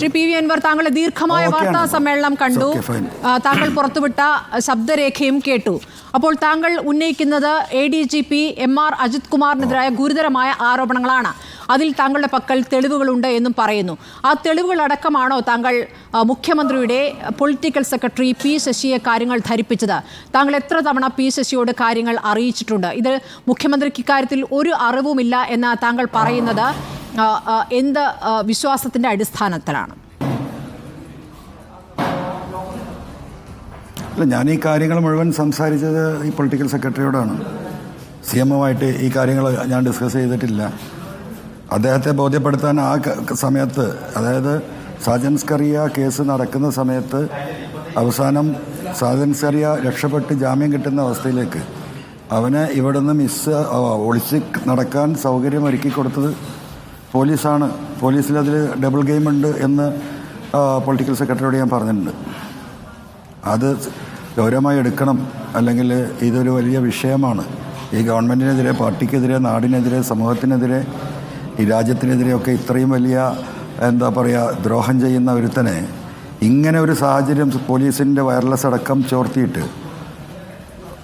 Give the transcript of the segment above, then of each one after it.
ശ്രീ പി വി അൻവർ, താങ്കളുടെ ദീർഘമായ വാർത്താ സമ്മേളനം കണ്ടു, താങ്കൾ പുറത്തുവിട്ട ശബ്ദരേഖയും കേട്ടു. അപ്പോൾ താങ്കൾ ഉന്നയിക്കുന്നത് ADGP MR അജിത് കുമാറിനെതിരായ ഗുരുതരമായ ആരോപണങ്ങളാണ്. അതിൽ താങ്കളുടെ പക്കൽ തെളിവുകളുണ്ട് എന്നും പറയുന്നു. ആ തെളിവുകളടക്കമാണോ താങ്കൾ മുഖ്യമന്ത്രിയുടെ പൊളിറ്റിക്കൽ സെക്രട്ടറി P ശശിയെ കാര്യങ്ങൾ ധരിപ്പിച്ചത്? താങ്കൾ എത്ര തവണ P ശശിയോട് കാര്യങ്ങൾ അറിയിച്ചിട്ടുണ്ട്? ഇത് മുഖ്യമന്ത്രിക്ക് ഇക്കാര്യത്തിൽ ഒരു അറിവുമില്ല എന്ന് താങ്കൾ പറയുന്നത് എന്ത് വിശ്വാസത്തിന്റെ അടിസ്ഥാനത്തിലാണ്? അല്ല, ഞാൻ ഈ കാര്യങ്ങൾ മുഴുവൻ സംസാരിച്ചത് ഈ പൊളിറ്റിക്കൽ സെക്രട്ടറിയോടാണ്. CM-ആയിട്ട് ഈ കാര്യങ്ങൾ ഞാൻ ഡിസ്കസ് ചെയ്തിട്ടില്ല. അദ്ദേഹത്തെ ബോധ്യപ്പെടുത്താൻ ആ സമയത്ത്, അതായത് സാജൻസ്കറിയ കേസ് നടക്കുന്ന സമയത്ത് അവസാനം സാജൻസ്കറിയ രക്ഷപ്പെട്ട് ജാമ്യം കിട്ടുന്ന അവസ്ഥയിലേക്ക് അവനെ ഇവിടുന്ന് ഒളിച്ച് നടക്കാൻ സൗകര്യം ഒരുക്കി കൊടുത്തത് പോലീസാണ്. പോലീസിലതിൽ ഡബിൾ ഗെയിം ഉണ്ട് എന്ന് പൊളിറ്റിക്കൽ സെക്രട്ടറിയോട് ഞാൻ പറഞ്ഞിട്ടുണ്ട്. അത് ഗൗരവമായി എടുക്കണം, അല്ലെങ്കിൽ ഇതൊരു വലിയ വിഷയമാണ്. ഈ ഗവൺമെൻറ്റിനെതിരെ, പാർട്ടിക്കെതിരെ, നാടിനെതിരെ, സമൂഹത്തിനെതിരെ, ഈ രാജ്യത്തിനെതിരെയൊക്കെ ഇത്രയും വലിയ ദ്രോഹം ചെയ്യുന്ന ഒരുത്തനെ ഇങ്ങനെ ഒരു സാഹചര്യം പോലീസിൻ്റെ വയർലെസ് അടക്കം ചോർത്തിയിട്ട്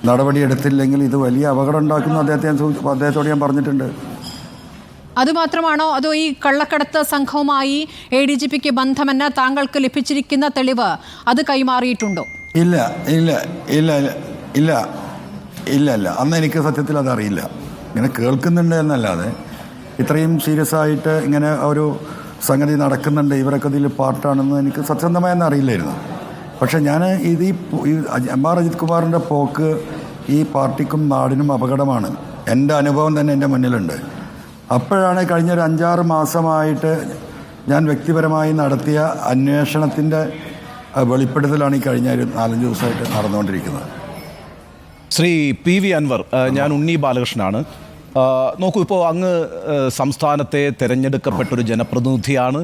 നടപടിയെടുത്തില്ലെങ്കിൽ ഇത് വലിയ അപകടം ഉണ്ടാക്കുന്നു അദ്ദേഹത്തോട് ഞാൻ പറഞ്ഞിട്ടുണ്ട്. അതുമാത്രമാണോ, അതോ ഈ കള്ളക്കടത്ത് സംഘവുമായി ADGPക്ക് ബന്ധമെന്ന് താങ്കൾക്ക് ലഭിച്ചിരിക്കുന്ന തെളിവ് അത് കൈമാറിയിട്ടുണ്ടോ? ഇല്ല ഇല്ല ഇല്ല ഇല്ല ഇല്ല ഇല്ല അന്ന് എനിക്ക് സത്യത്തിൽ അതറിയില്ല. ഇങ്ങനെ കേൾക്കുന്നുണ്ട് എന്നല്ലാതെ ഇത്രയും സീരിയസ് ആയിട്ട് ഇങ്ങനെ ഒരു സംഗതി നടക്കുന്നുണ്ട്, ഇവരൊക്കെ ഇതിൽ പാർട്ടാണെന്ന് എനിക്ക് സത്യസന്ധമായെന്ന് അറിയില്ലായിരുന്നു. പക്ഷേ ഞാൻ ഈ MR അജിത് കുമാറിൻ്റെ പോക്ക് ഈ പാർട്ടിക്കും നാടിനും അപകടമാണ്. എൻ്റെ അനുഭവം തന്നെ എൻ്റെ മുന്നിലുണ്ട്. അപ്പോഴാണ് കഴിഞ്ഞ ഒരു 5-6 മാസമായിട്ട് ഞാൻ വ്യക്തിപരമായി നടത്തിയ അന്വേഷണത്തിൻ്റെ വെളിപ്പെടുത്തലാണ് ഈ കഴിഞ്ഞ ഒരു 4-5 ദിവസമായിട്ട് നടന്നുകൊണ്ടിരിക്കുന്നത്. ശ്രീ PV അൻവർ, ഞാൻ ഉണ്ണി ബാലകൃഷ്ണനാണ്. നോക്കൂ, ഇപ്പോൾ അങ്ങ് സംസ്ഥാനത്തെ തിരഞ്ഞെടുക്കപ്പെട്ടൊരു ജനപ്രതിനിധിയാണ്.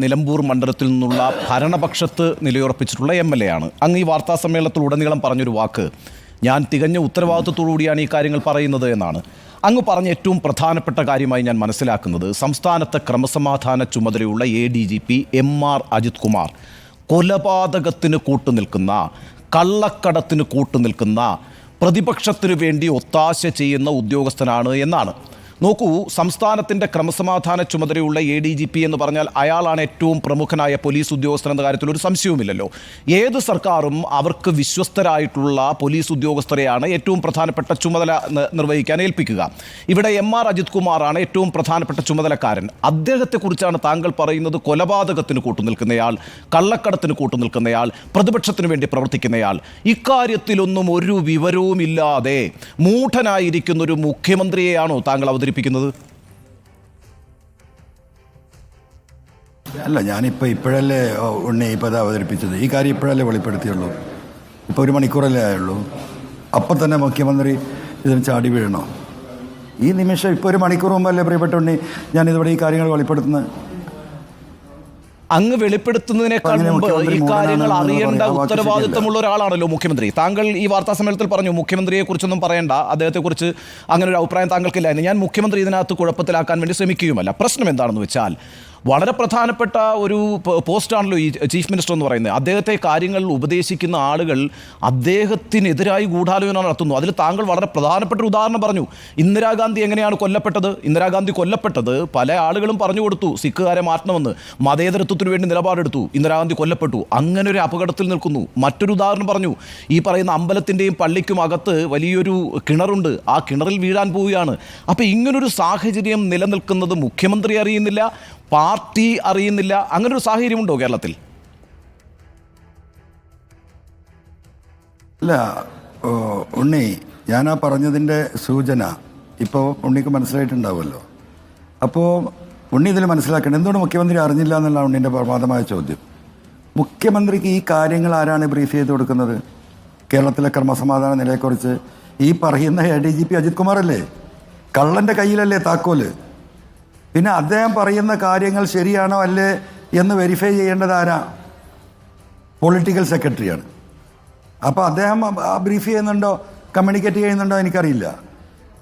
നിലമ്പൂർ മണ്ഡലത്തിൽ നിന്നുള്ള ഭരണപക്ഷത്ത് നിലയുറപ്പിച്ചിട്ടുള്ള MLA ആണ്. അങ്ങ് ഈ വാർത്താ സമ്മേളനത്തിൽ ഉടനീളം പറഞ്ഞൊരു വാക്ക്, ഞാൻ തികഞ്ഞ ഉത്തരവാദിത്വത്തോടുകൂടിയാണ് ഈ കാര്യങ്ങൾ പറയുന്നത് എന്നാണ്. അങ്ങ് പറഞ്ഞ ഏറ്റവും പ്രധാനപ്പെട്ട കാര്യമായി ഞാൻ മനസ്സിലാക്കുന്നത്, സംസ്ഥാനത്തെ ക്രമസമാധാന ചുമതലയുള്ള ADGP MR അജിത് കുമാർ കൊലപാതകത്തിന് കൂട്ടുനിൽക്കുന്ന, കള്ളക്കടത്തിന് കൂട്ടുനിൽക്കുന്ന, പ്രതിപക്ഷത്തിനു വേണ്ടി ഒത്താശ ചെയ്യുന്ന ഉദ്യോഗസ്ഥനാണ് എന്നാണ്. നോക്കൂ, സംസ്ഥാനത്തിൻ്റെ ക്രമസമാധാന ചുമതലയുള്ള ADGP എന്ന് പറഞ്ഞാൽ അയാളാണ് ഏറ്റവും പ്രമുഖനായ പോലീസ് ഉദ്യോഗസ്ഥൻ എന്ന കാര്യത്തിൽ ഒരു സംശയവുമില്ലല്ലോ. ഏത് സർക്കാരും അവർക്ക് വിശ്വസ്തരായിട്ടുള്ള പോലീസ് ഉദ്യോഗസ്ഥരെയാണ് ഏറ്റവും പ്രധാനപ്പെട്ട ചുമതല നിർവഹിക്കാൻ ഏൽപ്പിക്കുക. ഇവിടെ MR അജിത് കുമാറാണ് ഏറ്റവും പ്രധാനപ്പെട്ട ചുമതലക്കാരൻ. അദ്ദേഹത്തെക്കുറിച്ചാണ് താങ്കൾ പറയുന്നത് കൊലപാതകത്തിന് കൂട്ടുനിൽക്കുന്നയാൾ, കള്ളക്കടത്തിന് കൂട്ടുനിൽക്കുന്നയാൾ, പ്രതിപക്ഷത്തിന് വേണ്ടി പ്രവർത്തിക്കുന്നയാൾ. ഇക്കാര്യത്തിലൊന്നും ഒരു വിവരവുമില്ലാതെ മൂഢനായിരിക്കുന്നൊരു മുഖ്യമന്ത്രിയെയാണോ താങ്കൾ അവതരിപ്പിക്കുന്നത്? അല്ല, ഇപ്പോഴല്ലേ ഉണ്ണി അത് അവതരിപ്പിച്ചത്. ഈ കാര്യം ഇപ്പോഴല്ലേ വെളിപ്പെടുത്തിയുള്ളൂ. ഇപ്പോൾ 1 മണിക്കൂറല്ലേ ആയുള്ളൂ. അപ്പം തന്നെ മുഖ്യമന്ത്രി ഇതിന് ചാടി വീഴണോ? ഈ നിമിഷം ഇപ്പോൾ 1 മണിക്കൂർ മുമ്പല്ലേ പ്രിയപ്പെട്ട ഉണ്ണി ഞാനിതിവിടെ ഈ കാര്യങ്ങൾ വെളിപ്പെടുത്തുന്നത്. അങ്ങ് വെളിപ്പെടുത്തുന്നതിനേക്കാൾ മുമ്പ് ഈ കാര്യങ്ങൾ അറിയേണ്ട ഉത്തരവാദിത്തമുള്ള ഒരാളാണല്ലോ മുഖ്യമന്ത്രി. താങ്കൾ ഈ വാർത്താ സമ്മേളനത്തിൽ പറഞ്ഞു മുഖ്യമന്ത്രിയെ കുറിച്ചൊന്നും പറയേണ്ട, അദ്ദേഹത്തെക്കുറിച്ച് അങ്ങനെ ഒരു അഭിപ്രായം താങ്കൾക്കില്ല എന്ന്. ഞാൻ മുഖ്യമന്ത്രി ഇതിനകത്ത് കുഴപ്പത്തിലാക്കാൻ വേണ്ടി ശ്രമിക്കുകയുമല്ല. പ്രശ്നം എന്താണെന്ന് വെച്ചാൽ, വളരെ പ്രധാനപ്പെട്ട ഒരു പോസ്റ്റാണല്ലോ ഈ ചീഫ് മിനിസ്റ്റർ എന്ന് പറയുന്നത്. അദ്ദേഹത്തെ കാര്യങ്ങൾ ഉപദേശിക്കുന്ന ആളുകൾ അദ്ദേഹത്തിനെതിരായി ഗൂഢാലോചന നടത്തുന്നു. അതിൽ താങ്കൾ വളരെ പ്രധാനപ്പെട്ട ഒരു ഉദാഹരണം പറഞ്ഞു. ഇന്ദിരാഗാന്ധി എങ്ങനെയാണ് കൊല്ലപ്പെട്ടത്? ഇന്ദിരാഗാന്ധി കൊല്ലപ്പെട്ടത് പല ആളുകളും പറഞ്ഞു കൊടുത്തു സിഖുകാരെ മാറ്റണമെന്ന്, മതേതരത്വത്തിന് വേണ്ടി നിലപാടെടുത്തു, ഇന്ദിരാഗാന്ധി കൊല്ലപ്പെട്ടു. അങ്ങനെ ഒരു അപകടത്തിൽ നിൽക്കുന്നു. മറ്റൊരു ഉദാഹരണം പറഞ്ഞു, ഈ പറയുന്ന അമ്പലത്തിൻ്റെയും പള്ളിക്കും അകത്ത് വലിയൊരു കിണറുണ്ട്, ആ കിണറിൽ വീഴാൻ പോവുകയാണ്. അപ്പോൾ ഇങ്ങനൊരു സാഹചര്യം നിലനിൽക്കുന്നത് മുഖ്യമന്ത്രി അറിയുന്നില്ല, പാർട്ടി അറിയുന്നില്ല. അങ്ങനൊരു സാഹചര്യമുണ്ടോ കേരളത്തിൽ? അല്ല ഉണ്ണി, ഞാനാ പറഞ്ഞതിൻ്റെ സൂചന ഇപ്പോൾ ഉണ്ണിക്ക് മനസ്സിലായിട്ടുണ്ടാവുമല്ലോ. അപ്പോൾ ഉണ്ണി ഇതിൽ മനസ്സിലാക്കണം, എന്തുകൊണ്ട് മുഖ്യമന്ത്രി അറിഞ്ഞില്ല എന്നുള്ള ഉണ്ണിൻ്റെ പ്രമാദമായ ചോദ്യം. മുഖ്യമന്ത്രിക്ക് ഈ കാര്യങ്ങൾ ആരാണ് ബ്രീഫ് ചെയ്ത് കൊടുക്കുന്നത്? കേരളത്തിലെ ക്രമസമാധാന നിലയെക്കുറിച്ച് ഈ പറയുന്ന ADGP അജിത് കുമാറല്ലേ? കള്ളൻ്റെ കയ്യിലല്ലേ താക്കോല്? പിന്നെ അദ്ദേഹം പറയുന്ന കാര്യങ്ങൾ ശരിയാണോ അല്ലേ എന്ന് വെരിഫൈ ചെയ്യേണ്ടത് ആരാ? പൊളിറ്റിക്കൽ സെക്രട്ടറിയാണ്. അപ്പോൾ അദ്ദേഹം ബ്രീഫ് ചെയ്യുന്നുണ്ടോ, കമ്മ്യൂണിക്കേറ്റ് ചെയ്യുന്നുണ്ടോ എനിക്കറിയില്ല.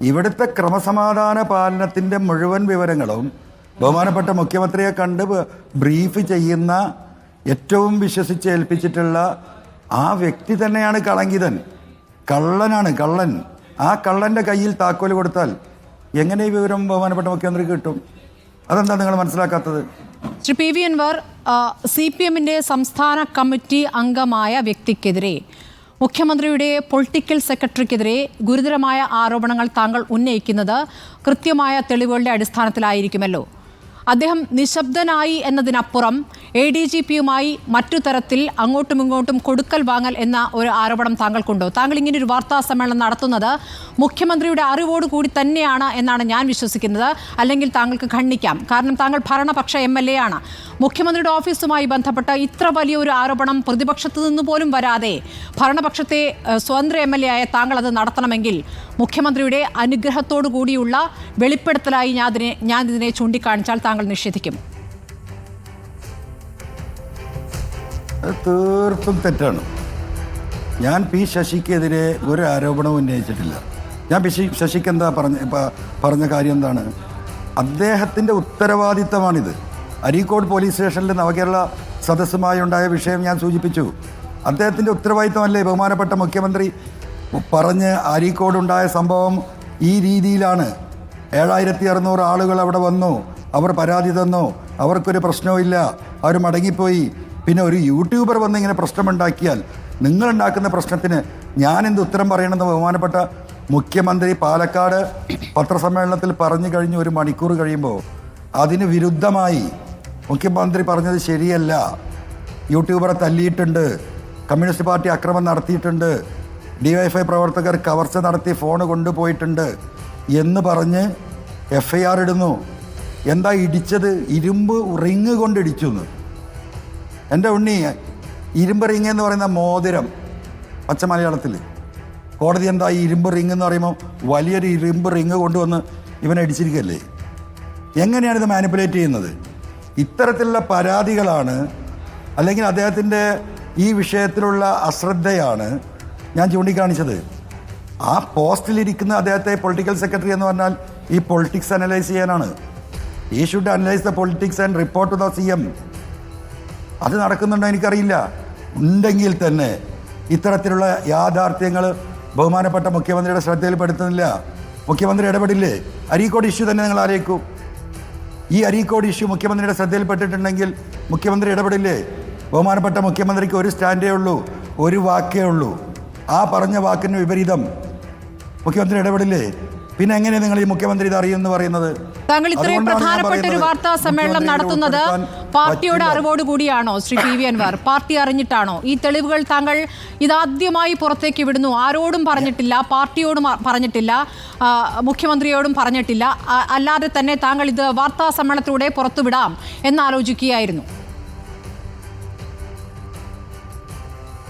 ഇവിടുത്തെ ക്രമസമാധാന പാലനത്തിൻ്റെ മുഴുവൻ വിവരങ്ങളും ബഹുമാനപ്പെട്ട മുഖ്യമന്ത്രിയെ കണ്ട് ബ്രീഫ് ചെയ്യുന്ന ഏറ്റവും വിശ്വസിച്ച് ഏൽപ്പിച്ചിട്ടുള്ള ആ വ്യക്തി തന്നെയാണ് കളങ്കിതൻ. കള്ളനാണ്, കള്ളൻ. ആ കള്ളൻ്റെ കയ്യിൽ താക്കോല് കൊടുത്താൽ എങ്ങനെ ഈ വിവരം ബഹുമാനപ്പെട്ട മുഖ്യമന്ത്രിക്ക് കിട്ടും? അതെന്താ നിങ്ങൾ മനസ്സിലാക്കാത്തത്? ശ്രീ പി വി അൻവർ, CPM-ന്റെ സംസ്ഥാന കമ്മിറ്റി അംഗമായ വ്യക്തിക്കെതിരെ, മുഖ്യമന്ത്രിയുടെ പൊളിറ്റിക്കൽ സെക്രട്ടറിക്കെതിരെ ഗുരുതരമായ ആരോപണങ്ങൾ താങ്കൾ ഉന്നയിക്കുന്നത് കൃത്യമായ തെളിവുകളുടെ അടിസ്ഥാനത്തിലായിരിക്കുമല്ലോ. അദ്ദേഹം നിശബ്ദനായി എന്നതിനപ്പുറം ADGP-യുമായി മറ്റു തരത്തിൽ അങ്ങോട്ടും ഇങ്ങോട്ടും കൊടുക്കൽ വാങ്ങൽ എന്ന ഒരു ആരോപണം താങ്കൾക്കുണ്ടോ? താങ്കൾ ഇങ്ങനെ ഒരു വാർത്താ സമ്മേളനം നടത്തുന്നത് മുഖ്യമന്ത്രിയുടെ അറിവോടുകൂടി തന്നെയാണ് എന്നാണ് ഞാൻ വിശ്വസിക്കുന്നത്. അല്ലെങ്കിൽ താങ്കൾക്ക് ഖണ്ഡിക്കാം. കാരണം താങ്കൾ ഭരണപക്ഷ MLA ആണ്. മുഖ്യമന്ത്രിയുടെ ഓഫീസുമായി ബന്ധപ്പെട്ട ഇത്ര വലിയൊരു ആരോപണം പ്രതിപക്ഷത്തു നിന്ന് പോലും വരാതെ ഭരണപക്ഷത്തെ സ്വതന്ത്ര MLA ആയ താങ്കൾ അത് നടത്തണമെങ്കിൽ മുഖ്യമന്ത്രിയുടെ അനുഗ്രഹത്തോടു കൂടിയുള്ള വെളിപ്പെടുത്തലായി ഞാൻ ഇതിനെ ചൂണ്ടിക്കാണിച്ചാൽ താങ്കൾ നിഷേധിക്കും? അത് തീർത്തും തെറ്റാണ്. ഞാൻ P. ശശിക്കെതിരെ ഒരു ആരോപണവും ഉന്നയിച്ചിട്ടില്ല. ഞാൻ ശശിക്ക് എന്താ പറഞ്ഞ കാര്യം എന്താണ്? അദ്ദേഹത്തിൻ്റെ ഉത്തരവാദിത്തമാണിത്. അരീക്കോട് പോലീസ് സ്റ്റേഷനിൽ നവകേരള സദസ്സുമായി ഉണ്ടായ വിഷയം ഞാൻ സൂചിപ്പിച്ചു. അദ്ദേഹത്തിൻ്റെ ഉത്തരവാദിത്തമല്ലേ ബഹുമാനപ്പെട്ട മുഖ്യമന്ത്രി പറഞ്ഞ് അരീക്കോടുണ്ടായ സംഭവം ഈ രീതിയിലാണ്. 7600 ആളുകൾ അവിടെ വന്നു, അവർ പരാതി തന്നു, അവർക്കൊരു പ്രശ്നവും ഇല്ല, അവർ മടങ്ങിപ്പോയി. പിന്നെ ഒരു യൂട്യൂബർ വന്ന് ഇങ്ങനെ പ്രശ്നമുണ്ടാക്കിയാൽ നിങ്ങളുണ്ടാക്കുന്ന പ്രശ്നത്തിന് ഞാനെന്ത് ഉത്തരം പറയണമെന്ന് ബഹുമാനപ്പെട്ട മുഖ്യമന്ത്രി പാലക്കാട് പത്രസമ്മേളനത്തിൽ പറഞ്ഞു കഴിഞ്ഞ് 1 മണിക്കൂർ കഴിയുമ്പോൾ അതിന് വിരുദ്ധമായി മുഖ്യമന്ത്രി പറഞ്ഞത് ശരിയല്ല, യൂട്യൂബറെ തല്ലിയിട്ടുണ്ട്, കമ്മ്യൂണിസ്റ്റ് പാർട്ടി അക്രമം നടത്തിയിട്ടുണ്ട്, DYFI പ്രവർത്തകർ കവർച്ച നടത്തി ഫോൺ കൊണ്ടുപോയിട്ടുണ്ട് എന്ന് പറഞ്ഞ് FIR ഇടുന്നു. എന്താ ഇടിച്ചത്? ഇരുമ്പ് റിങ് കൊണ്ട് ഇടിച്ചു എന്ന്. എൻ്റെ ഉണ്ണി, ഇരുമ്പ് റിങ് എന്ന് പറയുന്ന മോതിരം പച്ച മലയാളത്തിൽ, കോടതി എന്താ ഈ ഇരുമ്പ് റിങ് എന്ന് പറയുമ്പോൾ വലിയൊരു ഇരുമ്പ് റിങ് കൊണ്ടുവന്ന് ഇവനെ അടിച്ചിരിക്കുകയല്ലേ? എങ്ങനെയാണിത് മാനിപ്പുലേറ്റ് ചെയ്യുന്നത്? ഇത്തരത്തിലുള്ള പരാതികളാണ്, അല്ലെങ്കിൽ അദ്ദേഹത്തിൻ്റെ ഈ വിഷയത്തിലുള്ള അശ്രദ്ധയാണ് ഞാൻ ചൂണ്ടിക്കാണിച്ചത്. ആ പോസ്റ്റിലിരിക്കുന്ന അദ്ദേഹത്തെ പൊളിറ്റിക്കൽ സെക്രട്ടറി എന്ന് പറഞ്ഞാൽ ഈ പൊളിറ്റിക്സ് അനലൈസ് ചെയ്യാനാണ്. He should analyse the politics and report to the CM. അത് നടക്കുന്നുണ്ടോ എനിക്കറിയില്ല. ഉണ്ടെങ്കിൽ തന്നെ ഇത്തരത്തിലുള്ള യാഥാർത്ഥ്യങ്ങൾ ബഹുമാനപ്പെട്ട മുഖ്യമന്ത്രിയുടെ ശ്രദ്ധയിൽപ്പെടുത്തുന്നില്ല. മുഖ്യമന്ത്രി ഇടപെടില്ലേ? അരീക്കോട് ഇഷ്യൂ തന്നെ നിങ്ങൾ ആലോചിക്കൂ. ഈ അരീക്കോട് ഇഷ്യൂ മുഖ്യമന്ത്രിയുടെ ശ്രദ്ധയിൽപ്പെട്ടിട്ടുണ്ടെങ്കിൽ മുഖ്യമന്ത്രി ഇടപെടില്ലേ? ബഹുമാനപ്പെട്ട മുഖ്യമന്ത്രിക്ക് ഒരു സ്റ്റാൻഡേ ഉള്ളൂ, ഒരു വാക്കേ ഉള്ളൂ. ആ പറഞ്ഞ വാക്കിന് വിപരീതം മുഖ്യമന്ത്രി ഇടപെടില്ലേ? പിന്നെ എങ്ങനെ നിങ്ങൾ ഈ മുഖ്യമന്ത്രി ഇത് അറിയുമെന്ന് പറയുന്നത്? താങ്കൾ ഇത്രയും പ്രധാനപ്പെട്ട ഒരു വാർത്താ സമ്മേളനം നടത്തുന്നത് പാർട്ടിയുടെ അറിവോടുകൂടിയാണോ ശ്രീ പി വി അൻവർ? പാർട്ടി അറിഞ്ഞിട്ടാണോ? ഈ തെളിവുകൾ താങ്കൾ ഇതാദ്യമായി പുറത്തേക്ക് വിടുന്നു. ആരോടും പറഞ്ഞിട്ടില്ല, പാർട്ടിയോടും പറഞ്ഞിട്ടില്ല, മുഖ്യമന്ത്രിയോടും പറഞ്ഞിട്ടില്ല. അല്ലാതെ തന്നെ താങ്കൾ ഇത് വാർത്താ സമ്മേളനത്തിലൂടെ പുറത്തുവിടാം എന്നാലോചിക്കുകയായിരുന്നു.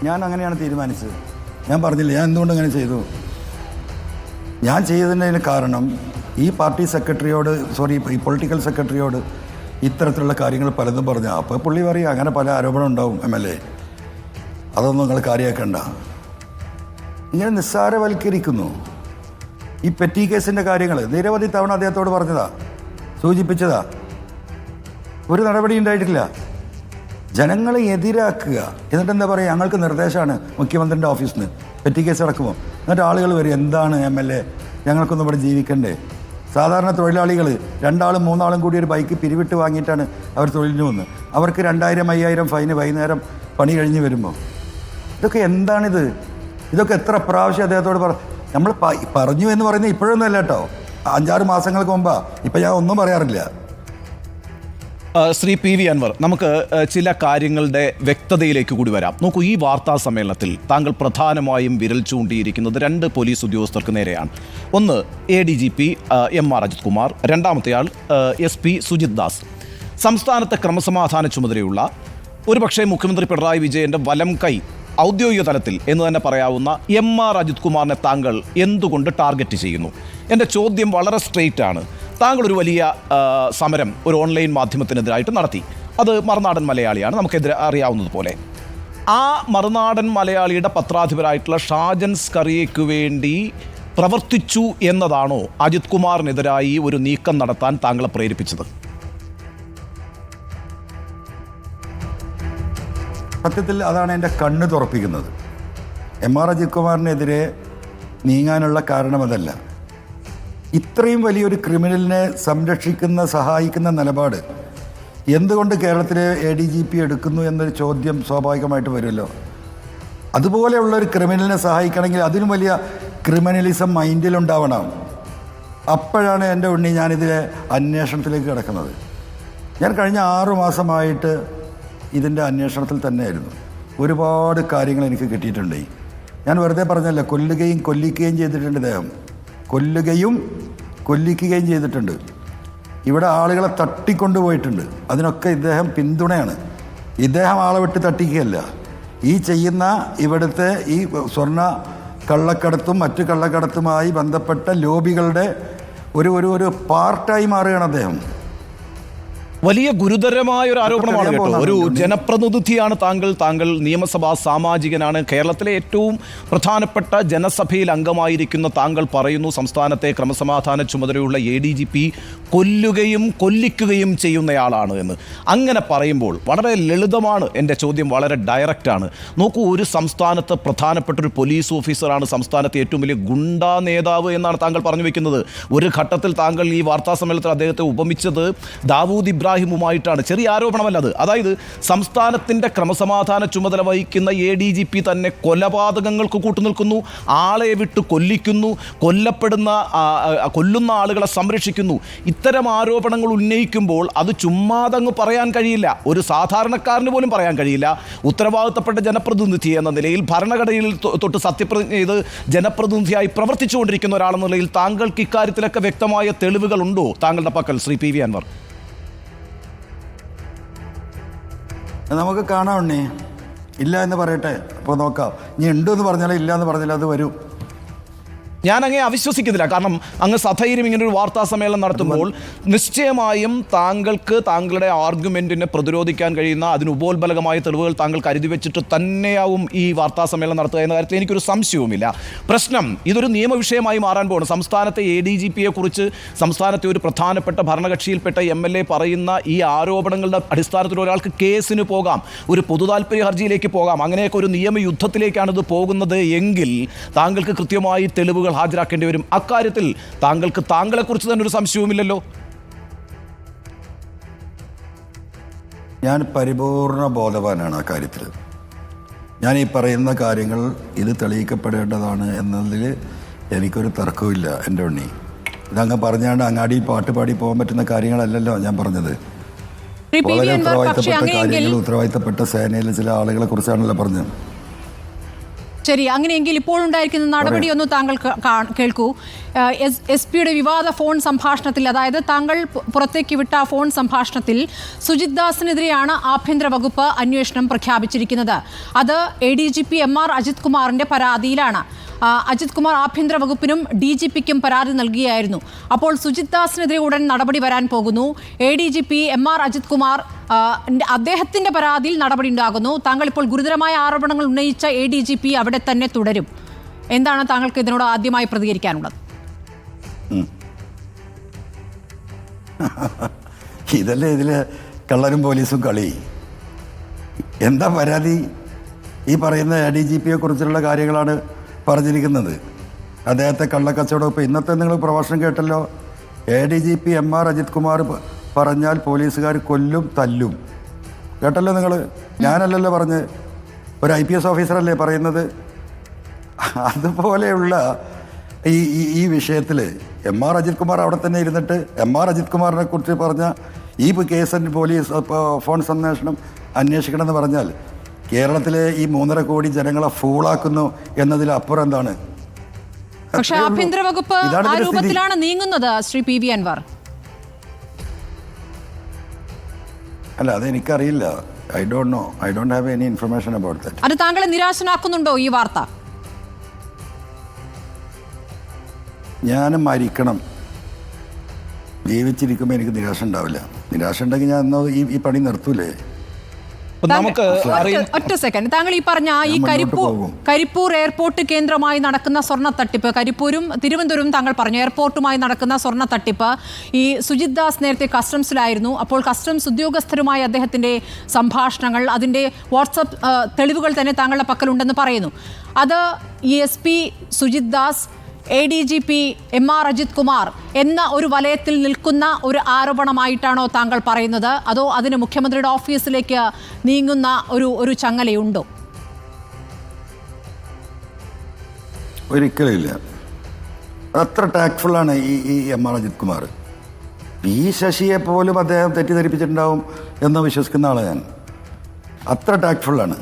ഞാൻ അങ്ങനെയാണ് തീരുമാനിച്ചത്. ഞാൻ പറഞ്ഞില്ല ഞാൻ എന്തുകൊണ്ട് അങ്ങനെ ചെയ്തു. ഞാൻ ചെയ്തതിന് കാരണം ഈ പാർട്ടി സെക്രട്ടറിയോട്, ഈ പൊളിറ്റിക്കൽ സെക്രട്ടറിയോട് ഇത്തരത്തിലുള്ള കാര്യങ്ങൾ പലതും പറഞ്ഞു. അപ്പോൾ പുള്ളി പറയും അങ്ങനെ പല ആരോപണം ഉണ്ടാവും MLA, അതൊന്നും നിങ്ങൾ കാര്യമാക്കണ്ട. ഇങ്ങനെ നിസ്സാരവൽക്കരിക്കുന്നു. ഈ പെറ്റി കേസിൻ്റെ കാര്യങ്ങൾ നിരവധി തവണ അദ്ദേഹത്തോട് പറഞ്ഞതാ, സൂചിപ്പിച്ചതാ. ഒരു നടപടി ഉണ്ടായിട്ടില്ല. ജനങ്ങളെ എതിരാക്കുക. എന്നിട്ട് എന്താ പറയുക? ഞങ്ങൾക്ക് നിർദ്ദേശമാണ് മുഖ്യമന്ത്രിൻ്റെ ഓഫീസിൽ നിന്ന് പെറ്റി കേസ് നടക്കുമ്പോൾ. എന്നിട്ട് ആളുകൾ വരും, എന്താണ് MLA, ഞങ്ങൾക്കൊന്നും ഇവിടെ ജീവിക്കണ്ടേ? സാധാരണ തൊഴിലാളികൾ 2 ആളും 3 ആളും കൂടി ഒരു ബൈക്ക് പിരിവിട്ട് വാങ്ങിയിട്ടാണ് അവർ തൊഴിലിന് വന്ന്. അവർക്ക് 2000 5000 ഫൈന് വൈകുന്നേരം പണി കഴിഞ്ഞ് വരുമ്പോൾ. ഇതൊക്കെ എന്താണിത്? ഇതൊക്കെ എത്ര പ്രാവശ്യം അദ്ദേഹത്തോട് നമ്മൾ പറഞ്ഞു എന്ന് പറയുന്നത് ഇപ്പോഴൊന്നും അല്ല കേട്ടോ, 5-6 മാസങ്ങൾക്ക് മുമ്പാ. ഇപ്പം ഞാൻ ഒന്നും പറയാറില്ല. ശ്രീ പി വി അൻവർ, നമുക്ക് ചില കാര്യങ്ങളുടെ വ്യക്തതയിലേക്ക് കൂടി വരാം. നോക്കൂ, ഈ വാർത്താ സമ്മേളനത്തിൽ താങ്കൾ പ്രധാനമായും വിരൽ ചൂണ്ടിയിരിക്കുന്നത് 2 പോലീസ് ഉദ്യോഗസ്ഥർക്ക് നേരെയാണ്. ഒന്ന് ADGP MR Ajith Kumar, രണ്ടാമത്തെയാൾ SP Sujith Das. സംസ്ഥാനത്തെ ക്രമസമാധാന ചുമതലയുള്ള ഒരുപക്ഷെ മുഖ്യമന്ത്രി പിണറായി വിജയൻ്റെ വലം കൈ ഔദ്യോഗിക തലത്തിൽ എന്ന് തന്നെ പറയാവുന്ന MR അജിത് കുമാറിനെ താങ്കൾ എന്തുകൊണ്ട് ടാർഗറ്റ് ചെയ്യുന്നു? എൻ്റെ ചോദ്യം വളരെ സ്ട്രെയിറ്റ് ആണ്. താങ്കൾ ഒരു വലിയ സമരം ഒരു ഓൺലൈൻ മാധ്യമത്തിനെതിരായിട്ട് നടത്തി. അത് മറുനാടൻ മലയാളിയാണ്, നമുക്കെതിരെ അറിയാവുന്നതുപോലെ. ആ മറുനാടൻ മലയാളിയുടെ പത്രാധിപരായിട്ടുള്ള ഷാജൻ സ്കറിയയ്ക്ക് വേണ്ടി പ്രവർത്തിച്ചു എന്നതാണോ അജിത് കുമാറിനെതിരായി ഒരു നീക്കം നടത്താൻ താങ്കളെ പ്രേരിപ്പിച്ചത്? സത്യത്തിൽ അതാണ് എൻ്റെ കണ്ണ് തുറപ്പിക്കുന്നത്. എം.ആർ. അജിത് കുമാറിനെതിരെ നീങ്ങാനുള്ള കാരണം അതല്ല. ഇത്രയും വലിയൊരു ക്രിമിനലിനെ സംരക്ഷിക്കുന്ന സഹായിക്കുന്ന നിലപാട് എന്തുകൊണ്ട് കേരളത്തിലെ ADGP എടുക്കുന്നു എന്നൊരു ചോദ്യം സ്വാഭാവികമായിട്ട് വരുമല്ലോ. അതുപോലെയുള്ളൊരു ക്രിമിനലിനെ സഹായിക്കണമെങ്കിൽ അതിനും വലിയ ക്രിമിനലിസം മൈൻഡിലുണ്ടാവണം. അപ്പോഴാണ് എൻ്റെ ഉണ്ണി ഞാനിതിലെ അന്വേഷണത്തിലേക്ക് കിടക്കുന്നത്. ഞാൻ കഴിഞ്ഞ 6 മാസമായിട്ട് ഇതിൻ്റെ അന്വേഷണത്തിൽ തന്നെയായിരുന്നു. ഒരുപാട് കാര്യങ്ങൾ എനിക്ക് കിട്ടിയിട്ടുണ്ട്. ഞാൻ വെറുതെ പറഞ്ഞല്ല, കൊല്ലുകയും കൊല്ലിക്കുകയും ചെയ്തിട്ടുണ്ട് ഇദ്ദേഹം. കൊല്ലുകയും കൊല്ലിക്കുകയും ചെയ്തിട്ടുണ്ട്. ഇവിടെ ആളുകളെ തട്ടിക്കൊണ്ടുപോയിട്ടുണ്ട്. അതിനൊക്കെ ഇദ്ദേഹം പിന്തുണയാണ്. ഇദ്ദേഹം ആളെ വിട്ട് തട്ടിക്കുകയല്ല. ഈ ചെയ്യുന്ന ഇവിടുത്തെ ഈ സ്വർണ്ണ കള്ളക്കടത്തും മറ്റു കള്ളക്കടത്തുമായി ബന്ധപ്പെട്ട ലോബികളുടെ ഒരു പാർട്ടായി മാറുകയാണ് അദ്ദേഹം. വലിയ ഗുരുതരമായ ഒരു ആരോപണമാണ് കേട്ടോ. ഒരു ജനപ്രതിനിധിയാണ് താങ്കൾ നിയമസഭാ സാമാജികനാണ്. കേരളത്തിലെ ഏറ്റവും പ്രധാനപ്പെട്ട ജനസഭയിൽ അംഗമായിരിക്കുന്ന താങ്കൾ പറയുന്നു സംസ്ഥാനത്തെ ക്രമസമാധാന ചുമതലയുള്ള ADGP കൊല്ലുകയും കൊല്ലിക്കുകയും ചെയ്യുന്നയാളാണ് എന്ന്. അങ്ങനെ പറയുമ്പോൾ വളരെ ലളിതമാണ്. എൻ്റെ ചോദ്യം വളരെ ഡയറക്റ്റാണ്. നോക്കൂ, ഒരു സംസ്ഥാനത്ത് പ്രധാനപ്പെട്ട ഒരു പോലീസ് ഓഫീസറാണ് സംസ്ഥാനത്തെ ഏറ്റവും വലിയ ഗുണ്ടാ നേതാവ് എന്നാണ് താങ്കൾ പറഞ്ഞു വെക്കുന്നത്. ഒരു ഘട്ടത്തിൽ താങ്കൾ ഈ വാർത്താ സമ്മേളനത്തിൽ അദ്ദേഹത്തെ ഉപമിച്ചത് ദാവൂദ് ഇബ്രാഹിമുമായിട്ടാണ്. ചെറിയ ആരോപണമല്ല അത്. അതായത് സംസ്ഥാനത്തിൻ്റെ ക്രമസമാധാന ചുമതല വഹിക്കുന്ന ADGP തന്നെ കൊലപാതകങ്ങൾക്ക് കൂട്ടുനിൽക്കുന്നു, ആളെ വിട്ട് കൊല്ലിക്കുന്നു, കൊല്ലുന്ന ആളുകളെ സംരക്ഷിക്കുന്നു. ഇത്തരം ആരോപണങ്ങൾ ഉന്നയിക്കുമ്പോൾ അത് ചുമ്മാതങ്ങ് പറയാൻ കഴിയില്ല. ഒരു സാധാരണക്കാരന് പോലും പറയാൻ കഴിയില്ല. ഉത്തരവാദിത്തപ്പെട്ട ജനപ്രതിനിധി എന്ന നിലയിൽ ഭരണഘടനയിൽ തൊട്ട് സത്യപ്രതിജ്ഞ ചെയ്ത് ജനപ്രതിനിധിയായി പ്രവർത്തിച്ചുകൊണ്ടിരിക്കുന്ന ഒരാളെന്ന നിലയിൽ താങ്കൾക്ക് ഇക്കാര്യത്തിലൊക്കെ വ്യക്തമായ തെളിവുകളുണ്ടോ താങ്കളുടെ പക്കൽ, ശ്രീ PV അൻവർ? നമുക്ക് കാണാം ഉണ്ണി. ഇല്ല എന്ന് പറയട്ടെ, അപ്പോൾ നോക്കാം. ഇനി ഉണ്ടെന്ന് പറഞ്ഞാൽ ഇല്ല എന്ന് പറഞ്ഞാൽ അത് വരും. ഞാൻ അങ്ങനെ അവിശ്വസിക്കുന്നില്ല. കാരണം അങ്ങ് സധൈര്യം ഇങ്ങനൊരു വാർത്താ സമ്മേളനം നടത്തുമ്പോൾ നിശ്ചയമായും താങ്കൾക്ക് താങ്കളുടെ ആർഗ്യുമെൻറ്റിനെ പ്രതിരോധിക്കാൻ കഴിയുന്ന അതിന് ഉപോത്ബലകമായ തെളിവുകൾ താങ്കൾ കരുതി വെച്ചിട്ട് തന്നെയാവും ഈ വാർത്താ സമ്മേളനം നടത്തുക എന്ന കാര്യത്തിൽ എനിക്കൊരു സംശയവുമില്ല. പ്രശ്നം ഇതൊരു നിയമവിഷയമായി മാറാൻ പോകണം. സംസ്ഥാനത്തെ ADGPയെ കുറിച്ച് സംസ്ഥാനത്തെ ഒരു പ്രധാനപ്പെട്ട ഭരണകക്ഷിയിൽപ്പെട്ട MLA പറയുന്ന ഈ ആരോപണങ്ങളുടെ അടിസ്ഥാനത്തിൽ ഒരാൾക്ക് കേസിന് പോകാം, ഒരു പൊതുതാൽപര്യ ഹർജിയിലേക്ക് പോകാം. അങ്ങനെയൊക്കെ ഒരു നിയമയുദ്ധത്തിലേക്കാണ് ഇത് പോകുന്നത് എങ്കിൽ താങ്കൾക്ക് കൃത്യമായി തെളിവുകൾ ഹാജരാക്കേണ്ടി വരും. അക്കാര്യത്തിൽ താങ്കൾക്ക് താങ്കളെക്കുറിച്ച് തന്നെ ഒരു സംശയവുമില്ലല്ലോ. ഞാൻ പരിപൂർണ ബോധവാനാണ് ആ കാര്യത്തിൽ. ഞാൻ ഈ പറയുന്ന കാര്യങ്ങൾ ഇത് തെളിയിക്കപ്പെടേണ്ടതാണ് എന്നതിൽ എനിക്കൊരു തർക്കവുമില്ല എൻ്റെ ഉണ്ണി. ഇതങ്ങ് പറഞ്ഞാണ്ട് അങ്ങാടിയിൽ പാട്ട് പാടി പോകാൻ പറ്റുന്ന കാര്യങ്ങളല്ലല്ലോ ഞാൻ പറഞ്ഞത്. വളരെ ഉത്തരവാദിത്തപ്പെട്ട കാര്യങ്ങൾ, ഉത്തരവാദിത്തപ്പെട്ട സേനയിലെ ചില ആളുകളെ കുറിച്ചാണല്ലോ പറഞ്ഞത്. ശരി, അങ്ങനെയെങ്കിൽ ഇപ്പോഴുണ്ടായിരിക്കുന്ന നടപടിയൊന്നും താങ്കൾ കേൾക്കൂ. SP-യുടെ വിവാദ ഫോൺ സംഭാഷണത്തിൽ, അതായത് താങ്കൾ പുറത്തേക്ക് വിട്ട ഫോൺ സംഭാഷണത്തിൽ സുജിത് ദാസിനെതിരെയാണ് ആഭ്യന്തര വകുപ്പ് അന്വേഷണം പ്രഖ്യാപിച്ചിരിക്കുന്നത്. അത് ADGP M.R. അജിത് കുമാറിന്റെ പരാതിയിലാണ്. അജിത് കുമാർ ആഭ്യന്തര വകുപ്പിനും DGPക്കും പരാതി നൽകിയായിരുന്നു. അപ്പോൾ സുജിത് ദാസിനെതിരെ ഉടൻ നടപടി വരാൻ പോകുന്നു. ADGP M.R. അജിത് കുമാർ അദ്ദേഹത്തിന്റെ പരാതിയിൽ നടപടി ഉണ്ടാകുന്നു. താങ്കൾ ഇപ്പോൾ ഗുരുതരമായ ആരോപണങ്ങൾ ഉന്നയിച്ച ADGP അവിടെ തന്നെ തുടരും. എന്താണ് താങ്കൾക്ക് ഇതിനോട് ആദ്യമായി പ്രതികരിക്കാനുള്ളത്? ഇതല്ലേ ഇതില് കള്ളനും പോലീസും കളി. എന്താ പരാതി? ഈ പറയുന്ന ADGPയെ കുറിച്ചുള്ള കാര്യങ്ങളാണ് പറഞ്ഞിരിക്കുന്നത്. അദ്ദേഹത്തെ കള്ളക്കച്ചവടം. ഇപ്പോൾ ഇന്നത്തെ നിങ്ങൾ പ്രഭാഷണം കേട്ടല്ലോ. ADGP M.R. അജിത് കുമാർ പറഞ്ഞാൽ പോലീസുകാർ കൊല്ലും തല്ലും. കേട്ടല്ലോ നിങ്ങൾ? ഞാനല്ലല്ലോ പറഞ്ഞ്, ഒരു IPS ഓഫീസറല്ലേ പറയുന്നത്. അതുപോലെയുള്ള ഈ വിഷയത്തിൽ M.R. അജിത് കുമാർ അവിടെ തന്നെ ഇരുന്നിട്ട് M.R. അജിത് കുമാറിനെ കുറിച്ച് പറഞ്ഞ ഈ കേസിൻ്റെ പോലീസ് ഫോൺ സന്ദേശനം അന്വേഷിക്കണമെന്ന് പറഞ്ഞാൽ കേരളത്തിലെ ഈ 3.5 കോടി ജനങ്ങളെ ഫൂളാക്കുന്നു എന്നതിലപ്പുറം എന്താണ്? പക്ഷേ ആഭ്യന്തര വകുപ്പ് ആ രൂപത്തിലാണ് നീങ്ങുന്നത് ശ്രീ PV അൻവർ. അല്ല, അതെനിക്കറിയില്ല. I don't know. I don't have any information about that. അത് താങ്കളെ നിരാശനാക്കുന്നുണ്ടോ ഈ വാർത്ത? ഞാൻ മരിക്കണം. ജീവിച്ചിരിക്കുമ്പോൾ എനിക്ക് നിരാശ ഉണ്ടാവില്ല. നിരാശ ഉണ്ടെങ്കിൽ ഞാൻ ഈ പണി നിർത്തൂലേ. നമുക്ക് ഒറ്റ സെക്കൻഡ്, താങ്കൾ ഈ പറഞ്ഞ ഈ കരിപ്പൂർ എയർപോർട്ട് കേന്ദ്രമായി നടക്കുന്ന സ്വർണ്ണ തട്ടിപ്പ്, കരിപ്പൂരും തിരുവനന്തപുരവും താങ്കൾ പറഞ്ഞു എയർപോർട്ടുമായി നടക്കുന്ന സ്വർണ്ണ തട്ടിപ്പ്, ഈ സുജിത് ദാസ് നേരത്തെ കസ്റ്റംസിലായിരുന്നു. അപ്പോൾ കസ്റ്റംസ് ഉദ്യോഗസ്ഥരുമായി അദ്ദേഹത്തിന്റെ സംഭാഷണങ്ങൾ, അതിന്റെ വാട്സപ്പ് തെളിവുകൾ തന്നെ താങ്കളുടെ പക്കലുണ്ടെന്ന് പറയുന്നു. അത് SP Sujith Das, ADGP MR Ajith Kumar എന്ന ഒരു വലയത്തിൽ നിൽക്കുന്ന ഒരു ആരോപണമായിട്ടാണോ താങ്കൾ പറയുന്നത്, അതോ അതിന് മുഖ്യമന്ത്രിയുടെ ഓഫീസിലേക്ക് നീങ്ങുന്ന ഒരു ചങ്ങലയുണ്ടോ? ഒരിക്കലുമില്ല. അത്ര ടാക്ട്ഫുള്ളാണ് ഈ MR അജിത് കുമാർ. P ശശിയെ പോലും അദ്ദേഹം തെറ്റിദ്ധരിപ്പിച്ചിട്ടുണ്ടാവും എന്ന് വിശ്വസിക്കുന്ന ആളാണ് ഞാൻ. അത്ര ടാക്ട്ഫുള്ളാണ്.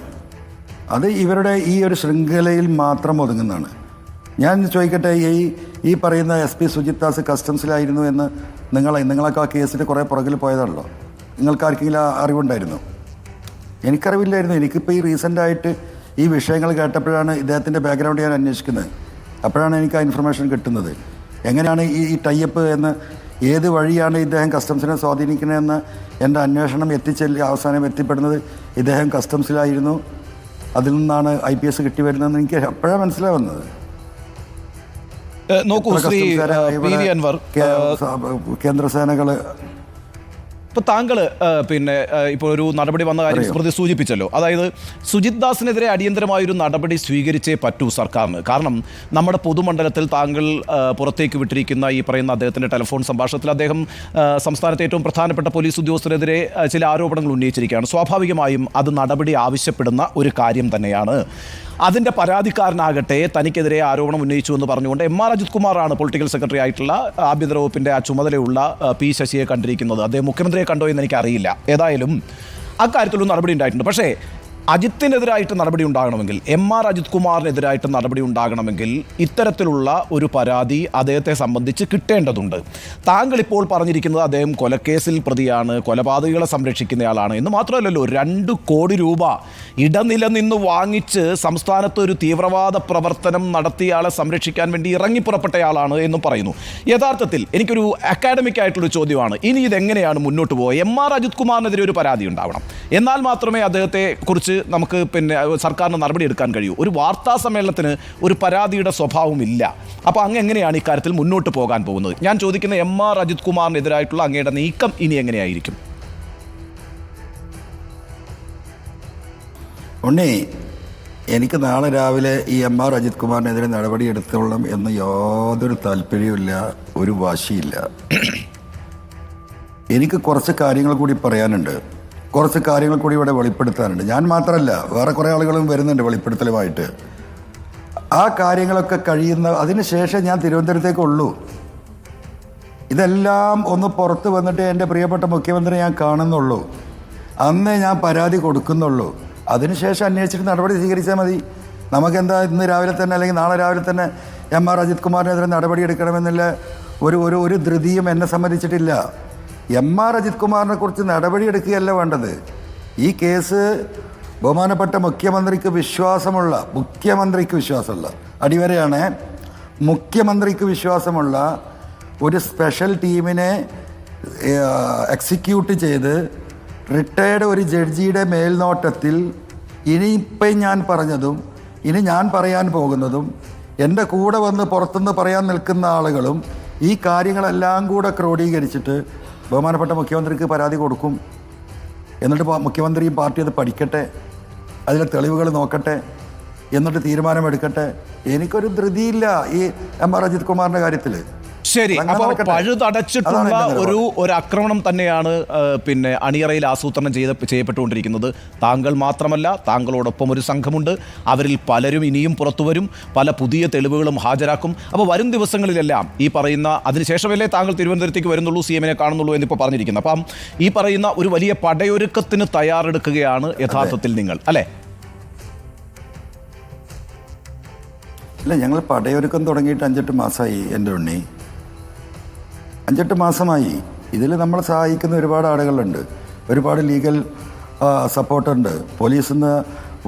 അത് ഇവരുടെ ഈ ഒരു ശൃംഖലയിൽ മാത്രം ഒതുങ്ങുന്നതാണ്. ഞാൻ ചോദിക്കട്ടെ, ഈ പറയുന്ന SP സുജിത് ദാസ് കസ്റ്റംസിലായിരുന്നു എന്ന് നിങ്ങളൊക്കെ ആ കേസിൻ്റെ കുറേ പുറകിൽ പോയതാണല്ലോ. നിങ്ങൾക്ക് ആർക്കെങ്കിലും അറിവുണ്ടായിരുന്നു? എനിക്കറിവില്ലായിരുന്നു. എനിക്കിപ്പോൾ ഈ റീസെൻ്റായിട്ട് ഈ വിഷയങ്ങൾ കേട്ടപ്പോഴാണ് ഇദ്ദേഹത്തിൻ്റെ ബാക്ക്ഗ്രൗണ്ട് ഞാൻ അന്വേഷിക്കുന്നത്. അപ്പോഴാണ് എനിക്ക് ആ ഇൻഫർമേഷൻ കിട്ടുന്നത്. എങ്ങനെയാണ് ഈ ടൈപ്പ് എന്ന്, ഏത് വഴിയാണ് ഇദ്ദേഹം കസ്റ്റംസിനെ സ്വാധീനിക്കുന്നതെന്ന് എൻ്റെ അന്വേഷണം അവസാനം എത്തിപ്പെടുന്നത് ഇദ്ദേഹം കസ്റ്റംസിലായിരുന്നു, അതിൽ നിന്നാണ് IPS കിട്ടി വരുന്നതെന്ന് എനിക്ക് അപ്പോഴാണ് മനസ്സിലാവുന്നത്. നോക്കൂ ശ്രീ PV അൻവർ, കേന്ദ്രസേനകൾ ഇപ്പോൾ താങ്കൾ ഇപ്പോൾ ഒരു നടപടി വന്ന കാര്യം സ്മൃതി സൂചിപ്പിച്ചല്ലോ. അതായത് സുജിത് ദാസിനെതിരെ അടിയന്തരമായൊരു നടപടി സ്വീകരിച്ചേ പറ്റൂ സർക്കാരിന്. കാരണം നമ്മുടെ പൊതുമണ്ഡലത്തിൽ താങ്കൾ പുറത്തേക്ക് വിട്ടിരിക്കുന്ന ഈ പറയുന്ന അദ്ദേഹത്തിൻ്റെ ടെലിഫോൺ സംഭാഷണത്തിൽ അദ്ദേഹം സംസ്ഥാനത്തെ ഏറ്റവും പ്രധാനപ്പെട്ട പോലീസ് ഉദ്യോഗസ്ഥരെതിരെ ചില ആരോപണങ്ങൾ ഉന്നയിച്ചിരിക്കുകയാണ്. സ്വാഭാവികമായും അത് നടപടി ആവശ്യപ്പെടുന്ന ഒരു കാര്യം തന്നെയാണ്. അതിൻ്റെ പരാതിക്കാരനാകട്ടെ തനിക്കെതിരെ ആരോപണം ഉന്നയിച്ചു എന്ന് പറഞ്ഞുകൊണ്ട് MR അജിത് കുമാറാണ് പൊളിറ്റിക്കൽ സെക്രട്ടറി ആയിട്ടുള്ള ആഭ്യന്തര വകുപ്പിൻ്റെ ആ ചുമതലയുള്ള P ശശിയെ കണ്ടിരിക്കുന്നത്. അദ്ദേഹം മുഖ്യമന്ത്രിയെ കണ്ടോ എന്ന് എനിക്കറിയില്ല. ഏതായാലും അക്കാര്യത്തിലൊരു നടപടി ഉണ്ടായിട്ടുണ്ട്. പക്ഷേ അജിത്തിനെതിരായിട്ട് നടപടി ഉണ്ടാകണമെങ്കിൽ, MR അജിത് കുമാറിനെതിരായിട്ട് നടപടി ഉണ്ടാകണമെങ്കിൽ ഇത്തരത്തിലുള്ള ഒരു പരാതി അദ്ദേഹത്തെ സംബന്ധിച്ച് കിട്ടേണ്ടതുണ്ട്. താങ്കൾ ഇപ്പോൾ പറഞ്ഞിരിക്കുന്നത് അദ്ദേഹം കൊലക്കേസിൽ പ്രതിയാണ്, കൊലപാതകികളെ സംരക്ഷിക്കുന്നയാളാണ് എന്ന് മാത്രമല്ലല്ലോ, 2 കോടി രൂപ ഇടനില നിന്ന് വാങ്ങിച്ച് സംസ്ഥാനത്ത് ഒരു തീവ്രവാദ പ്രവർത്തനം നടത്തിയയാളെ സംരക്ഷിക്കാൻ വേണ്ടി ഇറങ്ങിപ്പുറപ്പെട്ടയാളാണ് എന്നും പറയുന്നു. യഥാർത്ഥത്തിൽ എനിക്കൊരു അക്കാഡമിക് ആയിട്ടുള്ളൊരു ചോദ്യമാണ്, ഇനി ഇതെങ്ങനെയാണ് മുന്നോട്ട് പോകുക? MR അജിത് കുമാറിനെതിരെ ഒരു പരാതി ഉണ്ടാവണം, എന്നാൽ മാത്രമേ അദ്ദേഹത്തെ കുറിച്ച് നമുക്ക് സർക്കാരിന് നടപടി എടുക്കാൻ കഴിയൂ. ഒരു വാർത്താ സമ്മേളനത്തിന് ഒരു പരാതിയുടെ സ്വഭാവമില്ല. അപ്പോൾ അങ്ങ് എങ്ങനെയാണ് ഇക്കാര്യത്തിൽ മുന്നോട്ട് പോകാൻ പോകുന്നത്? ഞാൻ ചോദിക്കുന്ന MR അജിത് കുമാറിനെതിരായിട്ടുള്ള അങ്ങയുടെ നീക്കം ഇനി എങ്ങനെയായിരിക്കും? ഉണ്ണി, എനിക്ക് നാളെ രാവിലെ ഈ MR അജിത് കുമാറിനെതിരെ നടപടി എടുത്തോളാം എന്ന് യാതൊരു താല്പര്യമില്ല, ഒരു വാശിയില്ല. എനിക്ക് കുറച്ച് കാര്യങ്ങൾ കൂടി പറയാനുണ്ട്, കുറച്ച് കാര്യങ്ങൾ കൂടി ഇവിടെ വെളിപ്പെടുത്താനുണ്ട്. ഞാൻ മാത്രമല്ല, വേറെ കുറേ ആളുകളും വരുന്നുണ്ട് വെളിപ്പെടുത്തലുമായിട്ട്. ആ കാര്യങ്ങളൊക്കെ അതിന് ശേഷം ഞാൻ തിരുവനന്തപുരത്തേക്കുള്ളൂ. ഇതെല്ലാം ഒന്ന് പുറത്ത് വന്നിട്ട് എൻ്റെ പ്രിയപ്പെട്ട മുഖ്യമന്ത്രി ഞാൻ കാണുന്നുള്ളൂ, അന്നേ ഞാൻ പരാതി കൊടുക്കുന്നുള്ളൂ. അതിനുശേഷം അന്വേഷിച്ചിട്ട് നടപടി സ്വീകരിച്ചാൽ മതി. നമുക്കെന്താ ഇന്ന് രാവിലെ തന്നെ അല്ലെങ്കിൽ നാളെ രാവിലെ തന്നെ MR അജിത് കുമാറിനെതിരെ നടപടി എടുക്കണമെന്നുള്ള ഒരു ധൃതിയും എന്നെ സംബന്ധിച്ചിട്ടില്ല. MR അജിത് കുമാറിനെ കുറിച്ച് നടപടിയെടുക്കുകയല്ല വേണ്ടത്. ഈ കേസ് ബഹുമാനപ്പെട്ട മുഖ്യമന്ത്രിക്ക് വിശ്വാസമുള്ള അടിവരെയാണ്, മുഖ്യമന്ത്രിക്ക് വിശ്വാസമുള്ള ഒരു സ്പെഷ്യൽ ടീമിനെ എക്സിക്യൂട്ട് ചെയ്ത് റിട്ടയർഡ് ഒരു ജഡ്ജിയുടെ മേൽനോട്ടത്തിൽ ഇനിയിപ്പം ഞാൻ പറഞ്ഞതും ഇനി ഞാൻ പറയാൻ പോകുന്നതും എൻ്റെ കൂടെ വന്ന് പുറത്തുനിന്ന് പറയാൻ നിൽക്കുന്ന ആളുകളും ഈ കാര്യങ്ങളെല്ലാം കൂടെ ക്രോഡീകരിച്ചിട്ട് ബഹുമാനപ്പെട്ട മുഖ്യമന്ത്രിക്ക് പരാതി കൊടുക്കും. എന്നിട്ട് മുഖ്യമന്ത്രിയും പാർട്ടി അത് പഠിക്കട്ടെ, അതിലെ തെളിവുകൾ നോക്കട്ടെ, എന്നിട്ട് തീരുമാനമെടുക്കട്ടെ. എനിക്കൊരു ധൃതിയില്ല ഈ MR അജിത് കുമാറിൻ്റെ കാര്യത്തിൽ. ശരി, അപ്പോൾ പഴുതടച്ചിട്ടുള്ള ഒരു ആക്രമണം തന്നെയാണ് അണിയറയിൽ ആസൂത്രണം ചെയ്യപ്പെട്ടുകൊണ്ടിരിക്കുന്നത്. താങ്കൾ മാത്രമല്ല, താങ്കളോടൊപ്പം ഒരു സംഘമുണ്ട്. അവരിൽ പലരും ഇനിയും പുറത്തു വരും, പല പുതിയ തെളിവുകളും ഹാജരാക്കും. അപ്പോൾ വരും ദിവസങ്ങളിലെല്ലാം ഈ പറയുന്ന, അതിനുശേഷമല്ലേ താങ്കൾ തിരുവനന്തപുരത്തേക്ക് വരുന്നുള്ളൂ, CM-നെ കാണുന്നുള്ളൂ എന്നിപ്പോൾ പറഞ്ഞിരിക്കുന്നത്. അപ്പം ഈ പറയുന്ന ഒരു വലിയ പടയൊരുക്കത്തിന് തയ്യാറെടുക്കുകയാണ് യഥാർത്ഥത്തിൽ നിങ്ങൾ, അല്ലേ? അല്ല, ഞങ്ങൾ പടയൊരുക്കം തുടങ്ങിയിട്ട് 5-8 മാസമായി എൻ്റെ ഉണ്ണി, 5-8 മാസമായി. ഇതിൽ നമ്മൾ സഹായിക്കുന്ന ഒരുപാട് ആളുകളുണ്ട്, ഒരുപാട് ലീഗൽ സപ്പോർട്ടുണ്ട്. പോലീസിൽ നിന്ന്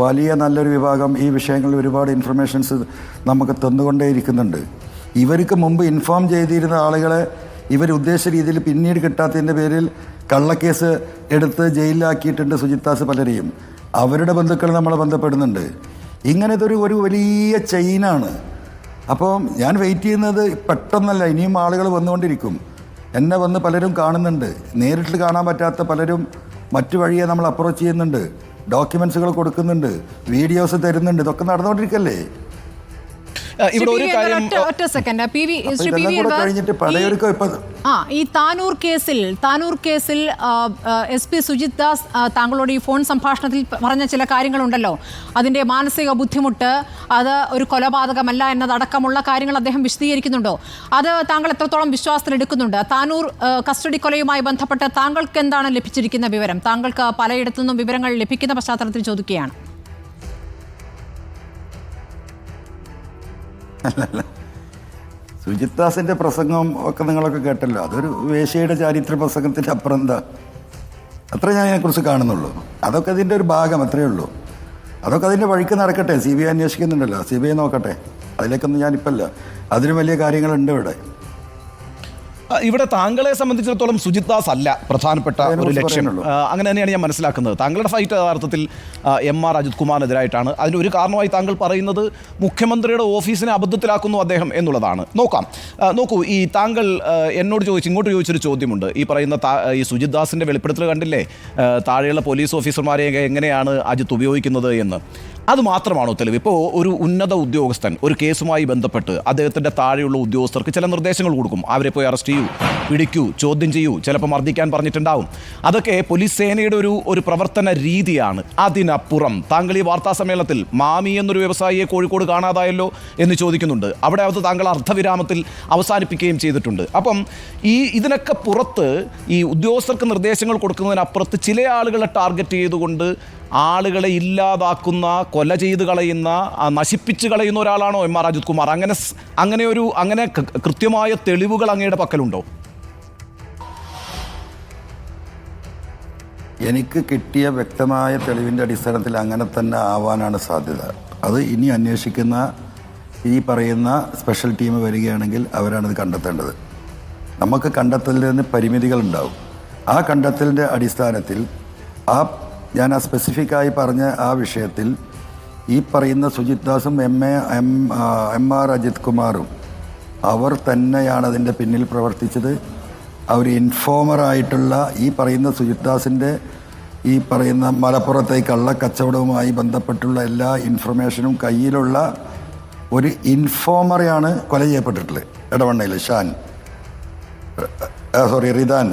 വലിയ നല്ലൊരു വിഭാഗം ഈ വിഷയങ്ങളിൽ ഒരുപാട് ഇൻഫർമേഷൻസ് നമുക്ക് തന്നുകൊണ്ടേയിരിക്കുന്നുണ്ട്. ഇവർക്ക് മുമ്പ് ഇൻഫോം ചെയ്തിരുന്ന ആളുകളെ ഇവർ ഉദ്ദേശിച്ച രീതിയിൽ പിന്നീട് കിട്ടാത്തതിൻ്റെ പേരിൽ കള്ളക്കേസ് എടുത്ത് ജയിലിലാക്കിയിട്ടുണ്ട് സുജിത്താസ് പലരെയും. അവരുടെ ബന്ധുക്കൾ നമ്മളെ ബന്ധപ്പെടുന്നുണ്ട്. ഇങ്ങനത്തെ ഒരു വലിയ ചെയിനാണ്. അപ്പോൾ ഞാൻ വെയിറ്റ് ചെയ്യുന്നത് പെട്ടെന്നല്ല, ഇനിയും ആളുകൾ വന്നുകൊണ്ടിരിക്കും. എന്നെ വന്ന് പലരും കാണുന്നുണ്ട്. നേരിട്ട് കാണാൻ പറ്റാത്ത പലരും മറ്റു വഴിയെ നമ്മൾ അപ്രോച്ച് ചെയ്യുന്നുണ്ട്, ഡോക്യുമെൻസുകൾ കൊടുക്കുന്നുണ്ട്, വീഡിയോസ് തരുന്നുണ്ട്. ഇതൊക്കെ നടന്നുകൊണ്ടിരിക്കല്ലേ. ഇവിടെ ഒരു കാര്യം ഒറ്റ സെക്കൻഡ് ഈ താനൂർ കേസിൽ SP സുജിത് ദാസ് താങ്കളോട് ഈ ഫോൺ സംഭാഷണത്തിൽ പറഞ്ഞ ചില കാര്യങ്ങളുണ്ടല്ലോ, അതിന്റെ മാനസിക ബുദ്ധിമുട്ട്, അത് ഒരു കൊലപാതകമല്ല എന്നതടക്കമുള്ള കാര്യങ്ങൾ അദ്ദേഹം വിശദീകരിക്കുന്നുണ്ടോ? അത് താങ്കൾ എത്രത്തോളം വിശ്വാസത്തിലെടുക്കുന്നുണ്ട്? താനൂർ കസ്റ്റഡി കൊലയുമായി ബന്ധപ്പെട്ട് താങ്കൾക്ക് എന്താണ് ലഭിച്ചിരിക്കുന്ന വിവരം? താങ്കൾക്ക് പലയിടത്തു നിന്നും വിവരങ്ങൾ ലഭിക്കുന്ന പശ്ചാത്തലത്തിൽ ചോദിക്കുകയാണ്. അല്ലല്ല, സുജിത് ദാസിൻ്റെ പ്രസംഗം ഒക്കെ നിങ്ങളൊക്കെ കേട്ടല്ലോ. അതൊരു വേശ്യയുടെ ചാരിത്ര പ്രസംഗത്തിൻ്റെ അപ്പുറം എന്താ? അത്രേ ഞാൻ അതിനെക്കുറിച്ച് കാണുന്നുള്ളൂ. അതൊക്കെ അതിൻ്റെ ഒരു ഭാഗം, അത്രയേ ഉള്ളൂ. അതൊക്കെ അതിൻ്റെ വഴിക്ക് നടക്കട്ടെ. CBI അന്വേഷിക്കുന്നുണ്ടല്ലോ, CBI നോക്കട്ടെ. അതിലേക്കൊന്നും ഞാനിപ്പല്ല. അതിനും വലിയ കാര്യങ്ങളുണ്ട് ഇവിടെ. ഇവിടെ താങ്കളെ സംബന്ധിച്ചിടത്തോളം സുജിത് ദാസ് അല്ല പ്രധാനപ്പെട്ട ഒരു ലക്ഷ്യം. അങ്ങനെ തന്നെയാണ് ഞാൻ മനസ്സിലാക്കുന്നത്. താങ്കളുടെ ഫൈറ്റ് യഥാർത്ഥത്തിൽ MR അജിത് കുമാറിനെതിരായിട്ടാണ്. അതിന് ഒരു കാരണമായി താങ്കൾ പറയുന്നത് മുഖ്യമന്ത്രിയുടെ ഓഫീസിനെ അബദ്ധത്തിലാക്കുന്നു അദ്ദേഹം എന്നുള്ളതാണ്. നോക്കൂ, ഈ താങ്കൾ എന്നോട് ഇങ്ങോട്ട് ചോദിച്ചൊരു ചോദ്യമുണ്ട്. ഈ പറയുന്ന ഈ സുജിത് ദാസിൻ്റെ വെളിപ്പെടുത്തൽ കണ്ടില്ലേ, താഴെയുള്ള പോലീസ് ഓഫീസർമാരെയൊക്കെ എങ്ങനെയാണ് അജിത് ഉപയോഗിക്കുന്നത് എന്ന്. അത് മാത്രമാണോ തെളിവ്? ഇപ്പോൾ ഒരു ഉന്നത ഉദ്യോഗസ്ഥൻ ഒരു കേസുമായി ബന്ധപ്പെട്ട് അദ്ദേഹത്തിൻ്റെ താഴെയുള്ള ഉദ്യോഗസ്ഥർക്ക് ചില നിർദ്ദേശങ്ങൾ കൊടുക്കും. അവരെ പോയി അറസ്റ്റ് ചെയ്യൂ, പിടിക്കൂ, ചോദ്യം ചെയ്യൂ, ചിലപ്പോൾ മർദ്ദിക്കാൻ പറഞ്ഞിട്ടുണ്ടാവും. അതൊക്കെ പോലീസ് സേനയുടെ ഒരു പ്രവർത്തന രീതിയാണ്. അതിനപ്പുറം താങ്കൾ ഈ വാർത്താ സമ്മേളനത്തിൽ മാമി എന്നൊരു വ്യവസായിയെ കോഴിക്കോട് കാണാതായല്ലോ എന്ന് ചോദിക്കുന്നുണ്ട്. അവിടെ അത് താങ്കൾ അർദ്ധവിരാമത്തിൽ അവസാനിപ്പിക്കുകയും ചെയ്തിട്ടുണ്ട്. അപ്പം ഇതിനൊക്കെ പുറത്ത് ഈ ഉദ്യോഗസ്ഥർക്ക് നിർദ്ദേശങ്ങൾ കൊടുക്കുന്നതിനപ്പുറത്ത് ചില ആളുകളെ ടാർഗറ്റ് ചെയ്തുകൊണ്ട് ആളുകളെ ഇല്ലാതാക്കുന്ന, കൊല ചെയ്ത് കളയുന്ന, നശിപ്പിച്ച് കളയുന്ന ഒരാളാണോ MR അജിത് കുമാർ? അങ്ങനെ കൃത്യമായ തെളിവുകൾ അങ്ങയുടെ പക്കലുണ്ടോ? എനിക്ക് കിട്ടിയ വ്യക്തമായ തെളിവിൻ്റെ അടിസ്ഥാനത്തിൽ അങ്ങനെ തന്നെ ആവാനാണ് സാധ്യത. അത് ഇനി അന്വേഷിക്കുന്ന ഈ പറയുന്ന സ്പെഷ്യൽ ടീം വരികയാണെങ്കിൽ അവരാണിത് കണ്ടെത്തേണ്ടത്. നമുക്ക് കണ്ടെത്തലിന് പരിമിതികളുണ്ടാവും. ആ കണ്ടെത്തലിൻ്റെ അടിസ്ഥാനത്തിൽ ഞാൻ സ്പെസിഫിക്കായി പറഞ്ഞ ആ വിഷയത്തിൽ ഈ പറയുന്ന സുജിത് ദാസും MR അജിത് കുമാറും അവർ തന്നെയാണ് അതിൻ്റെ പിന്നിൽ പ്രവർത്തിച്ചത്. അവർ ഇൻഫോമറായിട്ടുള്ള ഈ പറയുന്ന സുജിത് ദാസിൻ്റെ ഈ പറയുന്ന മലപ്പുറത്തെ കള്ളക്കച്ചവടവുമായി ബന്ധപ്പെട്ടുള്ള എല്ലാ ഇൻഫർമേഷനും കയ്യിലുള്ള ഒരു ഇൻഫോമറെയാണ് കൊല ചെയ്യപ്പെട്ടിട്ടുള്ളത്. ഇടവണ്ണയിൽ റിദാൻ.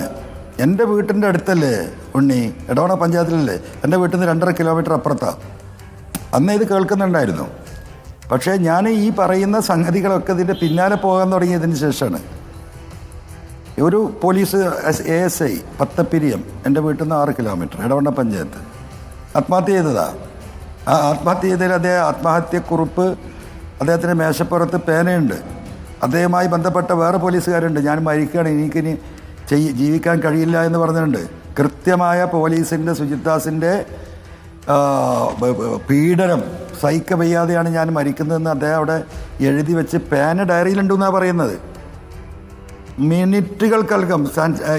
എൻ്റെ വീട്ടിൻ്റെ അടുത്തല്ലേ ഉണ്ണി, ഇടവണ്ണ പഞ്ചായത്തിലല്ലേ? എൻ്റെ വീട്ടിൽ നിന്ന് 2.5 കിലോമീറ്റർ അപ്പുറത്താണ്. അന്ന് ഇത് കേൾക്കുന്നുണ്ടായിരുന്നു. പക്ഷേ ഞാൻ ഈ പറയുന്ന സംഗതികളൊക്കെ ഇതിൻ്റെ പിന്നാലെ പോകാൻ തുടങ്ങിയതിന് ശേഷമാണ് ഒരു പോലീസ് ASI പത്തപ്പിരിയം എൻ്റെ വീട്ടിൽ നിന്ന് 6 കിലോമീറ്റർ ഇടവണ്ണ പഞ്ചായത്ത് ആത്മഹത്യ ചെയ്തതാണ്. ആ ആത്മഹത്യ ചെയ്തതിൽ അദ്ദേഹം ആത്മഹത്യക്കുറിപ്പ് അദ്ദേഹത്തിൻ്റെ മേശപ്പുറത്ത് പേനയുണ്ട്. അദ്ദേഹവുമായി ബന്ധപ്പെട്ട വേറെ പോലീസുകാരുണ്ട്. ഞാൻ മരിക്കുകയാണ്, എനിക്കിനി ജീവിക്കാൻ കഴിയില്ല എന്ന് പറഞ്ഞിട്ടുണ്ട്. കൃത്യമായ പോലീസിൻ്റെ സുജിത് ദാസിൻ്റെ പീഡനം സഹിക്കവയ്യാതെയാണ് ഞാൻ മരിക്കുന്നതെന്ന് അദ്ദേഹം അവിടെ എഴുതി വെച്ച് പേന ഡയറിയിലുണ്ടെന്നാണ് പറയുന്നത്. മിനിറ്റുകൾക്കകം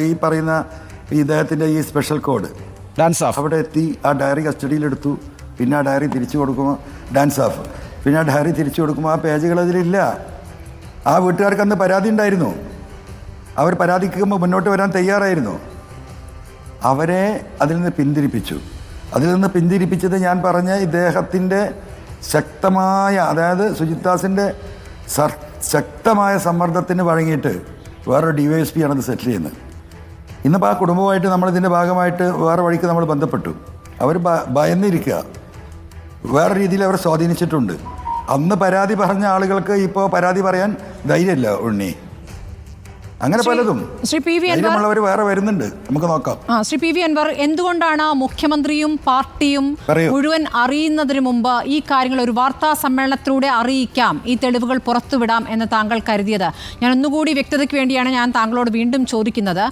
ഈ പറയുന്ന ഇദ്ദേഹത്തിൻ്റെ ഈ സ്പെഷ്യൽ കോഡ് അവിടെ എത്തി ആ ഡയറി കസ്റ്റഡിയിലെടുത്തു. പിന്നെ ആ ഡയറി തിരിച്ചു കൊടുക്കുമ്പോൾ പിന്നെ ആ ഡയറി തിരിച്ചു കൊടുക്കുമ്പോൾ ആ പേജുകൾ അതിലില്ല. ആ വീട്ടുകാർക്ക് അന്ന് പരാതി ഉണ്ടായിരുന്നു. അവർ പരാതിക്കുമ്പോൾ മുന്നോട്ട് വരാൻ തയ്യാറായിരുന്നു. അവരെ അതിൽ നിന്ന് പിന്തിരിപ്പിച്ചു. അതിൽ നിന്ന് പിന്തിരിപ്പിച്ചത് ഞാൻ പറഞ്ഞ ഇദ്ദേഹത്തിൻ്റെ ശക്തമായ, അതായത് സുജിത് ദാസിൻ്റെ ശക്തമായ സമ്മർദ്ദത്തിന് വഴങ്ങിയിട്ട് വേറൊരു DYSP ആണത് സെറ്റിൽ ചെയ്യുന്നത്. ഇന്നിപ്പോൾ ആ കുടുംബമായിട്ട് നമ്മളിതിൻ്റെ ഭാഗമായിട്ട് വേറെ വഴിക്ക് നമ്മൾ ബന്ധപ്പെട്ടു. അവർ ഭയന്നിരിക്കുക, വേറെ രീതിയിൽ അവർ സ്വാധീനിച്ചിട്ടുണ്ട്. അന്ന് പരാതി പറഞ്ഞ ആളുകൾക്ക് ഇപ്പോൾ പരാതി പറയാൻ ധൈര്യമില്ല ഉണ്ണി. അങ്ങനെ പലതും ധൈര്യമുള്ളവർ വേറെ വരുന്നുണ്ട്. നമുക്ക് നോക്കാം. ശ്രീ PV അൻവർ, എന്തുകൊണ്ടാണ് മുഖ്യമന്ത്രിയും പാർട്ടിയും മുഴുവൻ അറിയുന്നതിന് മുമ്പ് ഈ കാര്യങ്ങൾ ഒരു വാർത്താ സമ്മേളനത്തിലൂടെ അറിയിക്കാം, ഈ തെളിവുകൾ പുറത്തുവിടാം എന്ന് താങ്കൾ കരുതിയത്? ഞാൻ ഒന്നുകൂടി വ്യക്തതയ്ക്ക് വേണ്ടിയാണ് ഞാൻ താങ്കളോട് വീണ്ടും ചോദിക്കുന്നത്.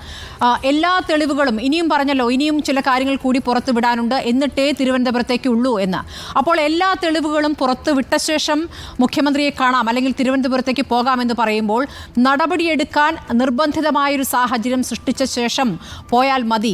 എല്ലാ തെളിവുകളും ഇനിയും പറഞ്ഞല്ലോ, ഇനിയും ചില കാര്യങ്ങൾ കൂടി പുറത്തുവിടാനുണ്ട്, എന്നിട്ടേ തിരുവനന്തപുരത്തേക്ക് ഉള്ളൂ എന്ന്. അപ്പോൾ എല്ലാ തെളിവുകളും പുറത്തുവിട്ട ശേഷം മുഖ്യമന്ത്രിയെ കാണാം അല്ലെങ്കിൽ തിരുവനന്തപുരത്തേക്ക് പോകാമെന്ന് പറയുമ്പോൾ നടപടിയെടുക്കാൻ നിർബന്ധിതമായൊരു സാഹചര്യം സൃഷ്ടിച്ച ശേഷം പോയാൽ മതി,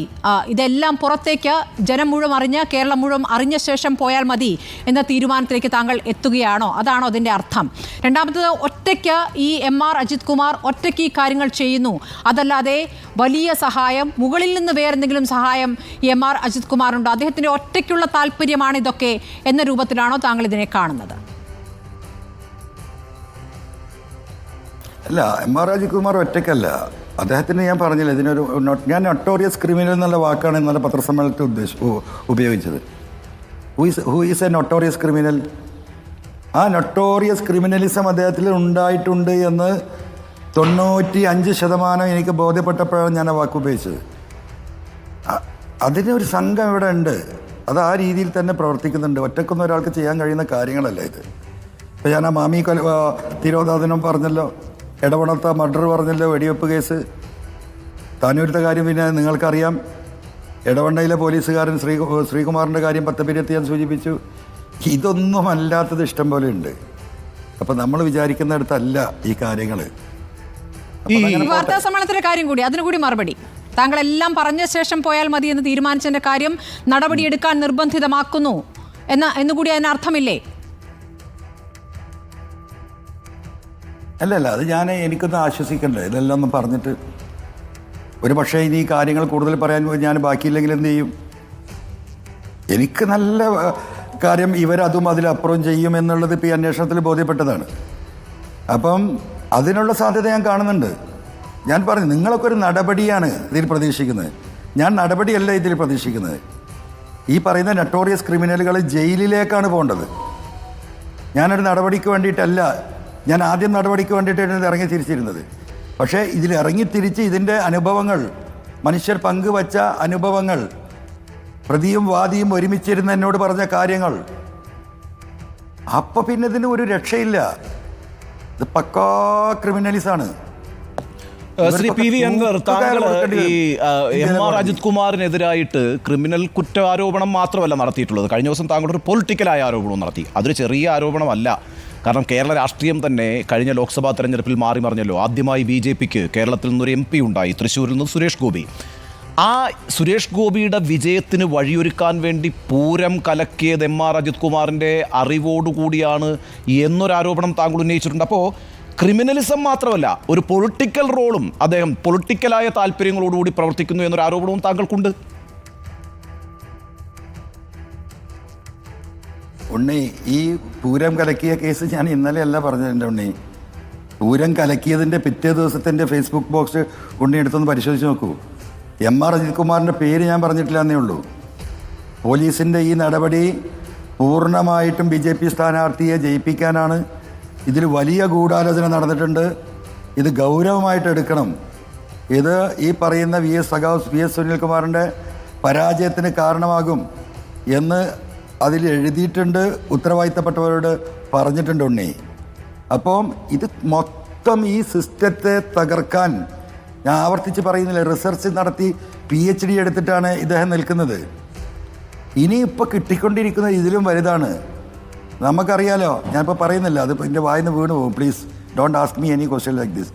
ഇതെല്ലാം പുറത്തേക്ക് ജനം മുഴുവൻ അറിഞ്ഞ് കേരളം മുഴുവൻ അറിഞ്ഞ ശേഷം പോയാൽ മതി എന്ന തീരുമാനത്തിലേക്ക് താങ്കൾ എത്തുകയാണോ? അതാണോ അതിൻ്റെ അർത്ഥം? രണ്ടാമത്തത്, ഒറ്റയ്ക്ക് ഈ MR അജിത് കുമാർ ഒറ്റയ്ക്ക് ഈ കാര്യങ്ങൾ ചെയ്യുന്നു, അതല്ലാതെ വലിയ സഹായം, മുകളിൽ നിന്ന് വേറെന്തെങ്കിലും സഹായം ഈ MR അജിത് കുമാറുണ്ട്, അദ്ദേഹത്തിൻ്റെ ഒറ്റയ്ക്കുള്ള താല്പര്യമാണ് ഇതൊക്കെ എന്ന രൂപത്തിലാണോ താങ്കൾ ഇതിനെ കാണുന്നത്? അല്ല, MR അജിത് കുമാർ ഒറ്റയ്ക്കല്ല. അദ്ദേഹത്തിന് ഞാൻ പറഞ്ഞില്ല, ഇതിനൊരു ഞാൻ നൊട്ടോറിയസ് ക്രിമിനൽ എന്നുള്ള വാക്കാണ് ഇന്നലെ പത്രസമ്മേളനത്തിൽ ഉപയോഗിച്ചത്. Who is A notorious criminal? ആ നൊട്ടോറിയസ് ക്രിമിനലിസം അദ്ദേഹത്തിൽ ഉണ്ടായിട്ടുണ്ട് എന്ന് 95% എനിക്ക് ബോധ്യപ്പെട്ടപ്പോഴാണ് ഞാൻ ആ വാക്ക് ഉപയോഗിച്ചത്. അതിനൊരു സംഘം ഇവിടെ ഉണ്ട്, അത് ആ രീതിയിൽ തന്നെ പ്രവർത്തിക്കുന്നുണ്ട്. ഒറ്റക്കൊന്നും ഒരാൾക്ക് ചെയ്യാൻ കഴിയുന്ന കാര്യങ്ങളല്ല ഇത്. ഇപ്പം ഞാൻ ആ മാമി തിരോധാനം പറഞ്ഞല്ലോ, ഇടവണത്ത മർഡർ പറഞ്ഞല്ലോ, വെടിവെപ്പ് കേസ്, താനൂരത്തെ കാര്യം പിന്നെ നിങ്ങൾക്കറിയാം. ഇടവണ്ണയിലെ പോലീസുകാരൻ ശ്രീകുമാറിൻ്റെ കാര്യം പത്തപ്പിരത്തി ഞാൻ സൂചിപ്പിച്ചു. ഇതൊന്നും അല്ലാത്തത് ഇഷ്ടം പോലെ ഉണ്ട്. അപ്പം നമ്മൾ വിചാരിക്കുന്നിടത്തല്ല ഈ കാര്യങ്ങൾ. ഈ വാർത്താ സമ്മേളനത്തിന്റെ കാര്യം കൂടി, അതിനു കൂടി മറുപടി. താങ്കളെല്ലാം പറഞ്ഞ ശേഷം പോയാൽ മതി എന്ന് തീരുമാനിച്ചതിന്റെ കാര്യം നടപടിയെടുക്കാൻ നിർബന്ധിതമാക്കുന്നു എന്നുകൂടി അതിന് അർത്ഥമില്ലേ? അല്ലല്ല, അത് എനിക്കൊന്ന് ആശ്വസിക്കണ്ടേ, ഇതെല്ലാം ഒന്ന് പറഞ്ഞിട്ട്. ഒരു പക്ഷേ ഇനി ഈ കാര്യങ്ങൾ കൂടുതൽ പറയാൻ ഞാൻ ബാക്കിയില്ലെങ്കിൽ എന്ത് ചെയ്യും? എനിക്ക് നല്ല കാര്യം ഇവരതും അതിലപ്പുറം ചെയ്യും എന്നുള്ളത് ഇപ്പോൾ ഈ അന്വേഷണത്തിൽ ബോധ്യപ്പെട്ടതാണ്. അപ്പം അതിനുള്ള സാധ്യത ഞാൻ കാണുന്നുണ്ട്. ഞാൻ പറഞ്ഞു, നിങ്ങളൊക്കെ ഒരു നടപടിയാണ് ഇതിൽ പ്രതീക്ഷിക്കുന്നത്. ഞാൻ നടപടിയല്ല ഇതിൽ പ്രതീക്ഷിക്കുന്നത്. ഈ പറയുന്ന നൊട്ടോറിയസ് ക്രിമിനലുകൾ ജയിലിലേക്കാണ് പോകേണ്ടത്. ഞാനൊരു നടപടിക്ക് വേണ്ടിയിട്ടല്ല, ഞാൻ ആദ്യം നടപടിക്ക് വേണ്ടിയിട്ടാണ് ഇറങ്ങി തിരിച്ചിരുന്നത്. പക്ഷേ ഇതിൽ ഇറങ്ങിത്തിരിച്ച് ഇതിൻ്റെ അനുഭവങ്ങൾ, മനുഷ്യർ പങ്കുവച്ച അനുഭവങ്ങൾ, പ്രതിയും വാദിയും ഒരുമിച്ചിരുന്ന് എന്നോട് പറഞ്ഞ കാര്യങ്ങൾ, അപ്പം പിന്നെ ഇതിന് ഒരു രക്ഷയില്ല. ഇത് പക്കാ ക്രിമിനലിസാണ്. ശ്രീ PV അൻവർ, താങ്കൾ ഈ MR അജിത് കുമാറിനെതിരായിട്ട് ക്രിമിനൽ കുറ്റാരോപണം മാത്രമല്ല നടത്തിയിട്ടുള്ളത്, കഴിഞ്ഞ ദിവസം താങ്കളൊരു പൊളിറ്റിക്കലായ ആരോപണവും നടത്തി. അതൊരു ചെറിയ ആരോപണമല്ല. കാരണം കേരള രാഷ്ട്രീയം തന്നെ കഴിഞ്ഞ ലോക്സഭാ തെരഞ്ഞെടുപ്പിൽ മാറി മറിഞ്ഞല്ലോ. ആദ്യമായി BJPക്ക് കേരളത്തിൽ നിന്നൊരു MP ഉണ്ടായി, തൃശ്ശൂരിൽ നിന്ന് സുരേഷ് ഗോപി. ആ സുരേഷ് ഗോപിയുടെ വിജയത്തിന് വഴിയൊരുക്കാൻ വേണ്ടി പൂരം കലക്കിയത് MR അജിത് കുമാറിൻ്റെ അറിവോടുകൂടിയാണ് എന്നൊരാരോപണം താങ്കൾ ഉന്നയിച്ചിട്ടുണ്ട്. അപ്പോൾ ക്രിമിനലിസം മാത്രമല്ല, ഒരു പൊളിറ്റിക്കൽ റോളും അദ്ദേഹം പൊളിറ്റിക്കലായ താല്പര്യങ്ങളോടുകൂടി പ്രവർത്തിക്കുന്നു എന്നൊരു ആരോപണവും താങ്കൾക്കുണ്ട്. ഉണ്ണി, ഈ പൂരം കലക്കിയ കേസ് ഞാൻ ഇന്നലെയല്ല പറഞ്ഞത്. എൻ്റെ ഉണ്ണി, പൂരം കലക്കിയതിൻ്റെ പിറ്റേ ദിവസത്തിൻ്റെ ഫേസ്ബുക്ക് ബോക്സ് ഉണ്ണി എടുത്തൊന്ന് പരിശോധിച്ച് നോക്കൂ. MR അജിത് കുമാറിൻ്റെ പേര് ഞാൻ പറഞ്ഞിട്ടില്ല എന്നേ ഉള്ളൂ. പോലീസിൻ്റെ ഈ നടപടി പൂർണ്ണമായിട്ടും BJP സ്ഥാനാർത്ഥിയെ ജയിപ്പിക്കാനാണ്. ഇതിൽ വലിയ ഗൂഢാലോചന നടന്നിട്ടുണ്ട്. ഇത് ഗൗരവമായിട്ട് എടുക്കണം. ഇത് ഈ പറയുന്ന VS സുനിൽകുമാറിൻ്റെ പരാജയത്തിന് കാരണമാകും എന്ന് അതിൽ എഴുതിയിട്ടുണ്ട്, ഉത്തരവാദിത്തപ്പെട്ടവരോട് പറഞ്ഞിട്ടുണ്ട് ഉണ്ണി. അപ്പം ഇത് മൊത്തം ഈ സിസ്റ്റത്തെ തകർക്കാൻ, ഞാൻ ആവർത്തിച്ച് പറയുന്നില്ല, റിസർച്ച് നടത്തി PhD എടുത്തിട്ടാണ് ഇദ്ദേഹം നിൽക്കുന്നത്. ഇനിയിപ്പോൾ കിട്ടിക്കൊണ്ടിരിക്കുന്നത് ഇതിലും വലുതാണ്. നമുക്കറിയാലോ, ഞാനിപ്പോൾ പറയുന്നില്ല, അത് എൻ്റെ വായിന്ന് വീണ് പോകും. Please don't ask me any question like this.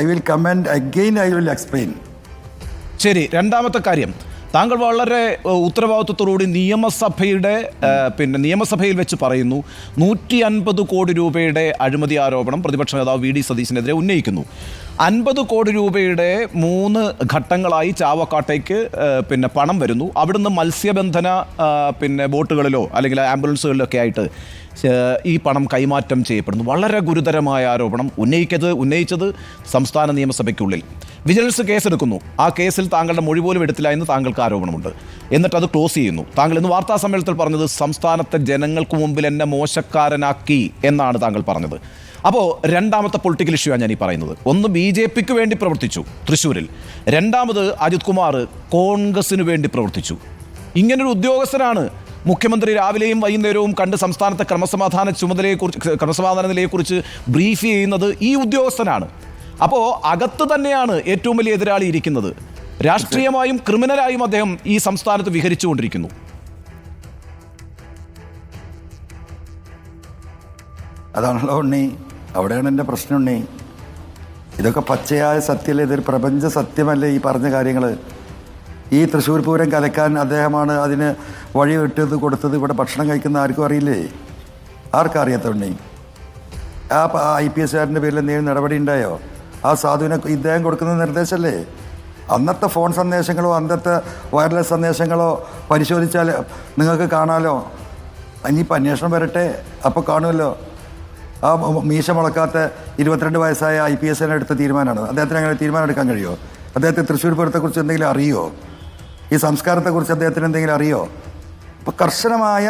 I will comment again, I will explain. ശരി, രണ്ടാമത്തെ കാര്യം, താങ്കൾ വളരെ ഉത്തരവാദിത്വത്തോടുകൂടി നിയമസഭയിൽ വെച്ച് പറയുന്നു 150 കോടി രൂപയുടെ അഴിമതി ആരോപണം പ്രതിപക്ഷ നേതാവ് VD സതീശനെതിരെ ഉന്നയിക്കുന്നു. 50 കോടി രൂപയുടെ 3 ഘട്ടങ്ങളായി ചാവക്കാട്ടേക്ക് പണം വരുന്നു. അവിടുന്ന് മത്സ്യബന്ധന ബോട്ടുകളിലോ അല്ലെങ്കിൽ ആംബുലൻസുകളിലോ ഒക്കെ ആയിട്ട് ഈ പണം കൈമാറ്റം ചെയ്യപ്പെടുന്നു. വളരെ ഗുരുതരമായ ആരോപണം ഉന്നയിച്ചത് സംസ്ഥാന നിയമസഭയ്ക്കുള്ളിൽ. വിജിലൻസ് കേസെടുക്കുന്നു. ആ കേസിൽ താങ്കളുടെ മൊഴി പോലും എടുത്തില്ല എന്ന് താങ്കൾക്ക് ആരോപണമുണ്ട്. എന്നിട്ട് അത് ക്ലോസ് ചെയ്യുന്നു. താങ്കൾ ഇന്ന് വാർത്താ സമ്മേളനത്തിൽ പറഞ്ഞത് സംസ്ഥാനത്തെ ജനങ്ങൾക്ക് മുമ്പിൽ എന്നെ മോശക്കാരനാക്കി എന്നാണ് താങ്കൾ പറഞ്ഞത്. അപ്പോൾ രണ്ടാമത്തെ പൊളിറ്റിക്കൽ ഇഷ്യൂ ആണ് ഞാൻ ഈ പറയുന്നത്. ഒന്ന്, BJPക്ക് വേണ്ടി പ്രവർത്തിച്ചു തൃശ്ശൂരിൽ. രണ്ടാമത്, അജിത് കുമാർ കോൺഗ്രസിന് വേണ്ടി പ്രവർത്തിച്ചു. ഇങ്ങനൊരു ഉദ്യോഗസ്ഥനാണ് മുഖ്യമന്ത്രി രാവിലെയും വൈകുന്നേരവും കണ്ട് സംസ്ഥാനത്തെ ക്രമസമാധാന നിലയെക്കുറിച്ച് ബ്രീഫ് ചെയ്യുന്നത് ഈ ഉദ്യോഗസ്ഥനാണ്. അപ്പോൾ അകത്ത് തന്നെയാണ് ഏറ്റവും വലിയ എതിരാളി ഇരിക്കുന്നത്. രാഷ്ട്രീയമായും ക്രിമിനലായും അദ്ദേഹം ഈ സംസ്ഥാനത്ത് വിഹരിച്ചുകൊണ്ടിരിക്കുന്നു. അതാണല്ലോ ഉണ്ണി, അവിടെയാണ് എൻ്റെ പ്രശ്നം ഉണ്ണി. ഇതൊക്കെ പച്ചയായ സത്യമല്ലേ? ഇതൊരു പ്രപഞ്ച സത്യമല്ലേ ഈ പറഞ്ഞ കാര്യങ്ങൾ? ഈ തൃശ്ശൂർ പൂരം കലക്കാൻ അദ്ദേഹമാണ് അതിന് വഴി വിട്ടത് കൊടുത്തത്. ഇവിടെ ഭക്ഷണം കഴിക്കുന്ന ആർക്കും അറിയില്ലേ? ആർക്കറിയാത്തതുണ്ടേ? ആ IPS പേരിൽ എന്തെങ്കിലും നടപടി ഉണ്ടായോ? ആ സാധുവിനെ ഇദ്ദേഹം കൊടുക്കുന്ന നിർദ്ദേശമല്ലേ? അന്നത്തെ ഫോൺ സന്ദേശങ്ങളോ അന്നത്തെ വയർലെസ് സന്ദേശങ്ങളോ പരിശോധിച്ചാൽ നിങ്ങൾക്ക് കാണാമല്ലോ. ഇനിയിപ്പോൾ അന്വേഷണം വരട്ടെ, അപ്പോൾ കാണുമല്ലോ. ആ മീശ മുളക്കാത്ത 22 വയസ്സായ IPS എടുത്ത തീരുമാനമാണ്. അദ്ദേഹത്തിന് അങ്ങനെ തീരുമാനം എടുക്കാൻ കഴിയുമോ? അദ്ദേഹത്തെ തൃശ്ശൂർ പൂരത്തെക്കുറിച്ച് എന്തെങ്കിലും അറിയുമോ? ഈ സംസ്കാരത്തെക്കുറിച്ച് അദ്ദേഹത്തിന് എന്തെങ്കിലും അറിയോ? അപ്പോൾ കർശനമായ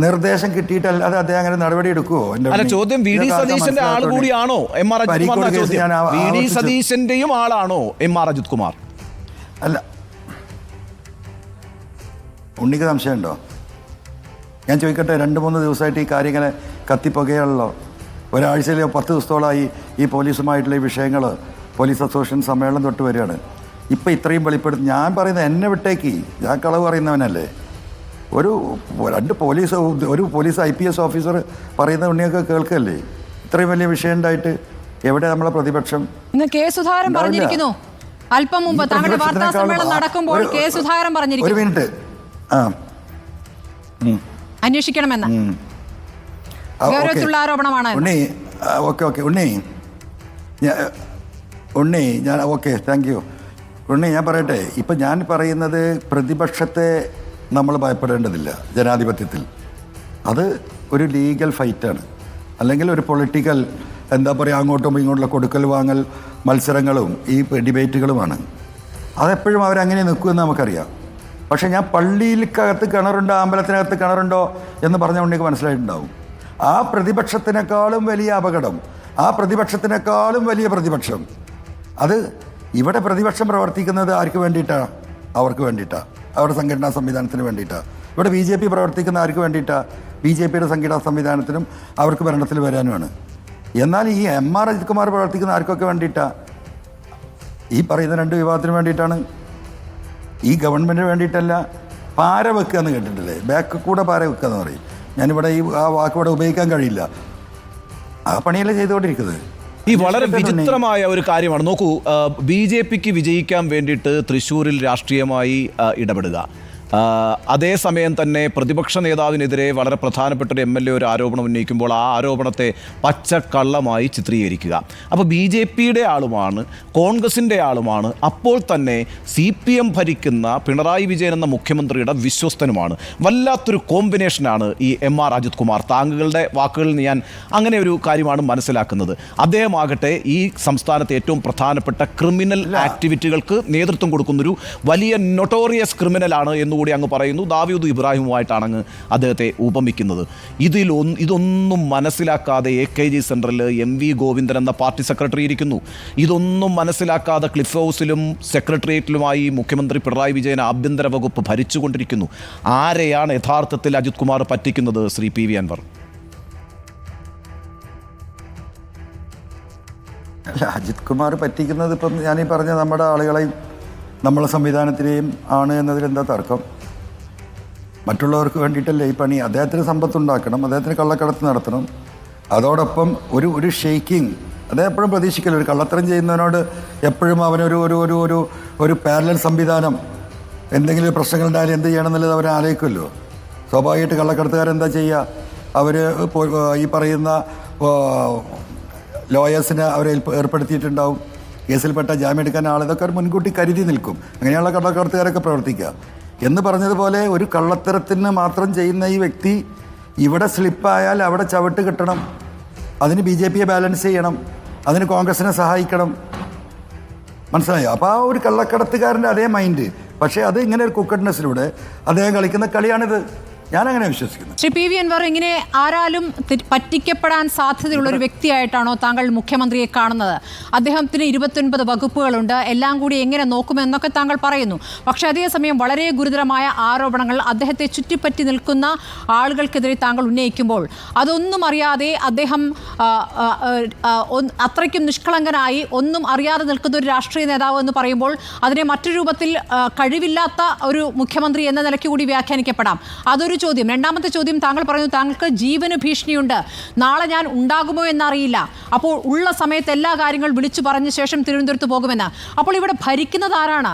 നിർദ്ദേശം കിട്ടിയിട്ടല്ലാതെ അദ്ദേഹം അങ്ങനെ നടപടി എടുക്കുമോ? അല്ല, ചോദ്യം VD സതീശന്റെ ആൾ കൂടിയാണോ MR അജിത് കുമാർ? VD സതീശന്റെയും ആളാണോ MR അജിത് കുമാർ? അല്ല, ഉണ്ണിക്ക് സംശയമുണ്ടോ? ഞാൻ ചോദിക്കട്ടെ, 2-3 ദിവസമായിട്ട് ഈ കാര്യങ്ങളെ കത്തിപ്പുകയാണല്ലോ. ഒരാഴ്ചയിലോ 10 ദിവസത്തോളമായി ഈ പോലീസുമായിട്ടുള്ള ഈ വിഷയങ്ങൾ പോലീസ് അസോസിയേഷൻ സമ്മേളനം തൊട്ട് വരികയാണ്. ഇപ്പം ഇത്രയും വെളിപ്പെടുത്തി ഞാൻ പറയുന്നത് എന്നെ വിട്ടേക്ക്, ഞാൻ കളവ് പറയുന്നവനല്ലേ? ഒരു പോലീസ് IPS ഓഫീസർ പറയുന്ന ഉണ്ണിയൊക്കെ കേൾക്കല്ലേ? ഇത്രയും വലിയ വിഷയം ഉണ്ടായിട്ട് എവിടെ നമ്മളെ പ്രതിപക്ഷം? കെ സുധാകരൻ പറഞ്ഞിരിക്കുന്നു അല്പം മുമ്പ് താങ്കളുടെ വാർത്താ സമ്മേളനം നടക്കുമ്പോൾ. കെ സുധാകരൻ പറഞ്ഞിരിക്കുന്നു, ഒരു മിനിറ്റ്, അന്വേഷിക്കണമെന്ന്. ഗൗരവത്തിലുള്ള ആരോപണമാണ് ഉണ്ണി. ഓക്കെ ഉണ്ണി ഞാൻ താങ്ക് യു. ഉണ്ണി, ഞാൻ പറയട്ടെ, ഇപ്പം ഞാൻ പറയുന്നത് പ്രതിപക്ഷത്തെ നമ്മൾ ഭയപ്പെടേണ്ടതില്ല ജനാധിപത്യത്തിൽ. അത് ഒരു ലീഗൽ ഫൈറ്റാണ്, അല്ലെങ്കിൽ ഒരു പൊളിറ്റിക്കൽ എന്താ പറയുക, അങ്ങോട്ടും ഇങ്ങോട്ടുള്ള കൊടുക്കൽ വാങ്ങൽ മത്സരങ്ങളും ഈ ഡിബേറ്റുകളുമാണ്. അതെപ്പോഴും അവരങ്ങനെ നിൽക്കുമെന്ന് നമുക്കറിയാം. പക്ഷേ ഞാൻ പള്ളിയിൽക്കകത്ത് കിണറുണ്ടോ അമ്പലത്തിനകത്ത് കിണറുണ്ടോ എന്ന് പറഞ്ഞ ഉണ്ണിക്ക് മനസ്സിലായിട്ടുണ്ടാവും. ആ പ്രതിപക്ഷത്തിനേക്കാളും വലിയ അപകടം, ആ പ്രതിപക്ഷത്തിനേക്കാളും വലിയ പ്രതിപക്ഷം, അത് ഇവിടെ പ്രതിപക്ഷം പ്രവർത്തിക്കുന്നത് ആർക്ക് വേണ്ടിയിട്ടാണ്? അവർക്ക് വേണ്ടിയിട്ടാണ്, അവരുടെ സംഘടനാ സംവിധാനത്തിന് വേണ്ടിയിട്ടാണ്. ഇവിടെ BJP പ്രവർത്തിക്കുന്ന ആർക്ക് വേണ്ടിയിട്ടാണ്? BJPയുടെ സംഘടനാ സംവിധാനത്തിനും അവർക്ക് ഭരണത്തിൽ വരാനുമാണ്. എന്നാൽ ഈ MR അജിത് കുമാർ പ്രവർത്തിക്കുന്ന ആർക്കൊക്കെ വേണ്ടിയിട്ടാണ്? ഈ പറയുന്ന 2 വിഭാഗത്തിന് വേണ്ടിയിട്ടാണ്. ഈ ഗവൺമെൻറ്റിന് വേണ്ടിയിട്ടല്ല. പാര വെക്കുക എന്ന് കേട്ടിട്ടില്ലേ? ബാക്ക് കൂടെ പാര വെക്കുക എന്ന് പറയും. ഞാനിവിടെ ആ വാക്കിവിടെ ഉപയോഗിക്കാൻ കഴിയില്ല. ആ പണിയല്ലേ ചെയ്തുകൊണ്ടിരിക്കുന്നത്. ഈ വളരെ വിചിത്രമായ ഒരു കാര്യമാണ്. നോക്കൂ, BJPക്ക് വിജയിക്കാൻ വേണ്ടിയിട്ട് തൃശ്ശൂരിൽ രാഷ്ട്രീയമായി ഇടപെടുക, അതേസമയം തന്നെ പ്രതിപക്ഷ നേതാവിനെതിരെ വളരെ പ്രധാനപ്പെട്ട ഒരു MLA ഒരു ആരോപണം ഉന്നയിക്കുമ്പോൾ ആ ആരോപണത്തെ പച്ചക്കള്ളമായി ചിത്രീകരിക്കുക. അപ്പോൾ BJPയുടെ ആളുമാണ്, കോൺഗ്രസിൻ്റെ ആളുമാണ്, അപ്പോൾ തന്നെ CPM ഭരിക്കുന്ന പിണറായി വിജയൻ എന്ന മുഖ്യമന്ത്രിയുടെ വിശ്വസ്തനുമാണ്. വല്ലാത്തൊരു കോമ്പിനേഷനാണ് ഈ MR അജിത് കുമാർ. താങ്കളുടെ വാക്കുകളിൽ നിന്ന് ഞാൻ അങ്ങനെ ഒരു കാര്യമാണ് മനസ്സിലാക്കുന്നത്. അദ്ദേഹമാകട്ടെ ഈ സംസ്ഥാനത്തെ ഏറ്റവും പ്രധാനപ്പെട്ട ക്രിമിനൽ ആക്ടിവിറ്റികൾക്ക് നേതൃത്വം കൊടുക്കുന്നൊരു വലിയ നൊട്ടോറിയസ് ക്രിമിനലാണ് എന്നുകൂടി അങ്ങ് പറയുന്നു. ദാവൂദ് ഇബ്രാഹിമുമായിട്ടാണ് അങ്ങ് അദ്ദേഹത്തെ ഉപമിക്കുന്നത്. ഇതൊന്നും മനസ്സിലാക്കാതെ AKG സെൻറ്ററിൽ MV ഗോവിന്ദൻ എന്ന പാർട്ടി സെക്രട്ടറി ഇരിക്കുന്നു. ഇതൊന്നും മനസ്സിലാക്കാതെ ക്ലിഫ് ഹൗസിലും സെക്രട്ടേറിയറ്റിലുമായി മുഖ്യമന്ത്രി പിണറായി വിജയൻ ആഭ്യന്തര വകുപ്പ് ഭരിച്ചുകൊണ്ടിരിക്കുന്നു. ആരെയാണ് യഥാർത്ഥത്തിൽ അജിത് കുമാർ പറ്റിക്കുന്നത്? ശ്രീ PV അൻവർ. അജിത് കുമാർ പറ്റിക്കുന്നത് ഇപ്പം ഞാനീ പറഞ്ഞ നമ്മുടെ ആളുകളെയും നമ്മളെ സംവിധാനത്തിനെയും ആണ് എന്നതിൽ എന്താ തർക്കം? മറ്റുള്ളവർക്ക് വേണ്ടിയിട്ടല്ലേ ഈ പണി? അദ്ദേഹത്തിന് സമ്പത്തുണ്ടാക്കണം, അദ്ദേഹത്തിന് കള്ളക്കടത്ത് നടത്തണം, അതോടൊപ്പം ഒരു ഷെയ്ക്കിങ് അദ്ദേഹം എപ്പോഴും പ്രതീക്ഷിക്കല്ലോ. ഒരു കള്ളത്തരം ചെയ്യുന്നവനോട് എപ്പോഴും അവനൊരു ഒരു ഒരു ഒരു ഒരു പാരലൽ സംവിധാനം, എന്തെങ്കിലും പ്രശ്നങ്ങളുണ്ടായാലും എന്ത് ചെയ്യണം എന്നുള്ളത് അവരെ ആലോചിക്കുമല്ലോ. സ്വാഭാവികമായിട്ട് കള്ളക്കടത്തുകാരെന്താ ചെയ്യുക? അവർ ഈ പറയുന്ന ലോയേഴ്സിനെ അവരെ ഏർപ്പെടുത്തിയിട്ടുണ്ടാവും. കേസിൽപ്പെട്ട ജാമ്യം എടുക്കാൻ ഇതൊക്കെ മുൻകൂട്ടി കരുതി നിൽക്കും. അങ്ങനെയുള്ള കള്ളക്കടത്തുകാരൊക്കെ പ്രവർത്തിക്കുക എന്ന് പറഞ്ഞതുപോലെ ഒരു കള്ളത്തരത്തിന് മാത്രം ചെയ്യുന്ന ഈ വ്യക്തി ഇവിടെ സ്ലിപ്പായാൽ അവിടെ ചവിട്ട് കിട്ടണം. അതിന് BJPയെ ബാലൻസ് ചെയ്യണം, അതിന് കോൺഗ്രസിനെ സഹായിക്കണം. മനസ്സിലായോ? അപ്പോൾ ആ ഒരു കള്ളക്കടത്തുകാരൻ്റെ അതേ മൈൻഡ്, പക്ഷേ അത് ഇങ്ങനെ ഒരു കുക്കഡ്നെസ്സിലൂടെ അദ്ദേഹം കളിക്കുന്ന കളിയാണിത്. ഞാനങ്ങനെ വിശ്വസിക്കുന്നു. ശ്രീ PV അൻവർ, ഇങ്ങനെ ആരാലും പറ്റിക്കപ്പെടാൻ സാധ്യതയുള്ള ഒരു വ്യക്തിയായിട്ടാണോ താങ്കൾ മുഖ്യമന്ത്രിയെ കാണുന്നത്? അദ്ദേഹത്തിന് 29 വകുപ്പുകളുണ്ട്, എല്ലാം കൂടി എങ്ങനെ നോക്കുമെന്നൊക്കെ താങ്കൾ പറയുന്നു. പക്ഷേ അതേസമയം വളരെ ഗുരുതരമായ ആരോപണങ്ങൾ അദ്ദേഹത്തെ ചുറ്റിപ്പറ്റി നിൽക്കുന്ന ആളുകൾക്കെതിരെ താങ്കൾ ഉന്നയിക്കുമ്പോൾ അതൊന്നും അറിയാതെ അദ്ദേഹം അത്രയ്ക്കും നിഷ്കളങ്കനായി ഒന്നും അറിയാതെ നിൽക്കുന്ന ഒരു രാഷ്ട്രീയ നേതാവ് എന്ന് പറയുമ്പോൾ അതിനെ മറ്റൊരു രൂപത്തിൽ കഴിവില്ലാത്ത ഒരു മുഖ്യമന്ത്രി എന്ന നിലയ്ക്ക് കൂടി വ്യാഖ്യാനിക്കപ്പെടാം. അതൊരു ചോദ്യം. രണ്ടാമത്തെ ചോദ്യം, താങ്കൾ പറയുന്നു താങ്കൾക്ക് ജീവന് ഭീഷണിയുണ്ട്, നാളെ ഞാൻ ഉണ്ടാകുമോ എന്നറിയില്ല, അപ്പോൾ ഉള്ള സമയത്ത് എല്ലാ കാര്യങ്ങളും വിളിച്ചു പറഞ്ഞ ശേഷം തിരുവനന്തപുരത്ത് പോകുമെന്ന്. അപ്പോൾ ഇവിടെ ഭരിക്കുന്നത് ആരാണ്?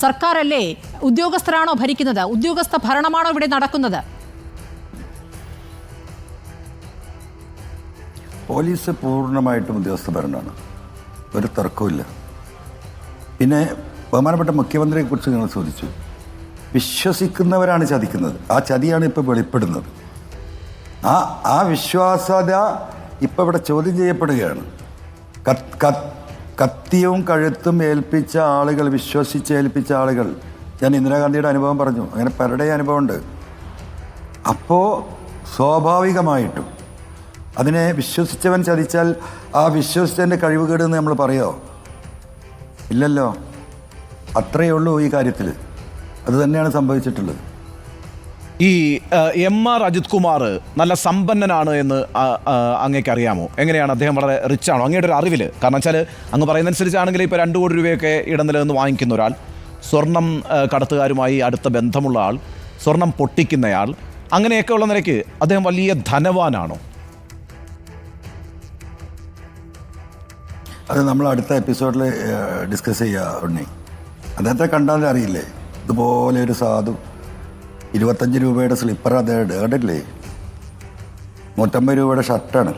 സർക്കാരല്ലേ? ഉദ്യോഗസ്ഥരാണോ ഭരിക്കുന്നത്? ഉദ്യോഗസ്ഥ ഭരണമാണോ ഇവിടെ നടക്കുന്നത്? പോലീസ് പൂർണ്ണമായിട്ടും ഉദ്യോഗസ്ഥ ഭരണമാണ്, ഒരു തർക്കമില്ല. പിന്നെ ബഹുമാനപ്പെട്ട മുഖ്യമന്ത്രിയെ കുറിച്ച് നിങ്ങൾ ചോദിച്ചു. വിശ്വസിക്കുന്നവരാണ് ചതിക്കുന്നത്. ആ ചതിയാണ് ഇപ്പോൾ വെളിപ്പെടുന്നത്. ആ വിശ്വാസ്യത ഇപ്പോൾ ഇവിടെ ചോദ്യം ചെയ്യപ്പെടുകയാണ്. കത്തിയും കഴുത്തും ഏൽപ്പിച്ച ആളുകൾ, വിശ്വസിച്ചേൽപ്പിച്ച ആളുകൾ. ഞാൻ ഇന്ദിരാഗാന്ധിയുടെ അനുഭവം പറഞ്ഞു, അങ്ങനെ പലരുടെ അനുഭവമുണ്ട്. അപ്പോൾ സ്വാഭാവികമായിട്ടും അതിനെ വിശ്വസിച്ചവൻ ചതിച്ചാൽ ആ വിശ്വസിച്ചതിൻ്റെ കഴിവുകേടെന്ന് നമ്മൾ പറയോ? ഇല്ലല്ലോ. അത്രയേ ഉള്ളൂ ഈ കാര്യത്തിൽ. അത് തന്നെയാണ് സംഭവിച്ചിട്ടുള്ളത്. ഈ MR അജിത് കുമാർ നല്ല സമ്പന്നനാണ് എന്ന് അങ്ങേക്ക് അറിയാമോ? എങ്ങനെയാണ്? അദ്ദേഹം വളരെ റിച്ച് ആണോ അങ്ങയുടെ ഒരു അറിവിൽ? കാരണം വെച്ചാൽ അങ്ങ് പറയുന്നതനുസരിച്ചാണെങ്കിൽ ഇപ്പോൾ 2 കോടി രൂപയൊക്കെ ഇടനിലനിന്ന് വാങ്ങിക്കുന്ന ഒരാൾ, സ്വർണം കടത്തുകാരുമായി അടുത്ത ബന്ധമുള്ള ആൾ, സ്വർണം പൊട്ടിക്കുന്നയാൾ, അങ്ങനെയൊക്കെ ഉള്ള നിലയ്ക്ക് അദ്ദേഹം വലിയ ധനവാനാണോ? അത് നമ്മൾ അടുത്ത എപ്പിസോഡിൽ ഡിസ്കസ് ചെയ്യുക ഉണ്ണി. അദ്ദേഹത്തെ കണ്ടാലേ അറിയില്ലേ, ഇതുപോലെ ഒരു സാധു 25 രൂപയുടെ സ്ലിപ്പർ അദ്ദേഹം കണ്ടില്ലേ, 150 രൂപയുടെ ഷർട്ടാണ്,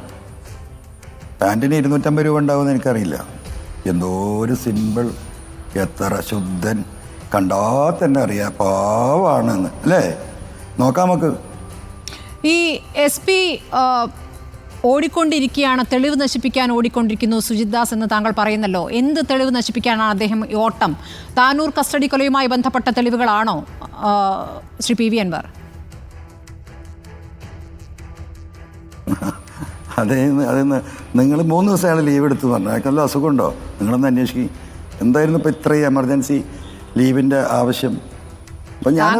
പാൻറ്റിന് 250 രൂപ ഉണ്ടാവുമെന്ന് എനിക്കറിയില്ല. എന്തോ ഒരു സിമ്പിൾ, എത്ര ശുദ്ധൻ, കണ്ടാൽ തന്നെ അറിയാം പാവാണെന്ന്, അല്ലേ? നോക്കാം നമുക്ക്. ഈ SP ഓടിക്കൊണ്ടിരിക്കുകയാണ്, തെളിവ് നശിപ്പിക്കാൻ ഓടിക്കൊണ്ടിരിക്കുന്നു സുജിത് ദാസ് എന്ന് താങ്കൾ പറയുന്നല്ലോ. എന്ത് തെളിവ് നശിപ്പിക്കാനാണ് അദ്ദേഹം ഈ ഓട്ടം? താനൂർ കസ്റ്റഡി കൊലയുമായി ബന്ധപ്പെട്ട തെളിവുകളാണോ ശ്രീ PV അൻവർ? അതെന്ന് നിങ്ങൾ 3 ദിവസമാണ് ലീവ് എടുത്ത് പറഞ്ഞു. അയാൾക്കല്ല അസുഖമുണ്ടോ? നിങ്ങളൊന്ന് അന്വേഷിക്കും. എന്തായിരുന്നു ഇപ്പോൾ ഇത്രയും എമർജൻസി ലീവിൻ്റെ ആവശ്യം? അപ്പം ഞാൻ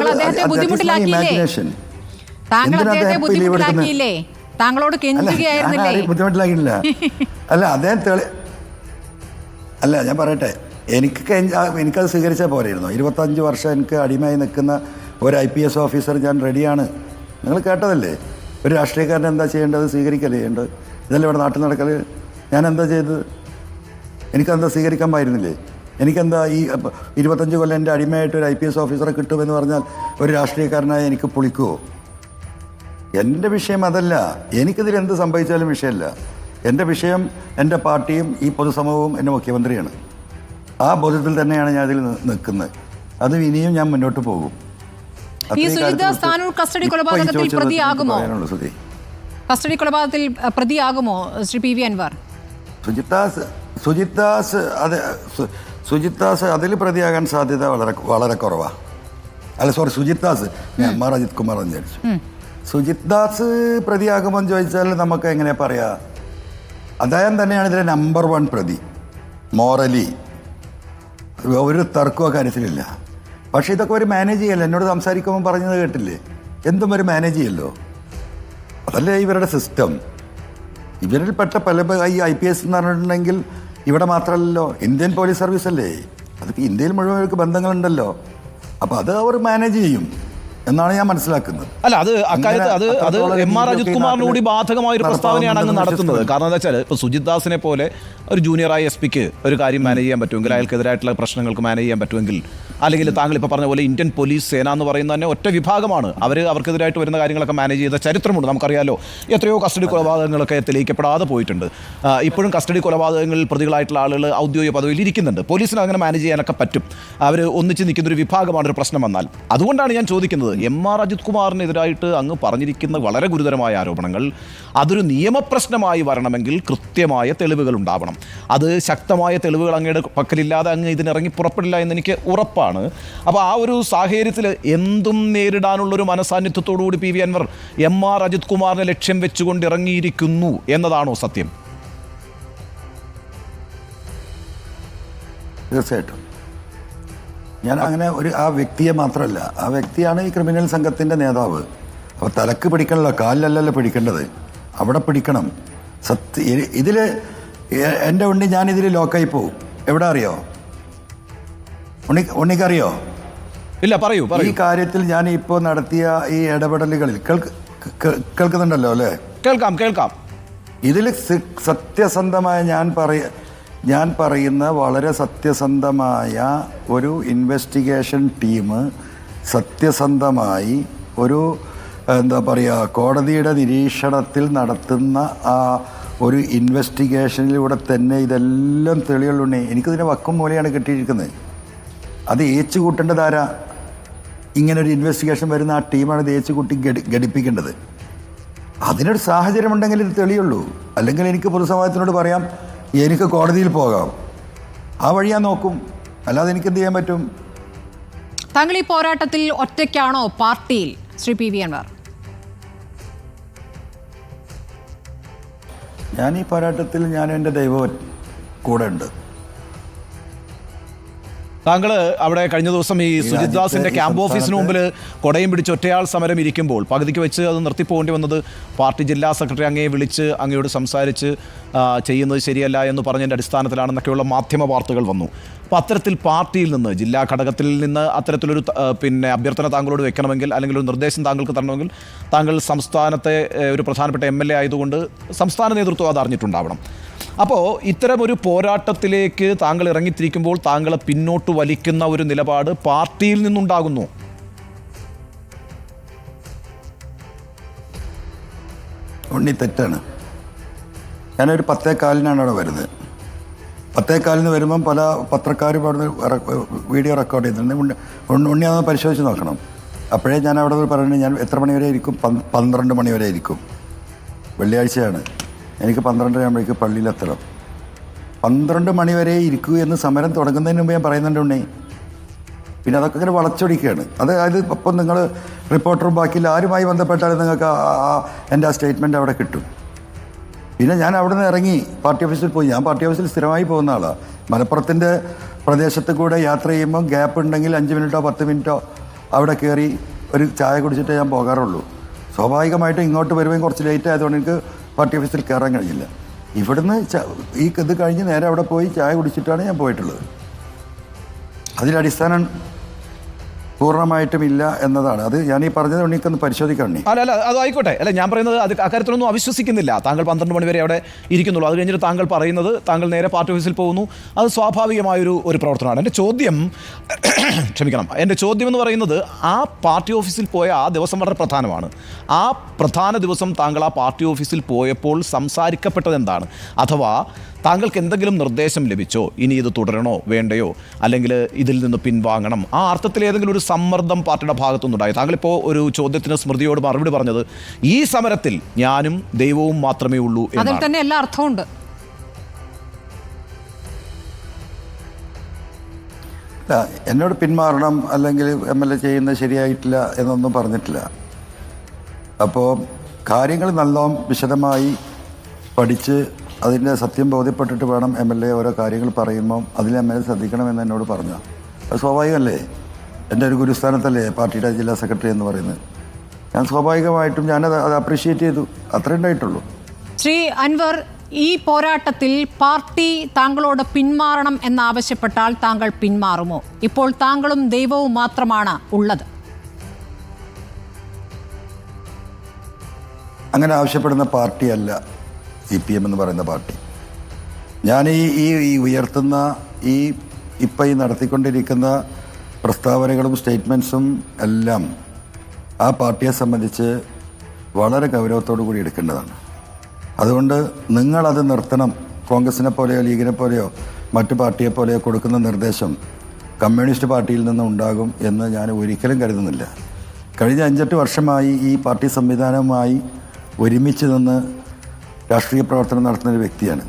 ഇമാജിനേഷൻ താങ്കളോട് ബുദ്ധിമുട്ടിലാക്കിയില്ല. അല്ല അദ്ദേഹം അല്ല, ഞാൻ പറയട്ടെ, എനിക്കത് സ്വീകരിച്ചാൽ പോരായിരുന്നു. 25 വർഷം എനിക്ക് അടിമയായി നിൽക്കുന്ന ഒരു IPS ഓഫീസർ ഞാൻ റെഡിയാണ്. നിങ്ങൾ കേട്ടതല്ലേ, ഒരു രാഷ്ട്രീയക്കാരൻ എന്താ ചെയ്യേണ്ടത്? സ്വീകരിക്കല്ലേ ചെയ്യേണ്ടത്? ഇതല്ലേ ഇവിടെ നാട്ടിൽ നടക്കൽ. ഞാൻ എന്താ ചെയ്തത്? എനിക്കെന്താ സ്വീകരിക്കാൻ പായിരുന്നില്ലേ? എനിക്കെന്താ ഈ 25 കൊല്ലം എൻ്റെ അടിമയായിട്ട് ഒരു IPS ഓഫീസറെ കിട്ടുമെന്ന് പറഞ്ഞാൽ ഒരു രാഷ്ട്രീയക്കാരനായി എനിക്ക് പൊളിക്കുമോ? എൻ്റെ വിഷയം അതല്ല. എനിക്കിതിൽ എന്ത് സംഭവിച്ചാലും വിഷയമല്ല. എൻ്റെ വിഷയം എൻ്റെ പാർട്ടിയും ഈ പൊതുസമൂഹവും എൻ്റെ മുഖ്യമന്ത്രിയാണ്. ആ ബോധത്തിൽ തന്നെയാണ് ഞാൻ ഇതിൽ നിൽക്കുന്നത്. അത് ഇനിയും ഞാൻ മുന്നോട്ട് പോകും. കസ്റ്റഡി കൊലപാതകത്തിൽ പ്രതിയാകുമോ ശ്രീ PV അൻവർ? സുജിത് ദാസ് അതിൽ പ്രതിയാകാൻ സാധ്യത വളരെ കുറവാണ്. അല്ല സോറി, സുജിത് ദാസ്, ഞാൻ MR അജിത് കുമാർ എന്ന് വിചാരിച്ചു. സുജിത് ദാസ് പ്രതിയാകുമെന്ന് ചോദിച്ചാൽ നമുക്ക് എങ്ങനെ പറയാം? അദ്ദേഹം തന്നെയാണ് ഇതിലെ നമ്പർ 1 പ്രതി. മോറലി ഒരു തർക്കമോ കാര്യത്തിലില്ല. പക്ഷേ ഇതൊക്കെ ഒരു മാനേജ് ചെയ്യല്ലോ. എന്നോട് സംസാരിക്കുമ്പോൾ പറഞ്ഞത് കേട്ടില്ലേ, എന്തും ഒരു മാനേജ് ചെയ്യല്ലോ. അതല്ലേ ഇവരുടെ സിസ്റ്റം. ഇവരിൽപ്പെട്ട പല ഈ IPS എന്ന് പറഞ്ഞിട്ടുണ്ടെങ്കിൽ ഇവിടെ മാത്രമല്ലല്ലോ, ഇന്ത്യൻ പോലീസ് സർവീസ് അല്ലേ, അതൊക്കെ ഇന്ത്യയിൽ മുഴുവൻ അവർക്ക് ബന്ധങ്ങളുണ്ടല്ലോ. അപ്പോൾ അത് അവർ മാനേജ് ചെയ്യും എന്നാണ് ഞാൻ മനസ്സിലാക്കുന്നത്. അല്ല, അക്കാര്യത്ത് അത് MR അജിത് കുമാറിന് കൂടി ബാധകമായ ഒരു പ്രസ്താവനയാണ് അങ്ങ് നടത്തുന്നത്. കാരണം എന്താ വെച്ചാൽ ഇപ്പോൾ സുജിത് ദാസിനെ പോലെ ഒരു ജൂനിയറായ SP-ക്ക് ഒരു കാര്യം മാനേജ് ചെയ്യാൻ പറ്റുമെങ്കിൽ, അയാൾക്കെതിരായിട്ടുള്ള പ്രശ്നങ്ങൾക്ക് മാനേജ് ചെയ്യാൻ പറ്റുമെങ്കിൽ, അല്ലെങ്കിൽ താങ്കൾ ഇപ്പോൾ പറഞ്ഞ പോലെ ഇന്ത്യൻ പോലീസ് സേന എന്ന് പറയുന്നത് തന്നെ ഒറ്റ വിഭാഗമാണ്. അവർക്കെതിരായിട്ട് വരുന്ന കാര്യങ്ങളൊക്കെ മാനേജ് ചെയ്ത ചരിത്രമുണ്ട്. നമുക്കറിയാമല്ലോ, എത്രയോ കസ്റ്റഡി കൊലപാതകങ്ങളൊക്കെ തെളിയിക്കപ്പെടാതെ പോയിട്ടുണ്ട്. ഇപ്പോഴും കസ്റ്റഡി കൊലപാതകങ്ങളിൽ പ്രതികളായിട്ടുള്ള ആളുകൾ ഔദ്യോഗിക പദവിയിൽ ഇരിക്കുന്നുണ്ട്. പോലീസിന് അങ്ങനെ മാനേജ് ചെയ്യാനൊക്കെ പറ്റും. അവർ ഒന്നിച്ച് നിൽക്കുന്നൊരു വിഭാഗമാണ് ഒരു പ്രശ്നം വന്നാൽ. അതുകൊണ്ടാണ് ഞാൻ ചോദിക്കുന്നത്, MR അജിത് കുമാറിനെതിരായിട്ട് അങ്ങ് പറഞ്ഞിരിക്കുന്ന വളരെ ഗുരുതരമായ ആരോപണങ്ങൾ അതൊരു നിയമപ്രശ്നമായി വരണമെങ്കിൽ കൃത്യമായ തെളിവുകൾ ഉണ്ടാവണം. അത് ശക്തമായ തെളിവുകൾ അങ്ങയുടെ പക്കലില്ലാതെ അങ്ങ് ഇതിനിറങ്ങി പുറപ്പെടില്ല എന്ന് എനിക്ക് ഉറപ്പാണ്. അപ്പോൾ ആ ഒരു സാഹചര്യത്തിൽ എന്തും നേരിടാനുള്ളൊരു മനസാന്നിധ്യത്തോടുകൂടി PV അൻവർ MR അജിത് കുമാറിനെ ലക്ഷ്യം വെച്ചുകൊണ്ട് ഇറങ്ങിയിരിക്കുന്നു എന്നതാണോ സത്യം? തീർച്ചയായിട്ടും. ഞാൻ അങ്ങനെ ആ വ്യക്തിയെ മാത്രമല്ല, ആ വ്യക്തിയാണ് ഈ ക്രിമിനൽ സംഘത്തിൻ്റെ നേതാവ്. അപ്പോൾ തലക്ക് പിടിക്കണല്ലോ, കാലിലല്ലല്ലോ പിടിക്കേണ്ടത്, അവിടെ പിടിക്കണം. ഇതിൽ എൻ്റെ ഉണ്ണി ഞാനിതിൽ ലോക്കായി പോവും. എവിടെ അറിയോ? ഉണ്ണിക്കറിയോ? ഇല്ല, പറയൂ. ഈ കാര്യത്തിൽ ഞാൻ ഇപ്പോൾ നടത്തിയ ഈ ഇടപെടലുകളിൽ കേൾക്കുന്നുണ്ടല്ലോ അല്ലേ? കേൾക്കാം. ഇതിൽ സത്യസന്ധമായ ഞാൻ പറയുന്ന വളരെ സത്യസന്ധമായ ഒരു ഇൻവെസ്റ്റിഗേഷൻ ടീം സത്യസന്ധമായി ഒരു എന്താ പറയുക കോടതിയുടെ നിരീക്ഷണത്തിൽ നടത്തുന്ന ആ ഒരു ഇൻവെസ്റ്റിഗേഷനിലൂടെ തന്നെ ഇതെല്ലാം തെളിവുകളുണ്ട്. എനിക്കിതിനെ വക്കും മൂലയാണ് കിട്ടിയിരിക്കുന്നത്. അത് ഏച്ചു കൂട്ടേണ്ടതാരാ? ഇങ്ങനൊരു ഇൻവെസ്റ്റിഗേഷൻ വരുന്ന ആ ടീമാണ് ഇത് ഏച്ചു കൂട്ടി ഘടിപ്പിക്കേണ്ടത്. അതിനൊരു സാഹചര്യം ഉണ്ടെങ്കിൽ ഇത് തെളിയുള്ളൂ. അല്ലെങ്കിൽ എനിക്ക് പൊതുസമാജത്തിനോട് പറയാം, എനിക്ക് കോടതിയിൽ പോകാം, ആ വഴി ഞാൻ നോക്കും. അല്ലാതെ എനിക്ക് എന്ത് ചെയ്യാൻ പറ്റും? താങ്കൾ ഈ പോരാട്ടത്തിൽ ഒറ്റയ്ക്കാണോ പാർട്ടിയിൽ, ശ്രീ പി വി അൻവർ? ഞാൻ ഈ പോരാട്ടത്തിൽ എൻ്റെ ദൈവം കൂടെ ഉണ്ട്. താങ്കൾ അവിടെ കഴിഞ്ഞ ദിവസം ഈ സുജിത് ദാസിന്റെ ക്യാമ്പ് ഓഫീസിന് മുമ്പിൽ കൊടയും പിടിച്ച് ഒറ്റയാൾ സമരം ഇരിക്കുമ്പോൾ പകുതിക്ക് വെച്ച് അത് നിർത്തിപ്പോകേണ്ടി വന്നത് പാർട്ടി ജില്ലാ സെക്രട്ടറി അങ്ങയെ വിളിച്ച് അങ്ങയോട് സംസാരിച്ച് ചെയ്യുന്നത് ശരിയല്ല എന്ന് പറഞ്ഞതിൻ്റെ അടിസ്ഥാനത്തിലാണെന്നൊക്കെയുള്ള മാധ്യമ വാർത്തകൾ വന്നു. അപ്പോൾ അത്തരത്തിൽ പാർട്ടിയിൽ നിന്ന്, ജില്ലാ ഘടകത്തിൽ നിന്ന് അത്തരത്തിലൊരു അഭ്യർത്ഥന താങ്കളോട് വെക്കണമെങ്കിൽ, അല്ലെങ്കിൽ ഒരു നിർദ്ദേശം താങ്കൾക്ക് തരണമെങ്കിൽ, താങ്കൾ സംസ്ഥാനത്തെ ഒരു പ്രധാനപ്പെട്ട MLA ആയതുകൊണ്ട് സംസ്ഥാന നേതൃത്വം അത് അറിഞ്ഞിട്ടുണ്ടാവണം. അപ്പോൾ ഇത്തരമൊരു പോരാട്ടത്തിലേക്ക് താങ്കൾ ഇറങ്ങിത്തിരിക്കുമ്പോൾ താങ്കളെ പിന്നോട്ട് വലിക്കുന്ന ഒരു നിലപാട് പാർട്ടിയിൽ നിന്നുണ്ടാകുന്നു. ഉണ്ണി തെറ്റാണ്. ഞാനൊരു 10:15 അവിടെ വരുന്നത്. 10:15 വരുമ്പം പല പത്രക്കാരും അവിടെ വീഡിയോ റെക്കോർഡ് ചെയ്തിട്ടുണ്ട്. ഉണ്ണി അതൊന്ന് പരിശോധിച്ച് നോക്കണം. അപ്പോഴേ ഞാൻ അവിടെ പറയുന്നത്, ഞാൻ എത്ര മണി വരെ ഇരിക്കും? 12 മണി വരെ ഇരിക്കും. വെള്ളിയാഴ്ചയാണ്. എനിക്ക് 12 ആകുമ്പോഴേക്ക് പള്ളിയിലെത്തണം. 12 മണി വരെ ഇരിക്കൂ എന്ന് സമരം തുടങ്ങുന്നതിന് മുമ്പ് ഞാൻ പറയുന്നുണ്ട് ഉണ്ണി. പിന്നെ അതൊക്കെ ഇങ്ങനെ വളച്ചൊടിക്കുകയാണ്. അതായത് ഇപ്പം നിങ്ങൾ റിപ്പോർട്ടറും ബാക്കിയിൽ ആരുമായി ബന്ധപ്പെട്ടാലും നിങ്ങൾക്ക് എൻ്റെ ആ സ്റ്റേറ്റ്മെൻറ്റ് അവിടെ കിട്ടും. പിന്നെ ഞാൻ അവിടെ നിന്ന് ഇറങ്ങി പാർട്ടി ഓഫീസിൽ പോയി. ഞാൻ പാർട്ടി ഓഫീസിൽ സ്ഥിരമായി പോകുന്ന ആളാണ്. മലപ്പുറത്തിൻ്റെ പ്രദേശത്ത് കൂടെ യാത്ര ചെയ്യുമ്പം ഗ്യാപ്പ് ഉണ്ടെങ്കിൽ 5 മിനിറ്റോ 10 മിനിറ്റോ അവിടെ കയറി ഒരു ചായ കുടിച്ചിട്ടേ ഞാൻ പോകാറുള്ളൂ. സ്വാഭാവികമായിട്ടും ഇങ്ങോട്ട് വരുമ്പോൾ കുറച്ച് ലേറ്റ് ആയതുകൊണ്ട് എനിക്ക് പാർട്ടി ഓഫീസിൽ കയറാൻ കഴിഞ്ഞില്ല. ഇവിടുന്ന് ഇത് കഴിഞ്ഞ് നേരെ അവിടെ പോയി ചായ കുടിച്ചിട്ടാണ് ഞാൻ പോയിട്ടുള്ളത്. അതിലടിസ്ഥാനം പൂർണ്ണമായിട്ടും ഇല്ല എന്നതാണ്. അത് ഞാൻ ഈ പറഞ്ഞത് ഉണ്ണിക്കൊന്ന് പരിശോധിക്കണം. അല്ല അത് ആയിക്കോട്ടെ. അല്ല, ഞാൻ പറയുന്നത് അത് അക്കാര്യത്തിലൊന്നും അവിശ്വസിക്കുന്നില്ല. താങ്കൾ 12 മണി വരെ അവിടെ ഇരിക്കുന്നുള്ളൂ. അത് കഴിഞ്ഞിട്ട് താങ്കൾ പറയുന്നത് താങ്കൾ നേരെ പാർട്ടി ഓഫീസിൽ പോകുന്നു. അത് സ്വാഭാവികമായൊരു പ്രവർത്തനമാണ്. എൻ്റെ ചോദ്യം എൻ്റെ ചോദ്യം എന്ന് പറയുന്നത്, ആ പാർട്ടി ഓഫീസിൽ പോയ ആ ദിവസം വളരെ പ്രധാനമാണ്. ആ പ്രധാന ദിവസം താങ്കൾ ആ പാർട്ടി ഓഫീസിൽ പോയപ്പോൾ സംസാരിക്കപ്പെട്ടത് എന്താണ്? അഥവാ താങ്കൾക്ക് എന്തെങ്കിലും നിർദ്ദേശം ലഭിച്ചോ? ഇനി ഇത് തുടരണോ വേണ്ടയോ, അല്ലെങ്കിൽ ഇതിൽ നിന്ന് പിൻവാങ്ങണം, ആ അർത്ഥത്തിൽ ഏതെങ്കിലും ഒരു സമ്മർദ്ദം പാർട്ടിയുടെ ഭാഗത്തുനിന്നുണ്ടായി? താങ്കളിപ്പോൾ ഒരു ചോദ്യത്തിന് സ്മൃതിയോട് മറുപടി പറഞ്ഞത്, ഈ സമരത്തിൽ ഞാനും ദൈവവും മാത്രമേ ഉള്ളൂ അതിൽ തന്നെ എല്ലാ അർത്ഥമുണ്ട്. എന്നോട് പിന്മാറണം അല്ലെങ്കിൽ MLA ചെയ്യുന്നത് ശരിയായിട്ടില്ല എന്നൊന്നും പറഞ്ഞിട്ടില്ല. അപ്പോൾ കാര്യങ്ങൾ നല്ലോണം വിശദമായി പഠിച്ച് അതിൻ്റെ സത്യം ബോധ്യപ്പെട്ടിട്ട് വേണം MLA ഓരോ കാര്യങ്ങൾ പറയുമ്പം അതിൽ MLA ശ്രദ്ധിക്കണമെന്ന് എന്നോട് പറഞ്ഞു. അത് സ്വാഭാവികമല്ലേ? എൻ്റെ ഒരു ഗുരുസ്ഥാനത്തല്ലേ പാർട്ടിയുടെ ജില്ലാ സെക്രട്ടറി എന്ന് പറയുന്നത്. ഞാൻ സ്വാഭാവികമായിട്ടും ഞാനത് അപ്രീഷിയേറ്റ് ചെയ്തു. അത്രേ ഉണ്ടായിട്ടുള്ളൂ. ശ്രീ അൻവർ, ഈ പോരാട്ടത്തിൽ പാർട്ടി താങ്കളോട് പിന്മാറണം എന്നാവശ്യപ്പെട്ടാൽ താങ്കൾ പിന്മാറുമോ? ഇപ്പോൾ താങ്കളും ദൈവവും മാത്രമാണ് ഉള്ളത്. അങ്ങനെ ആവശ്യപ്പെടുന്ന പാർട്ടിയല്ല CPM എന്ന് പറയുന്ന പാർട്ടി. ഞാൻ ഈ ഉയർത്തുന്ന ഇപ്പം ഈ നടത്തിക്കൊണ്ടിരിക്കുന്ന പ്രസ്താവനകളും സ്റ്റേറ്റ്മെൻറ്റ്സും എല്ലാം ആ പാർട്ടിയെ സംബന്ധിച്ച് വളരെ ഗൗരവത്തോടു കൂടി എടുക്കേണ്ടതാണ്. അതുകൊണ്ട് നിങ്ങളത് നിർത്തണം. കോൺഗ്രസിനെ പോലെയോ ലീഗിനെ പോലെയോ മറ്റു പാർട്ടിയെ പോലെയോ കൊടുക്കുന്ന നിർദ്ദേശം കമ്മ്യൂണിസ്റ്റ് പാർട്ടിയിൽ നിന്ന് ഉണ്ടാകും എന്ന് ഞാൻ ഒരിക്കലും കരുതുന്നില്ല. കഴിഞ്ഞ 5-8 വർഷമായി ഈ പാർട്ടി സംവിധാനവുമായി ഒരുമിച്ച് നിന്ന് രാഷ്ട്രീയ പ്രവർത്തനം നടത്തുന്നൊരു വ്യക്തിയാണ്.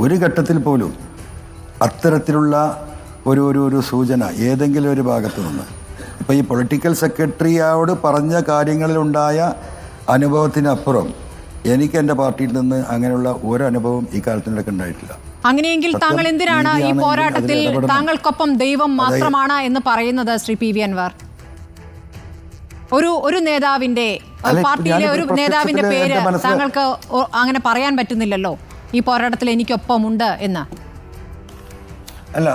ഒരു ഘട്ടത്തിൽ പോലും അത്തരത്തിലുള്ള ഒരു സൂചന ഏതെങ്കിലും ഒരു ഭാഗത്തു നിന്ന്, ഇപ്പോൾ ഈ പൊളിറ്റിക്കൽ സെക്രട്ടറിയോട് പറഞ്ഞ കാര്യങ്ങളിലുണ്ടായ അനുഭവത്തിനപ്പുറം എനിക്ക് എൻ്റെ പാർട്ടിയിൽ നിന്ന് അങ്ങനെയുള്ള ഒരു അനുഭവം ഈ കാലത്തിനിടയ്ക്ക് ഉണ്ടായിട്ടില്ല. അങ്ങനെയെങ്കിൽ താങ്കൾ എന്തിനാണ് ഈ പോരാട്ടത്തിൽ താങ്കൾക്കൊപ്പം ദൈവം മാത്രമാണ് എന്ന് പറയുന്നത്? ശ്രീ പി വി അൻവർ, ഒരു നേതാവിന്റെ, പാർട്ടിയിലെ ഒരു നേതാവിന്റെ പേര് താങ്കൾക്ക് അങ്ങനെ പറയാൻ പറ്റുന്നില്ലല്ലോ, ഈ പോരാട്ടത്തിൽ എനിക്കൊപ്പം ഉണ്ട് എന്ന്. അല്ല,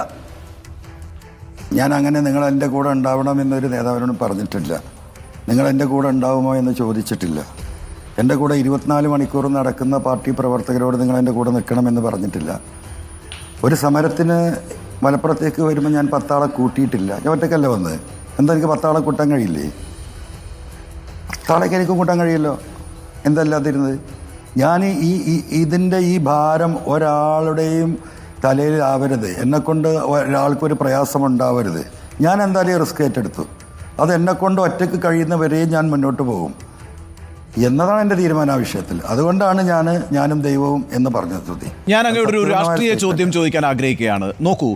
ഞാൻ അങ്ങനെ നിങ്ങൾ എൻ്റെ കൂടെ ഉണ്ടാവണം എന്നൊരു നേതാവിനോട് പറഞ്ഞിട്ടില്ല. നിങ്ങൾ എൻ്റെ കൂടെ ഉണ്ടാവുമോ എന്ന് ചോദിച്ചിട്ടില്ല. എൻ്റെ കൂടെ 24 മണിക്കൂർ നടക്കുന്ന പാർട്ടി പ്രവർത്തകരോട് നിങ്ങൾ എൻ്റെ കൂടെ നിൽക്കണമെന്ന് പറഞ്ഞിട്ടില്ല. ഒരു സമരത്തിന് മലപ്പുറത്തേക്ക് വരുമ്പോൾ ഞാൻ 10 ആളെ കൂട്ടിയിട്ടില്ല. ഞാൻ ഒറ്റയ്ക്കല്ല വന്നത്. എന്താ എനിക്ക് 10 ആളെ കൂട്ടാൻ കഴിയില്ലേ? 10 ആളേക്ക് എനിക്കും കൂട്ടാൻ കഴിയുമല്ലോ. എന്തല്ലാതിരുന്നത്? ഞാൻ ഇതിൻ്റെ ഈ ഭാരം ഒരാളുടെയും തലയിൽ ആവരുത്. എന്നെക്കൊണ്ട് ഒരാൾക്കൊരു പ്രയാസമുണ്ടാവരുത്. ഞാൻ എന്തായാലും റിസ്ക് ഏറ്റെടുത്തു. അത് എന്നെക്കൊണ്ട് ഒറ്റയ്ക്ക് കഴിയുന്നവരെയും ഞാൻ മുന്നോട്ട് പോകും എന്നതാണ് എൻ്റെ തീരുമാനം ആ വിഷയത്തിൽ. അതുകൊണ്ടാണ് ഞാനും ദൈവവും എന്ന് പറഞ്ഞത്. ഞാൻ അങ്ങോട്ട് ഒരു രാഷ്ട്രീയ ചോദ്യം ചോദിക്കാൻ ആഗ്രഹിക്കുകയാണ്. നോക്കൂ,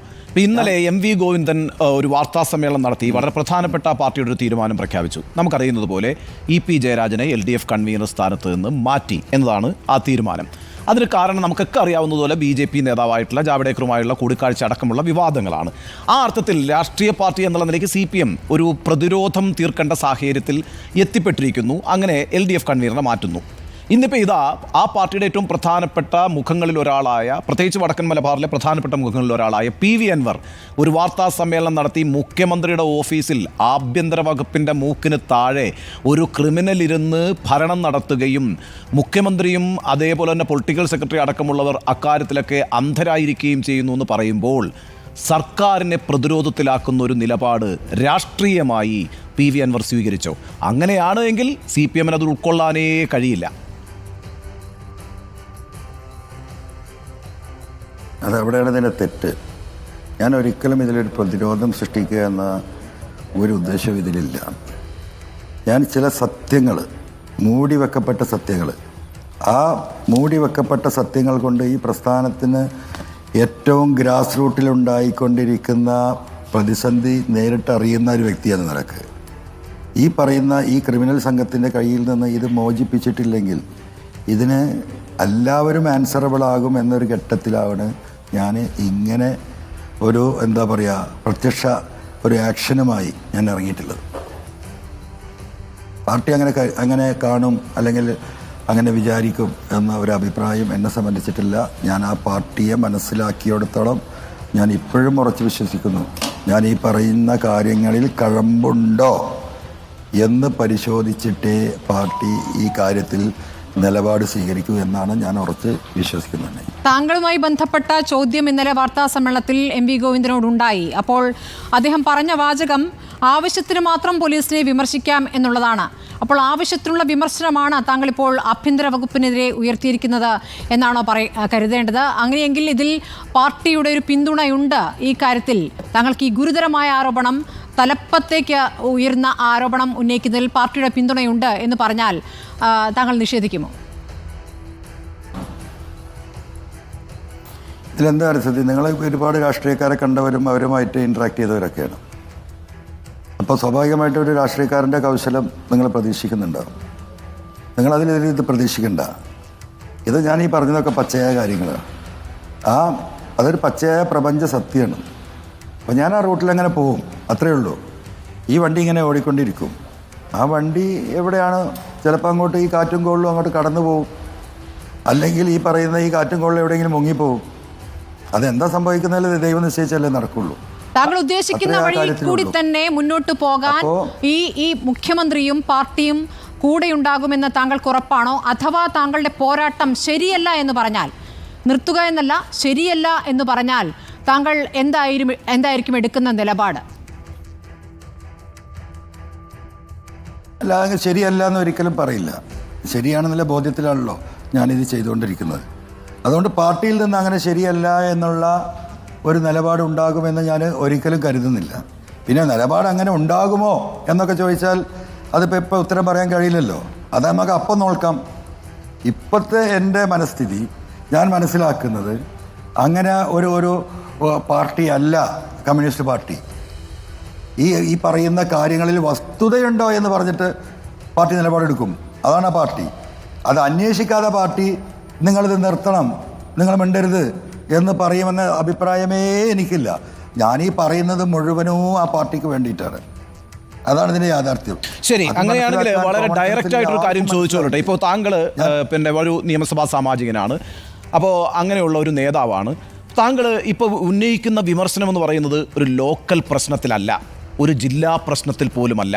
ഇന്നലെ MV ഗോവിന്ദൻ ഒരു വാർത്താ സമ്മേളനം നടത്തി വളരെ പ്രധാനപ്പെട്ട പാർട്ടിയുടെ ഒരു തീരുമാനം പ്രഖ്യാപിച്ചു. നമുക്കറിയുന്നത് പോലെ EP ജയരാജനെ LDF കൺവീനർ സ്ഥാനത്ത് നിന്ന് മാറ്റി എന്നതാണ് ആ തീരുമാനം. അതിന് കാരണം നമുക്കൊക്കെ അറിയാവുന്നതുപോലെ BJP നേതാവായിട്ടുള്ള ജാവ്ദേക്കറുമായുള്ള കൂടിക്കാഴ്ച അടക്കമുള്ള വിവാദങ്ങളാണ്. ആ അർത്ഥത്തിൽ രാഷ്ട്രീയ പാർട്ടി എന്നുള്ള നിലയ്ക്ക് CPM ഒരു പ്രതിരോധം തീർക്കേണ്ട സാഹചര്യത്തിൽ എത്തിപ്പെട്ടിരിക്കുന്നു. അങ്ങനെ LDF കൺവീനറെ മാറ്റുന്നു. ഇന്നിപ്പോൾ ഇതാ ആ പാർട്ടിയുടെ ഏറ്റവും പ്രധാനപ്പെട്ട മുഖങ്ങളിൽ ഒരാളായ, പ്രത്യേകിച്ച് വടക്കൻ മലബാറിലെ പ്രധാനപ്പെട്ട മുഖങ്ങളിൽ ഒരാളായ PV അൻവർ ഒരു വാർത്താ സമ്മേളനം നടത്തി മുഖ്യമന്ത്രിയുടെ ഓഫീസിൽ ആഭ്യന്തര വകുപ്പിൻ്റെ മൂക്കിന് താഴെ ഒരു ക്രിമിനൽ ഇരുന്ന് ഭരണം നടത്തുകയും മുഖ്യമന്ത്രിയും അതേപോലെ തന്നെ പൊളിറ്റിക്കൽ സെക്രട്ടറി അടക്കമുള്ളവർ അക്കാര്യത്തിലൊക്കെ അന്ധരായിരിക്കുകയും ചെയ്യുന്നു എന്ന് പറയുമ്പോൾ സർക്കാരിനെ പ്രതിരോധത്തിലാക്കുന്ന ഒരു നിലപാട് രാഷ്ട്രീയമായി PV അൻവർ സ്വീകരിച്ചോ? അങ്ങനെയാണ് എങ്കിൽ CPM-ന് അത് ഉൾക്കൊള്ളാനേ കഴിയില്ല. അതെവിടെയാണ് ഇതിൻ്റെ തെറ്റ്? ഞാൻ ഒരിക്കലും ഇതിലൊരു പ്രതിരോധം സൃഷ്ടിക്കുക എന്ന ഒരു ഉദ്ദേശവും ഇതിലില്ല. ഞാൻ ചില സത്യങ്ങൾ, മൂടിവെക്കപ്പെട്ട സത്യങ്ങൾ, ആ മൂടിവെക്കപ്പെട്ട സത്യങ്ങൾ കൊണ്ട് ഈ പ്രസ്ഥാനത്തിന് ഏറ്റവും ഗ്രാസ് റൂട്ടിലുണ്ടായിക്കൊണ്ടിരിക്കുന്ന പ്രതിസന്ധി നേരിട്ടറിയുന്ന ഒരു വ്യക്തിയെന്ന നിലക്ക് ഈ പറയുന്ന ഈ ക്രിമിനൽ സംഘത്തിൻ്റെ കയ്യിൽ നിന്ന് ഇത് മോചിപ്പിച്ചിട്ടില്ലെങ്കിൽ ഇതിന് എല്ലാവരും ആൻസറബിൾ ആകും എന്നൊരു ഘട്ടത്തിലാണ് ഞാൻ ഇങ്ങനെ ഒരു എന്താ പറയുക പ്രത്യക്ഷ ഒരു ആക്ഷനുമായി ഞാൻ ഇറങ്ങിയിട്ടുള്ളത്. പാർട്ടി അങ്ങനെ കാണും അല്ലെങ്കിൽ അങ്ങനെ വിചാരിക്കും എന്ന ഒരു അഭിപ്രായം എന്നെ സംബന്ധിച്ചിട്ടില്ല. ഞാൻ ആ പാർട്ടിയെ മനസ്സിലാക്കിയെടുത്തോളം ഞാൻ ഇപ്പോഴും ഉറച്ചു വിശ്വസിക്കുന്നു, ഞാൻ ഈ പറയുന്ന കാര്യങ്ങളിൽ കഴമ്പുണ്ടോ എന്ന് പരിശോധിച്ചിട്ടേ പാർട്ടി ഈ കാര്യത്തിൽ നിലപാട് സ്വീകരിക്കൂ എന്നാണ് ഞാൻ ഉറച്ച് വിശ്വസിക്കുന്നത്. താങ്കളുമായി ബന്ധപ്പെട്ട ചോദ്യം ഇന്നലെ വാർത്താ സമ്മേളനത്തിൽ MV ഗോവിന്ദനോടുണ്ടായി. അപ്പോൾ അദ്ദേഹം പറഞ്ഞ വാചകം ആവശ്യത്തിന് മാത്രം പോലീസിനെ വിമർശിക്കാം എന്നുള്ളതാണ്. അപ്പോൾ ആവശ്യത്തിനുള്ള വിമർശനമാണ് താങ്കൾ ഇപ്പോൾ ആഭ്യന്തര വകുപ്പിനെതിരെ ഉയർത്തിയിരിക്കുന്നത് എന്നാണോ കരുതേണ്ടത്? അങ്ങനെയെങ്കിൽ ഇതിൽ പാർട്ടിയുടെ ഒരു പിന്തുണയുണ്ട് ഈ കാര്യത്തിൽ. താങ്കൾക്ക് ഈ ഗുരുതരമായ ആരോപണം, തലപ്പത്തേക്ക് ഉയർന്ന ആരോപണം ഉന്നയിക്കുന്നതിൽ പാർട്ടിയുടെ പിന്തുണയുണ്ട് എന്ന് പറഞ്ഞാൽ താങ്കൾ നിഷേധിക്കുമോ? ഇതിലെന്താ സ്ഥിതി? നിങ്ങൾ ഒരുപാട് രാഷ്ട്രീയക്കാരെ കണ്ടവരും അവരുമായിട്ട് ഇൻട്രാക്ട് ചെയ്തവരൊക്കെയാണ്. അപ്പോൾ സ്വാഭാവികമായിട്ടും ഒരു രാഷ്ട്രീയക്കാരൻ്റെ കൗശലം നിങ്ങൾ പ്രതീക്ഷിക്കുന്നുണ്ടാവും. ഇത് പ്രതീക്ഷിക്കണ്ട. ഇത് ഞാൻ ഈ പറഞ്ഞതൊക്കെ പച്ചയായ കാര്യങ്ങളാണ്. അതൊരു പച്ചയായ പ്രപഞ്ച സത്യമാണ്. അപ്പോൾ ഞാൻ ആ റൂട്ടിലങ്ങനെ പോവും, അത്രയേ ഉള്ളൂ. ഈ വണ്ടി ഇങ്ങനെ ഓടിക്കൊണ്ടിരിക്കും. ആ വണ്ടി എവിടെയാണ്? ചിലപ്പോൾ അങ്ങോട്ട് ഈ കാറ്റും കോളിലും അങ്ങോട്ട് കടന്നു പോകും, അല്ലെങ്കിൽ ഈ പറയുന്ന ഈ കാറ്റും കോളിലും എവിടെയെങ്കിലും മുങ്ങിപ്പോവും. അതെന്താ സംഭവിക്കുന്നതിൽ ദൈവം നിശ്ചയിച്ചല്ലേ നടക്കുള്ളൂ. താങ്കൾ ഉദ്ദേശിക്കുന്ന വഴിയിൽ കൂടി തന്നെ മുന്നോട്ട് പോകാൻ ഈ മുഖ്യമന്ത്രിയും പാർട്ടിയും കൂടെയുണ്ടാകുമെന്ന് താങ്കൾക്ക് ഉറപ്പാണോ? അഥവാ താങ്കളുടെ പോരാട്ടം ശരിയല്ല എന്ന് പറഞ്ഞാൽ, നിർത്തുക എന്നല്ല, ശരിയല്ല എന്ന് പറഞ്ഞാൽ താങ്കൾ എന്തായിരിക്കും എടുക്കുന്ന നിലപാട്? അല്ല, ശരിയല്ല എന്ന് ഒരിക്കലും പറയില്ല. ശരിയാണെന്നുള്ള ബോധ്യത്തിലാണല്ലോ ഞാനിത് ചെയ്തുകൊണ്ടിരിക്കുന്നത്. അതുകൊണ്ട് പാർട്ടിയിൽ നിന്ന് അങ്ങനെ ശരിയല്ല എന്നുള്ള ഒരു നിലപാട് ഉണ്ടാകുമെന്ന് ഞാൻ ഒരിക്കലും കരുതുന്നില്ല. പിന്നെ നിലപാട് അങ്ങനെ ഉണ്ടാകുമോ എന്നൊക്കെ ചോദിച്ചാൽ അതിപ്പോൾ ഉത്തരം പറയാൻ കഴിയില്ലല്ലോ. അത് നമുക്ക് അപ്പം നോക്കാം. ഇപ്പോഴത്തെ എൻ്റെ മനസ്ഥിതി ഞാൻ മനസ്സിലാക്കുന്നത് അങ്ങനെ ഒരു പാർട്ടി അല്ല കമ്മ്യൂണിസ്റ്റ് പാർട്ടി. ഈ പറയുന്ന കാര്യങ്ങളിൽ വസ്തുതയുണ്ടോ എന്ന് പറഞ്ഞിട്ട് പാർട്ടി നിലപാടെടുക്കും. അതാണ് ആ പാർട്ടി. അത് അന്വേഷിക്കാതെ പാർട്ടി നിങ്ങളിത് നിർത്തണം, നിങ്ങൾ മിണ്ടരുത് എന്ന് പറയുമെന്ന അഭിപ്രായമേ എനിക്കില്ല. ഞാനീ പറയുന്നത് മുഴുവനും ആ പാർട്ടിക്ക് വേണ്ടിയിട്ടാണ്. അതാണ് ഇതിന്റെ യാഥാർത്ഥ്യം. ശരി, അങ്ങനെയാണെങ്കിൽ വളരെ ഡയറക്റ്റ് ആയിട്ടൊരു കാര്യം ചോദിച്ചോളട്ടെ. ഇപ്പോൾ താങ്കൾ പിന്നെ ഒരു നിയമസഭാ സാമാജികനാണ്, അപ്പോൾ അങ്ങനെയുള്ള ഒരു നേതാവാണ്. താങ്കൾ ഇപ്പോൾ ഉന്നയിക്കുന്ന വിമർശനം എന്ന് പറയുന്നത് ഒരു ലോക്കൽ പ്രശ്നത്തിലല്ല, ഒരു ജില്ലാ പ്രശ്നത്തിൽ പോലുമല്ല,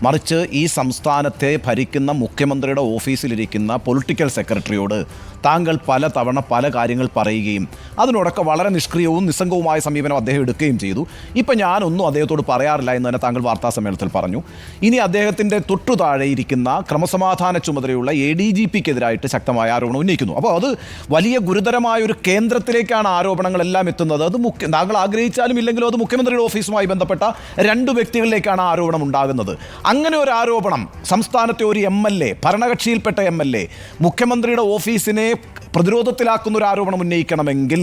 മറിച്ച് ഈ സംസ്ഥാനത്തെ ഭരിക്കുന്ന മുഖ്യമന്ത്രിയുടെ ഓഫീസിലിരിക്കുന്ന പൊളിറ്റിക്കൽ സെക്രട്ടറിയോട് താങ്കൾ പല തവണ പല കാര്യങ്ങൾ പറയുകയും അതിനോടൊക്കെ വളരെ നിഷ്ക്രിയവും നിസ്സംഗവുമായ സമീപനം അദ്ദേഹം എടുക്കുകയും ചെയ്തു. ഇപ്പം ഞാനൊന്നും അദ്ദേഹത്തോട് പറയാറില്ല എന്ന് തന്നെ താങ്കൾ വാർത്താസമ്മേളനത്തിൽ പറഞ്ഞു. ഇനി അദ്ദേഹത്തിൻ്റെ തൊട്ടു താഴെ ഇരിക്കുന്ന ക്രമസമാധാന ചുമതലയുള്ള ADGPക്കെതിരായിട്ട് ശക്തമായ ആരോപണം ഉന്നയിക്കുന്നു. അപ്പോൾ അത് വലിയ ഗുരുതരമായ ഒരു കേന്ദ്രത്തിലേക്കാണ് ആരോപണങ്ങളെല്ലാം എത്തുന്നത്. അത് താങ്കൾ ആഗ്രഹിച്ചാലും ഇല്ലെങ്കിലും അത് മുഖ്യമന്ത്രിയുടെ ഓഫീസുമായി ബന്ധപ്പെട്ട 2 വ്യക്തികളിലേക്കാണ് ആരോപണം ഉണ്ടാകുന്നത്. അങ്ങനെ ഒരു ആരോപണം സംസ്ഥാനത്തെ ഒരു MLA, ഭരണകക്ഷിയിൽപ്പെട്ട MLA, മുഖ്യമന്ത്രിയുടെ ഓഫീസിനെ പ്രതിരോധത്തിലാക്കുന്ന ഒരു ആരോപണം ഉന്നയിക്കണമെങ്കിൽ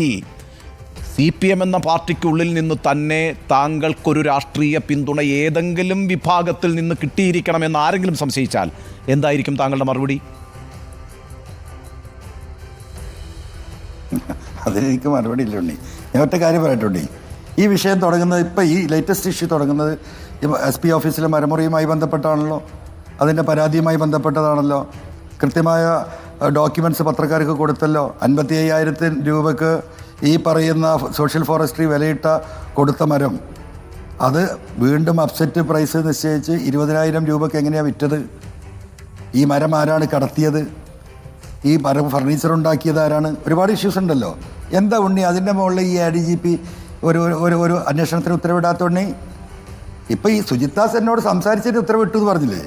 CPM എന്ന പാർട്ടിക്കുള്ളിൽ നിന്ന് തന്നെ താങ്കൾക്കൊരു രാഷ്ട്രീയ പിന്തുണ ഏതെങ്കിലും വിഭാഗത്തിൽ നിന്ന് കിട്ടിയിരിക്കണമെന്ന് ആരെങ്കിലും സംശയിച്ചാൽ എന്തായിരിക്കും താങ്കളുടെ മറുപടി? അതിനെനിക്ക് മറുപടി ഇല്ല ഉണ്ണി. ഞാൻ ഒറ്റ കാര്യം പറയട്ടുണ്ടി. ഈ വിഷയം തുടങ്ങുന്നത്, ഇപ്പോൾ ഈ ലേറ്റസ്റ്റ് ഇഷ്യൂ തുടങ്ങുന്നത് SP ഓഫീസിലെ മരമുറിയുമായി ബന്ധപ്പെട്ടാണല്ലോ, അതിൻ്റെ പരാതിയുമായി ബന്ധപ്പെട്ടതാണല്ലോ. കൃത്യമായ ഡോക്യുമെൻറ്റ്സ് പത്രക്കാർക്ക് കൊടുത്തല്ലോ. 55,000 രൂപയ്ക്ക് ഈ പറയുന്ന സോഷ്യൽ ഫോറസ്ട്രി വിലയിട്ട കൊടുത്ത മരം അത് വീണ്ടും അപ്സെറ്റ് പ്രൈസ് നിശ്ചയിച്ച് 20,000 രൂപയ്ക്ക് എങ്ങനെയാണ് വിറ്റത്? ഈ മരം ആരാണ് കടത്തിയത്? ഈ മരം ഫർണിച്ചർ ഉണ്ടാക്കിയത് ആരാണ്? ഒരുപാട് ഇഷ്യൂസ് ഉണ്ടല്ലോ. എന്താ ഉണ്ണി അതിൻ്റെ മുകളിൽ ഈ ADGP ഒരു അന്വേഷണത്തിന് ഉത്തരവിടാത്ത ഉണ്ണി? ഇപ്പം ഈ സുജിത്താസ് എന്നോട് സംസാരിച്ചിട്ട് ഉത്തരവിട്ടു എന്ന് പറഞ്ഞില്ലേ?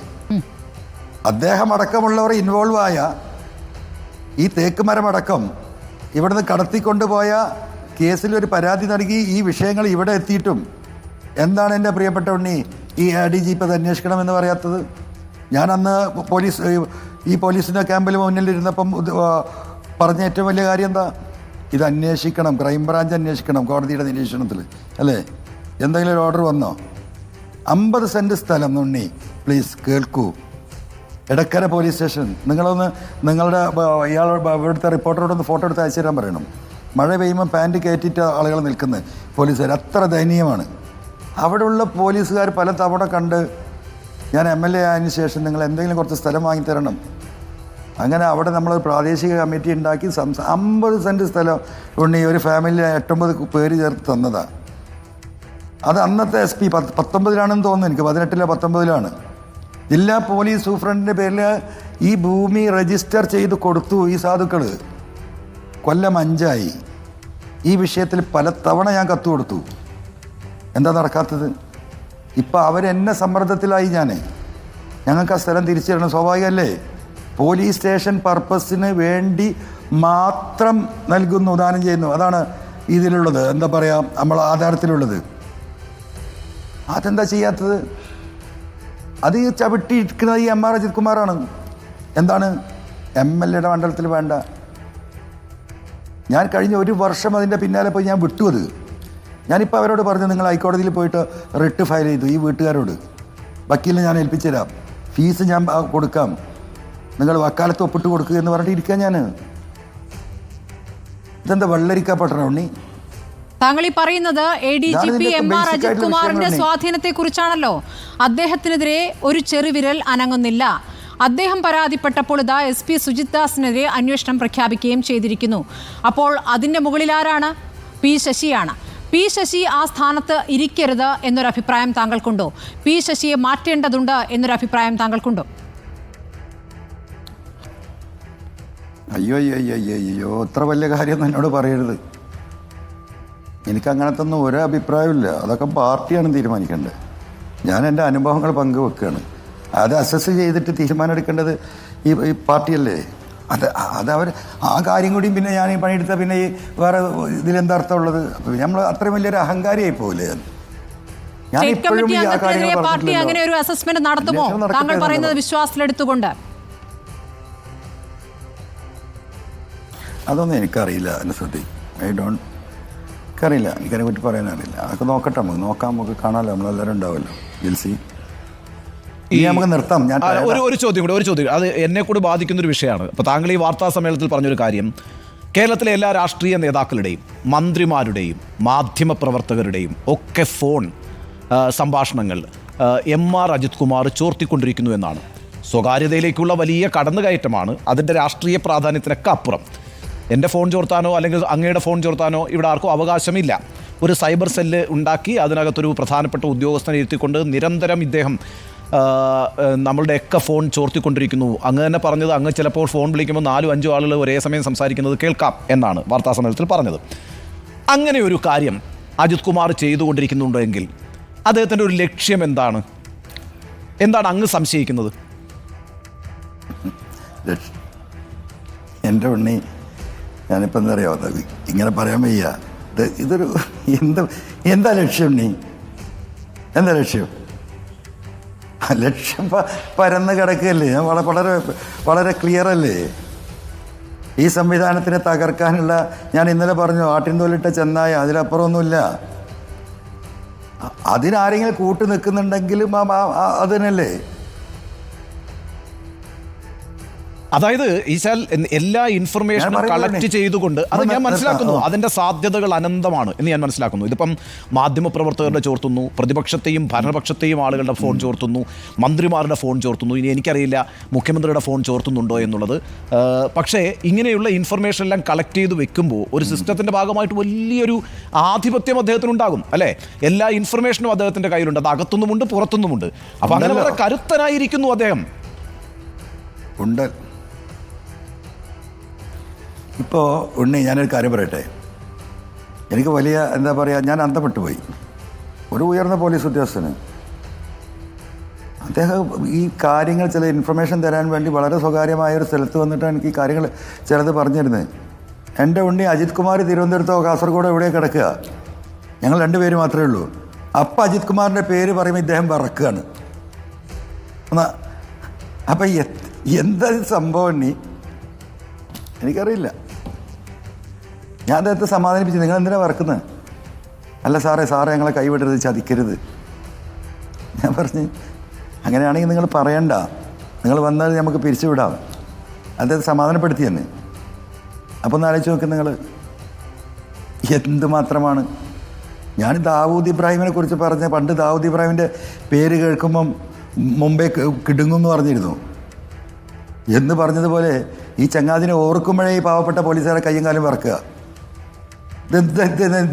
അദ്ദേഹം അടക്കമുള്ളവർ ഇൻവോൾവ് ആയ ഈ തേക്ക് മരമടക്കം ഇവിടുന്ന് കടത്തിക്കൊണ്ടുപോയ കേസിൽ ഒരു പരാതി നൽകി ഈ വിഷയങ്ങൾ ഇവിടെ എത്തിയിട്ടും എന്താണ് എൻ്റെ പ്രിയപ്പെട്ട ഉണ്ണി ഈ ADGP അത് അന്വേഷിക്കണമെന്ന് പറയാത്തത്? ഞാൻ അന്ന് പോലീസിൻ്റെ ക്യാമ്പിൽ മുന്നിലിരുന്നപ്പം പറഞ്ഞ ഏറ്റവും വലിയ കാര്യം എന്താ? ഇത് അന്വേഷിക്കണം, ക്രൈംബ്രാഞ്ച് അന്വേഷിക്കണം കോടതിയുടെ നിരീക്ഷണത്തിൽ, അല്ലേ? എന്തെങ്കിലും ഒരു ഓർഡർ വന്നോ? 50 സെൻറ്റ് സ്ഥലം ഉണ്ണി, പ്ലീസ് കേൾക്കൂ. എടക്കര പോലീസ് സ്റ്റേഷൻ, നിങ്ങളുടെ ഇവിടുത്തെ റിപ്പോർട്ടറോടൊന്ന് ഫോട്ടോ എടുത്ത് അയച്ചു തരാൻ പറയണം. മഴ പെയ്യുമ്പോൾ പാൻറ്റ് കയറ്റിയിട്ട് ആളുകൾ നിൽക്കുന്നത് പോലീസുകാർ, അത്ര ദയനീയമാണ്. അവിടെയുള്ള പോലീസുകാർ പല തവണ കണ്ട് ഞാൻ MLA ആയതിനു ശേഷം നിങ്ങൾ എന്തെങ്കിലും കുറച്ച് സ്ഥലം വാങ്ങിത്തരണം. അങ്ങനെ അവിടെ നമ്മൾ പ്രാദേശിക കമ്മിറ്റി ഉണ്ടാക്കി 50 സെൻറ്റ് സ്ഥലം ഉണ്ണി ഒരു ഫാമിലി 8-9 പേര് ചേർത്ത് തന്നതാണ്. അത് അന്നത്തെ SP 19-ലാണെന്ന് തോന്നുന്നു, എനിക്ക് 18-ലോ 19-ലാണ്. ജില്ലാ പോലീസ് സൂപ്രണ്ടിൻ്റെ പേരിൽ ഈ ഭൂമി രജിസ്റ്റർ ചെയ്ത് കൊടുത്തു ഈ സാധുക്കൾ. കൊല്ലം 5ആയി. ഈ വിഷയത്തിൽ പല തവണ ഞാൻ കത്ത് കൊടുത്തു. എന്താ നടക്കാത്തത്? ഇപ്പം അവരെന്നെ സമ്മർദ്ദത്തിലായി. ഞങ്ങൾക്ക് ആ സ്ഥലം തിരിച്ചു തരണം. സ്വാഭാവികമല്ലേ? പോലീസ് സ്റ്റേഷൻ പർപ്പസിന് വേണ്ടി മാത്രം നൽകുന്നു, ദാനം ചെയ്യുന്നു. അതാണ് ഇതിലുള്ളത്, എന്താ പറയുക, നമ്മൾ ആധാരത്തിലുള്ളത്. അതെന്താ ചെയ്യാത്തത്? അത് ചവിട്ടിയിരിക്കുന്നത് ഈ MR അജിത് കുമാറാണ്. എന്താണ് MLAയുടെ മണ്ഡലത്തിൽ വേണ്ട? ഞാൻ കഴിഞ്ഞ 1 വർഷം അതിൻ്റെ പിന്നാലെ പോയി ഞാൻ വിട്ടു. അത് ഞാനിപ്പോൾ അവരോട് പറഞ്ഞു, നിങ്ങൾ ഹൈക്കോടതിയിൽ പോയിട്ട് റിട്ട് ഫയൽ ചെയ്തു. ഈ വീട്ടുകാരോട് വക്കീലിനെ ഞാൻ ഏൽപ്പിച്ചു തരാം, ഫീസ് ഞാൻ കൊടുക്കാം, നിങ്ങൾ വക്കാലത്ത് ഒപ്പിട്ട് കൊടുക്കുക എന്ന് പറഞ്ഞിട്ട് ഇരിക്കാൻ ഞാൻ. ഇതെന്താ വെള്ളരിക്കപ്പെട്ടണോ ഉണ്ണി? താങ്കൾ ഈ പറയുന്നത് ADGP MR അജിത് കുമാറിന്റെ സ്വാധീനത്തെ കുറിച്ചാണല്ലോ. അദ്ദേഹത്തിനെതിരെ ഒരു ചെറുവിരൽ അനങ്ങുന്നില്ല. അദ്ദേഹം പരാതിപ്പെട്ടപ്പോൾ ഇതാ SP സുജിത് ദാസിനെതിരെ അന്വേഷണം പ്രഖ്യാപിക്കുകയും ചെയ്തിരിക്കുന്നു. അപ്പോൾ അതിൻ്റെ മുകളിൽ ആരാണ്? P ശശിയാണ്. P ശശി ആ സ്ഥാനത്ത് ഇരിക്കരുത് എന്നൊരു അഭിപ്രായം താങ്കൾക്കുണ്ടോ? P ശശിയെ മാറ്റേണ്ടതുണ്ട് എന്നൊരു അഭിപ്രായം താങ്കൾക്കുണ്ടോ? അയ്യോ അത്ര വലിയ കാര്യമൊന്നും എന്നോട് പറയരുത്. എനിക്കങ്ങനത്തെ ഒന്നും ഒരു അഭിപ്രായമില്ല. അതൊക്കെ പാർട്ടിയാണ് തീരുമാനിക്കേണ്ടത്. ഞാൻ എൻ്റെ അനുഭവങ്ങൾ പങ്കുവെക്കുകയാണ്. അത് അസസ് ചെയ്തിട്ട് തീരുമാനം എടുക്കേണ്ടത് ഈ പാർട്ടിയല്ലേ. അതവർ ആ കാര്യം കൂടിയും പിന്നെ ഞാൻ ഈ പണിയെടുത്ത പിന്നെ ഈ വേറെ ഇതിലെന്താ അർത്ഥമുള്ളത്? നമ്മൾ അത്രയും വലിയൊരു അഹങ്കാരിയായി പോകില്ലേ? ഞാൻ ഇപ്പോഴും ഈ ആ കാര്യങ്ങൾ അതൊന്നും എനിക്കറിയില്ല. അനുസൃതി എനിക്കറിയില്ല, എനിക്കതിനെ പറ്റി പറയാനറിയില്ല. അതൊക്കെ നോക്കട്ടെ, നമുക്ക് കാണാമല്ലോ, നമ്മളെല്ലാവരും ഉണ്ടാവുമല്ലോ. ജിൽസി നമുക്ക് നിർത്താം. ഞാൻ ഒരു ചോദ്യം അത് എന്നെ കൂടി ബാധിക്കുന്നൊരു വിഷയമാണ്. ഇപ്പോൾ താങ്കൾ ഈ വാർത്താ സമ്മേളനത്തിൽ പറഞ്ഞൊരു കാര്യം, കേരളത്തിലെ എല്ലാ രാഷ്ട്രീയ നേതാക്കളുടെയും മന്ത്രിമാരുടെയും മാധ്യമപ്രവർത്തകരുടെയും ഒക്കെ ഫോൺ സംഭാഷണങ്ങൾ MR അജിത് കുമാർ ചോർത്തിക്കൊണ്ടിരിക്കുന്നു എന്നാണ്. സ്വകാര്യതയിലേക്കുള്ള വലിയ കടന്നുകയറ്റമാണ്, അതിൻ്റെ രാഷ്ട്രീയ പ്രാധാന്യത്തിനൊക്കെ അപ്പുറം. എൻ്റെ ഫോൺ ചോർത്താനോ അല്ലെങ്കിൽ അങ്ങയുടെ ഫോൺ ചോർത്താനോ ഇവിടെ ആർക്കും അവകാശമില്ല. ഒരു സൈബർ സെല്ല് ഉണ്ടാക്കി അതിനകത്തൊരു പ്രധാനപ്പെട്ട ഉദ്യോഗസ്ഥനെ ഇരുത്തിക്കൊണ്ട് നിരന്തരം ഇദ്ദേഹം നമ്മളുടെയൊക്കെ ഫോൺ ചോർത്തിക്കൊണ്ടിരിക്കുന്നു. അങ്ങ് തന്നെ പറഞ്ഞത് അങ്ങ് ചിലപ്പോൾ ഫോൺ വിളിക്കുമ്പോൾ 4-5 ആളുകൾ ഒരേ സമയം സംസാരിക്കുന്നത് കേൾക്കാം എന്നാണ് വാർത്താസമ്മേളനത്തിൽ പറഞ്ഞത്. അങ്ങനെ ഒരു കാര്യം അജിത് കുമാർ ചെയ്തുകൊണ്ടിരിക്കുന്നുണ്ടെങ്കിൽ അദ്ദേഹത്തിൻ്റെ ഒരു ലക്ഷ്യം എന്താണ് അങ്ങ് സംശയിക്കുന്നത്? എൻ്റെ ഉണ്ണി, ഞാനിപ്പോൾ എന്താ അറിയാവുന്ന ഇങ്ങനെ പറയാൻ വയ്യ. ഇതൊരു എന്താ ലക്ഷ്യം ഉണ്ണി? എന്താ ലക്ഷ്യം? ലക്ഷ്യം പരന്ന് കിടക്കുകയല്ലേ? വളരെ വളരെ ക്ലിയർ അല്ലേ? ഈ സംവിധാനത്തിനെ തകർക്കാനുള്ള, ഞാൻ ഇന്നലെ പറഞ്ഞു, ആട്ടിൻ തോലിട്ട ചെന്നായ, അതിലപ്പുറമൊന്നുമില്ല. അതിനാരെങ്കിലും കൂട്ടു നിൽക്കുന്നുണ്ടെങ്കിലും അതിനല്ലേ. അതായത് ഈശാൽ എല്ലാ ഇൻഫർമേഷനും കളക്ട് ചെയ്തുകൊണ്ട് അത് ഞാൻ മനസ്സിലാക്കുന്നു, അതിൻ്റെ സാധ്യതകൾ അനന്തമാണ് എന്ന് ഞാൻ മനസ്സിലാക്കുന്നു. ഇതിപ്പം മാധ്യമപ്രവർത്തകരുടെ ചോർത്തുന്നു, പ്രതിപക്ഷത്തെയും ഭരണപക്ഷത്തെയും ആളുകളുടെ ഫോൺ ചോർത്തുന്നു, മന്ത്രിമാരുടെ ഫോൺ ചോർത്തുന്നു. ഇനി എനിക്കറിയില്ല മുഖ്യമന്ത്രിയുടെ ഫോൺ ചോർത്തുന്നുണ്ടോ എന്നുള്ളത്. പക്ഷേ ഇങ്ങനെയുള്ള ഇൻഫർമേഷൻ എല്ലാം കളക്ട് ചെയ്ത് വെക്കുമ്പോൾ ഒരു സിസ്റ്റത്തിൻ്റെ ഭാഗമായിട്ട് വലിയൊരു ആധിപത്യം അദ്ദേഹത്തിനുണ്ടാകും അല്ലേ? എല്ലാ ഇൻഫർമേഷനും അദ്ദേഹത്തിൻ്റെ കയ്യിലുണ്ട്, അത് അകത്തുനിന്നുമുണ്ട് പുറത്തുനിന്നുമുണ്ട്. അപ്പം അങ്ങനെ വളരെ കരുത്തനായിരിക്കുന്നു അദ്ദേഹം. ഉണ്ട്. ഇപ്പോൾ ഉണ്ണി, ഞാനൊരു കാര്യം പറയട്ടെ. എനിക്ക് വലിയ എന്താ പറയുക, ഞാൻ അന്തപ്പെട്ടു പോയി. ഒരു ഉയർന്ന പോലീസ് ഉദ്യോഗസ്ഥന് അദ്ദേഹം ഈ കാര്യങ്ങൾ, ചില ഇൻഫർമേഷൻ തരാൻ വേണ്ടി വളരെ സ്വകാര്യമായ ഒരു സ്ഥലത്ത് വന്നിട്ടാണ് എനിക്ക് ഈ കാര്യങ്ങൾ ചിലത് പറഞ്ഞിരുന്നത്. എൻ്റെ ഉണ്ണി, അജിത് കുമാർ തിരുവനന്തപുരത്തോ കാസർഗോഡോ എവിടെയോ കിടക്കുക, ഞങ്ങൾ 2 പേര് മാത്രമേ ഉള്ളൂ. അപ്പം അജിത് കുമാറിൻ്റെ പേര് പറയുമ്പോൾ ഇദ്ദേഹം പറക്കുകയാണ്. അപ്പം എന്താ സംഭവം ഉണ്ണി? എനിക്കറിയില്ല. ഞാൻ അദ്ദേഹത്തെ സമാധാനിപ്പിച്ചു, നിങ്ങൾ എന്തിനാണ് വറക്കുന്നത്? അല്ല സാറേ ഞങ്ങളെ കൈവിടരുത്, ചതിക്കരുത്. ഞാൻ പറഞ്ഞു, അങ്ങനെയാണെങ്കിൽ നിങ്ങൾ പറയണ്ട, നിങ്ങൾ വന്നാൽ നമുക്ക് പിരിച്ചുവിടാം. അദ്ദേഹത്തെ സമാധാനപ്പെടുത്തി തന്നെ. അപ്പോൾ ഒന്ന് ആലോചിച്ച് നോക്ക് നിങ്ങൾ, എന്തുമാത്രമാണ്. ഞാൻ ദാവൂദ് ഇബ്രാഹിമിനെ കുറിച്ച് പറഞ്ഞ, പണ്ട് ദാവൂദ് ഇബ്രാഹിമിൻ്റെ പേര് കേൾക്കുമ്പം മുമ്പേ കിടുങ്ങും എന്ന് പറഞ്ഞിരുന്നു. എന്ന് പറഞ്ഞതുപോലെ ഈ ചങ്ങാതിനെ ഓർക്കുമ്പോഴേ ഈ പാവപ്പെട്ട പോലീസുകാരെ കയ്യും കാലും വറക്കുക.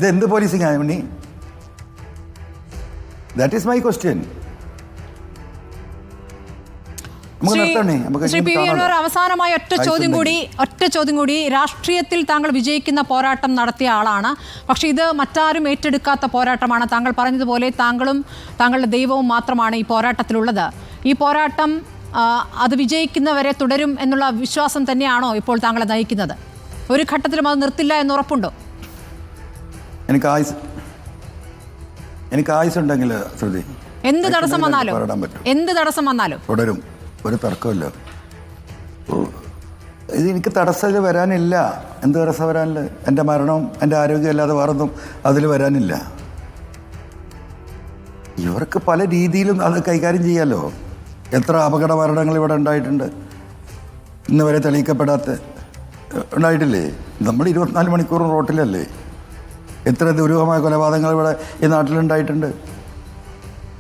എന്ത് പോലീസിംഗാണ് ഉണ്ണി? That is my question. Shri P V Anvar, അവസാനമായി ഒറ്റ ചോദ്യം കൂടി. രാഷ്ട്രീയത്തിൽ താങ്കൾ വിജയിക്കുന്ന പോരാട്ടം നടത്തിയ ആളാണ്, പക്ഷേ ഇത് മറ്റാരും ഏറ്റെടുക്കാത്ത പോരാട്ടമാണ്. താങ്കൾ പറഞ്ഞതുപോലെ താങ്കളും താങ്കളുടെ ദൈവവും മാത്രമാണ് ഈ പോരാട്ടത്തിലുള്ളത്. ഈ പോരാട്ടം അത് വിജയിക്കുന്നവരെ തുടരും എന്നുള്ള വിശ്വാസം തന്നെയാണോ ഇപ്പോൾ താങ്കളെ നയിക്കുന്നത്? ഒരു ഘട്ടത്തിലും അത് നിർത്തില്ല എന്ന് ഉറപ്പുണ്ടോ? എനിക്ക് ആയുസുണ്ടെങ്കിൽ ശ്രുതി, എന്ത് തടസ്സം വന്നാലും തുടരും, ഒരു തർക്കമില്ല. ഇത് എനിക്ക് തടസ്സം വരാനില്ല. എന്ത് തടസ്സം വരാനില്ല? എൻ്റെ മരണവും എൻ്റെ ആരോഗ്യം അല്ലാതെ വേറൊന്നും അതിൽ വരാനില്ല. ഇവർക്ക് പല രീതിയിലും അത് കൈകാര്യം ചെയ്യാമല്ലോ. എത്ര അപകട മരണങ്ങൾ ഇവിടെ ഉണ്ടായിട്ടുണ്ട്, ഇന്ന് വരെ തെളിയിക്കപ്പെടാത്ത ഉണ്ടായിട്ടില്ലേ? നമ്മൾ 24 മണിക്കൂറും റോട്ടിലല്ലേ. എത്ര ദുരൂഹമായ കൊലപാതകങ്ങൾ ഇവിടെ ഈ നാട്ടിലുണ്ടായിട്ടുണ്ട്.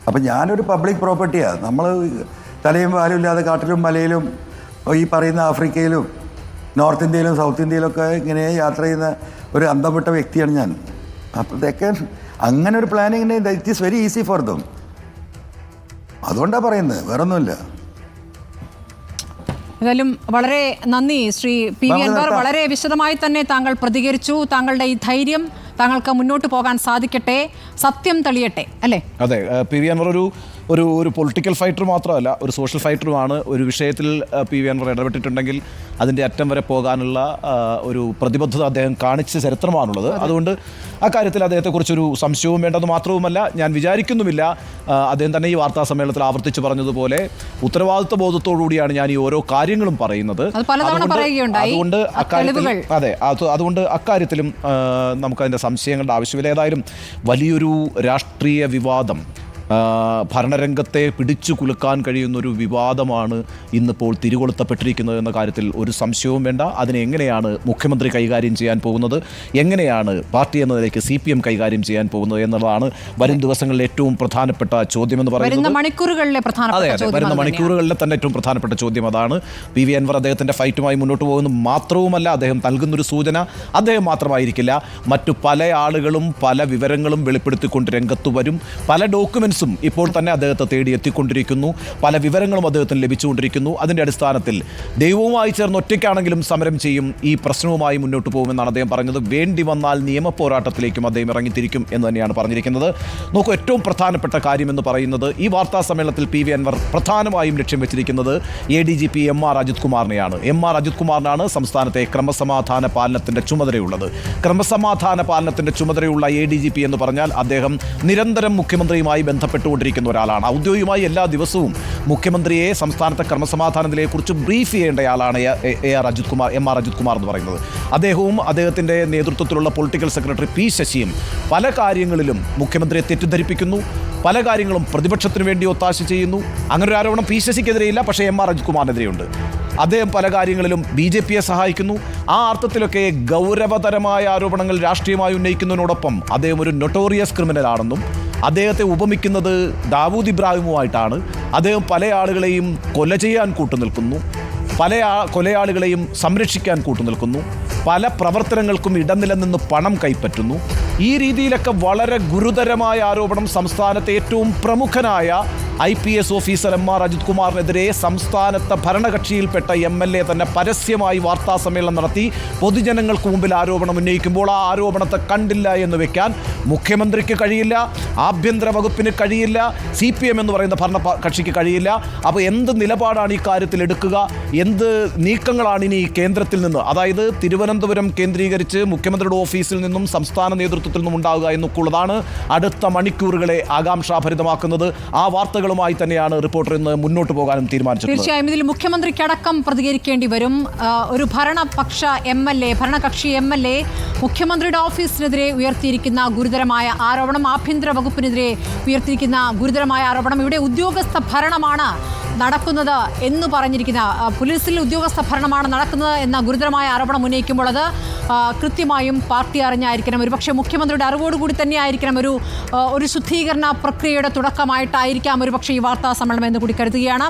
അപ്പം ഞാനൊരു പബ്ലിക് പ്രോപ്പർട്ടിയാണ്. നമ്മൾ തലയും വാലും ഇല്ലാതെ കാട്ടിലും മലയിലും ഈ പറയുന്ന ആഫ്രിക്കയിലും നോർത്ത് ഇന്ത്യയിലും സൗത്ത് ഇന്ത്യയിലൊക്കെ ഇങ്ങനെ യാത്ര ചെയ്യുന്ന ഒരു അന്തപ്പെട്ട വ്യക്തിയാണ് ഞാൻ. അപ്പോഴത്തേക്ക് അങ്ങനെ ഒരു പ്ലാനിങ്ങിന് it is very easy for them. അതുകൊണ്ടാണ് പറയുന്നത്, വേറൊന്നുമില്ല. ഏതായാലും വളരെ നന്ദി ശ്രീ പി വി അൻവർ. വളരെ വിശദമായി തന്നെ താങ്കൾ പ്രതികരിച്ചു. താങ്കളുടെ ഈ ധൈര്യം താങ്കൾക്ക് മുന്നോട്ട് പോകാൻ സാധിക്കട്ടെ, സത്യം തെളിയട്ടെ, അല്ലേ? അതെ, പി വി അൻവർ ഒരു പൊളിറ്റിക്കൽ ഫൈറ്റർ മാത്രമല്ല, ഒരു സോഷ്യൽ ഫൈറ്ററുമാണ്. ഒരു വിഷയത്തിൽ പി വി അൻവർ ഇടപെട്ടിട്ടുണ്ടെങ്കിൽ അതിൻ്റെ അറ്റം വരെ പോകാനുള്ള ഒരു പ്രതിബദ്ധത അദ്ദേഹം കാണിച്ച ചരിത്രമാണുള്ളത്. അതുകൊണ്ട് അക്കാര്യത്തിൽ അദ്ദേഹത്തെക്കുറിച്ചൊരു സംശയവും വേണ്ടത് മാത്രവുമല്ല, ഞാൻ വിചാരിക്കുന്നുമില്ല. അദ്ദേഹം തന്നെ ഈ വാർത്താ സമ്മേളനത്തിൽ ആവർത്തിച്ച് പറഞ്ഞതുപോലെ ഉത്തരവാദിത്വ ബോധത്തോടുകൂടിയാണ് ഞാൻ ഈ ഓരോ കാര്യങ്ങളും പറയുന്നത്. അതുകൊണ്ട് അക്കാര്യത്തിലും നമുക്കതിൻ്റെ സംശയങ്ങളുടെ ആവശ്യമില്ല. ഏതായാലും വലിയൊരു രാഷ്ട്രീയ വിവാദം ഭരണരംഗത്തെ പിടിച്ചു കുലുക്കാൻ കഴിയുന്ന ഒരു വിവാദമാണ് ഇന്നിപ്പോൾ തിരികൊളുത്തപ്പെട്ടിരിക്കുന്നത് എന്ന കാര്യത്തിൽ ഒരു സംശയവും വേണ്ട. അതിനെ എങ്ങനെയാണ് മുഖ്യമന്ത്രി കൈകാര്യം ചെയ്യാൻ പോകുന്നത്, എങ്ങനെയാണ് പാർട്ടി എന്ന നിലയ്ക്ക് CPM കൈകാര്യം ചെയ്യാൻ പോകുന്നത് എന്നുള്ളതാണ് വരും ദിവസങ്ങളിലെ ഏറ്റവും പ്രധാനപ്പെട്ട ചോദ്യമെന്ന് പറയുന്നത്. വരുന്ന മണിക്കൂറുകളിലെ തന്നെ ഏറ്റവും പ്രധാനപ്പെട്ട ചോദ്യം അതാണ്. PV അൻവർ അദ്ദേഹത്തിൻ്റെ ഫൈറ്റുമായി മുന്നോട്ട് പോകുന്നു മാത്രവുമല്ല, അദ്ദേഹം നൽകുന്നൊരു സൂചന അദ്ദേഹം മാത്രമായിരിക്കില്ല, മറ്റു പല ആളുകളും പല വിവരങ്ങളും വെളിപ്പെടുത്തിക്കൊണ്ട് രംഗത്ത് വരും. പല ഡോക്യുമെൻസും ഇപ്പോൾ തന്നെ അദ്ദേഹത്തെ തേടി എത്തിക്കൊണ്ടിരിക്കുന്നു, പല വിവരങ്ങളും അദ്ദേഹത്തിന് ലഭിച്ചുകൊണ്ടിരിക്കുന്നു. അതിൻ്റെ അടിസ്ഥാനത്തിൽ ദൈവവുമായി ചേർന്ന് ഒറ്റയ്ക്കാണെങ്കിലും സമരം ചെയ്യും, ഈ പ്രശ്നവുമായി മുന്നോട്ട് പോകുമെന്നാണ് അദ്ദേഹം പറഞ്ഞത്. വേണ്ടി വന്നാൽ നിയമ പോരാട്ടത്തിലേക്കും അദ്ദേഹം ഇറങ്ങിത്തിരിക്കും എന്ന് തന്നെയാണ് പറഞ്ഞിരിക്കുന്നത്. നോക്കൂ, ഏറ്റവും പ്രധാനപ്പെട്ട കാര്യമെന്ന് പറയുന്നത് ഈ വാർത്താ സമ്മേളനത്തിൽ PV അൻവർ പ്രധാനമായും ലക്ഷ്യം വെച്ചിരിക്കുന്നത് ADGP MR Ajith കുമാറിനെയാണ്. MR Ajith കുമാറിനാണ് സംസ്ഥാനത്തെ ക്രമസമാധാന പാലനത്തിൻ്റെ ചുമതലയുള്ളത്. ക്രമസമാധാന പാലനത്തിൻ്റെ ചുമതലയുള്ള ADGP എന്ന് പറഞ്ഞാൽ അദ്ദേഹം നിരന്തരം മുഖ്യമന്ത്രിയുമായി ബന്ധപ്പെട്ടുകൊണ്ടിരിക്കുന്ന ഒരാളാണ്. ഔദ്യോഗികമായി എല്ലാ ദിവസവും മുഖ്യമന്ത്രിയെ സംസ്ഥാനത്തെ ക്രമസമാധാന നിലയെക്കുറിച്ച് ബ്രീഫ് ചെയ്യേണ്ടയാളാണ് MR അജിത് കുമാർ എന്ന് പറയുന്നത്. അദ്ദേഹവും അദ്ദേഹത്തിൻ്റെ നേതൃത്വത്തിലുള്ള പൊളിറ്റിക്കൽ സെക്രട്ടറി P ശശിയും പല കാര്യങ്ങളിലും മുഖ്യമന്ത്രിയെ തെറ്റിദ്ധരിപ്പിക്കുന്നു, പല കാര്യങ്ങളും പ്രതിപക്ഷത്തിന് വേണ്ടി ഒത്താശ ചെയ്യുന്നു. അങ്ങനെ ഒരു ആരോപണം P ശശിക്കെതിരെയില്ല, പക്ഷേ MR അജിത് കുമാറിനെതിരെയുണ്ട്. അദ്ദേഹം പല കാര്യങ്ങളിലും BJPയെ സഹായിക്കുന്നു. ആ അർത്ഥത്തിലൊക്കെ ഗൗരവതരമായ ആരോപണങ്ങൾ രാഷ്ട്രീയമായി ഉന്നയിക്കുന്നതിനോടൊപ്പം അദ്ദേഹം ഒരു നൊട്ടോറിയസ് ക്രിമിനലാണെന്നും അദ്ദേഹത്തെ ഉപമിക്കുന്നത് ദാവൂദ് ഇബ്രാഹിമുമായിട്ടാണ്. അദ്ദേഹം പല ആളുകളെയും കൊല ചെയ്യാൻ കൂട്ടുനിൽക്കുന്നു, പല കൊലയാളികളെയും സംരക്ഷിക്കാൻ കൂട്ടുനിൽക്കുന്നു, പല പ്രവർത്തനങ്ങൾക്കും ഇടനിലനിന്ന് പണം കൈപ്പറ്റുന്നു. ഈ രീതിയിലൊക്കെ വളരെ ഗുരുതരമായ ആരോപണം സംസ്ഥാനത്തെ ഏറ്റവും പ്രമുഖനായ IPS ഓഫീസർ MR അജിത് കുമാറിനെതിരെ സംസ്ഥാനത്തെ ഭരണകക്ഷിയിൽപ്പെട്ട MLA തന്നെ പരസ്യമായി വാർത്താ സമ്മേളനം നടത്തി പൊതുജനങ്ങൾക്ക് മുമ്പിൽ ആരോപണം ഉന്നയിക്കുമ്പോൾ ആ ആരോപണത്തെ കണ്ടില്ല എന്ന് വെക്കാൻ മുഖ്യമന്ത്രിക്ക് കഴിയില്ല, ആഭ്യന്തര വകുപ്പിന് കഴിയില്ല, CPM എന്ന് പറയുന്ന ഭരണകക്ഷിക്ക് കഴിയില്ല. അപ്പോൾ എന്ത് നിലപാടാണ് ഈ കാര്യത്തിൽ എടുക്കുക, എന്ത് നീക്കങ്ങളാണ് ഇനി കേന്ദ്രത്തിൽ നിന്ന്, അതായത് തിരുവനന്തപുരം കേന്ദ്രീകരിച്ച് മുഖ്യമന്ത്രിയുടെ ഓഫീസിൽ നിന്നും സംസ്ഥാന നേതൃത്വത്തിൽ നിന്നും ഉണ്ടാകുക എന്നൊക്കെയുള്ളതാണ് അടുത്ത മണിക്കൂറുകളെ ആകാംക്ഷാഭരിതമാക്കുന്നത്. ആ വാർത്തകളുമായി തന്നെയാണ് റിപ്പോർട്ടർ ഇന്ന് മുന്നോട്ട് പോകാനും തീരുമാനിച്ചത്. തീർച്ചയായും ഇതിൽ മുഖ്യമന്ത്രിക്കടക്കം പ്രതികരിക്കേണ്ടി വരും. ഒരു ഭരണകക്ഷി MLA മുഖ്യമന്ത്രിയുടെ ഓഫീസിനെതിരെ ഉയർത്തിയിരിക്കുന്ന ഗുരുതരമായ ആരോപണം, ആഭ്യന്തര വകുപ്പിനെതിരെ ഉയർത്തിയിരിക്കുന്ന ഗുരുതരമായ ആരോപണം, ഇവിടെ ഉദ്യോഗസ്ഥ ഭരണമാണ് നടക്കുന്നത് എന്ന് പറഞ്ഞിരിക്കുന്ന, പോലീസിൽ ഉദ്യോഗസ്ഥ ഭരണമാണ് നടക്കുന്നത് എന്ന ഗുരുതരമായ ആരോപണം ഉന്നയിക്കുമ്പോൾ അത് കൃത്യമായും പാർട്ടി അറിഞ്ഞായിരിക്കണം, ഒരുപക്ഷെ മുഖ്യമന്ത്രിയുടെ അറിവോടുകൂടി തന്നെയായിരിക്കണം, ഒരു ശുദ്ധീകരണ പ്രക്രിയയുടെ തുടക്കമായിട്ടായിരിക്കാം ഒരുപക്ഷെ ഈ വാർത്താ സമ്മേളനം എന്ന് കൂടി കരുതുകയാണ്.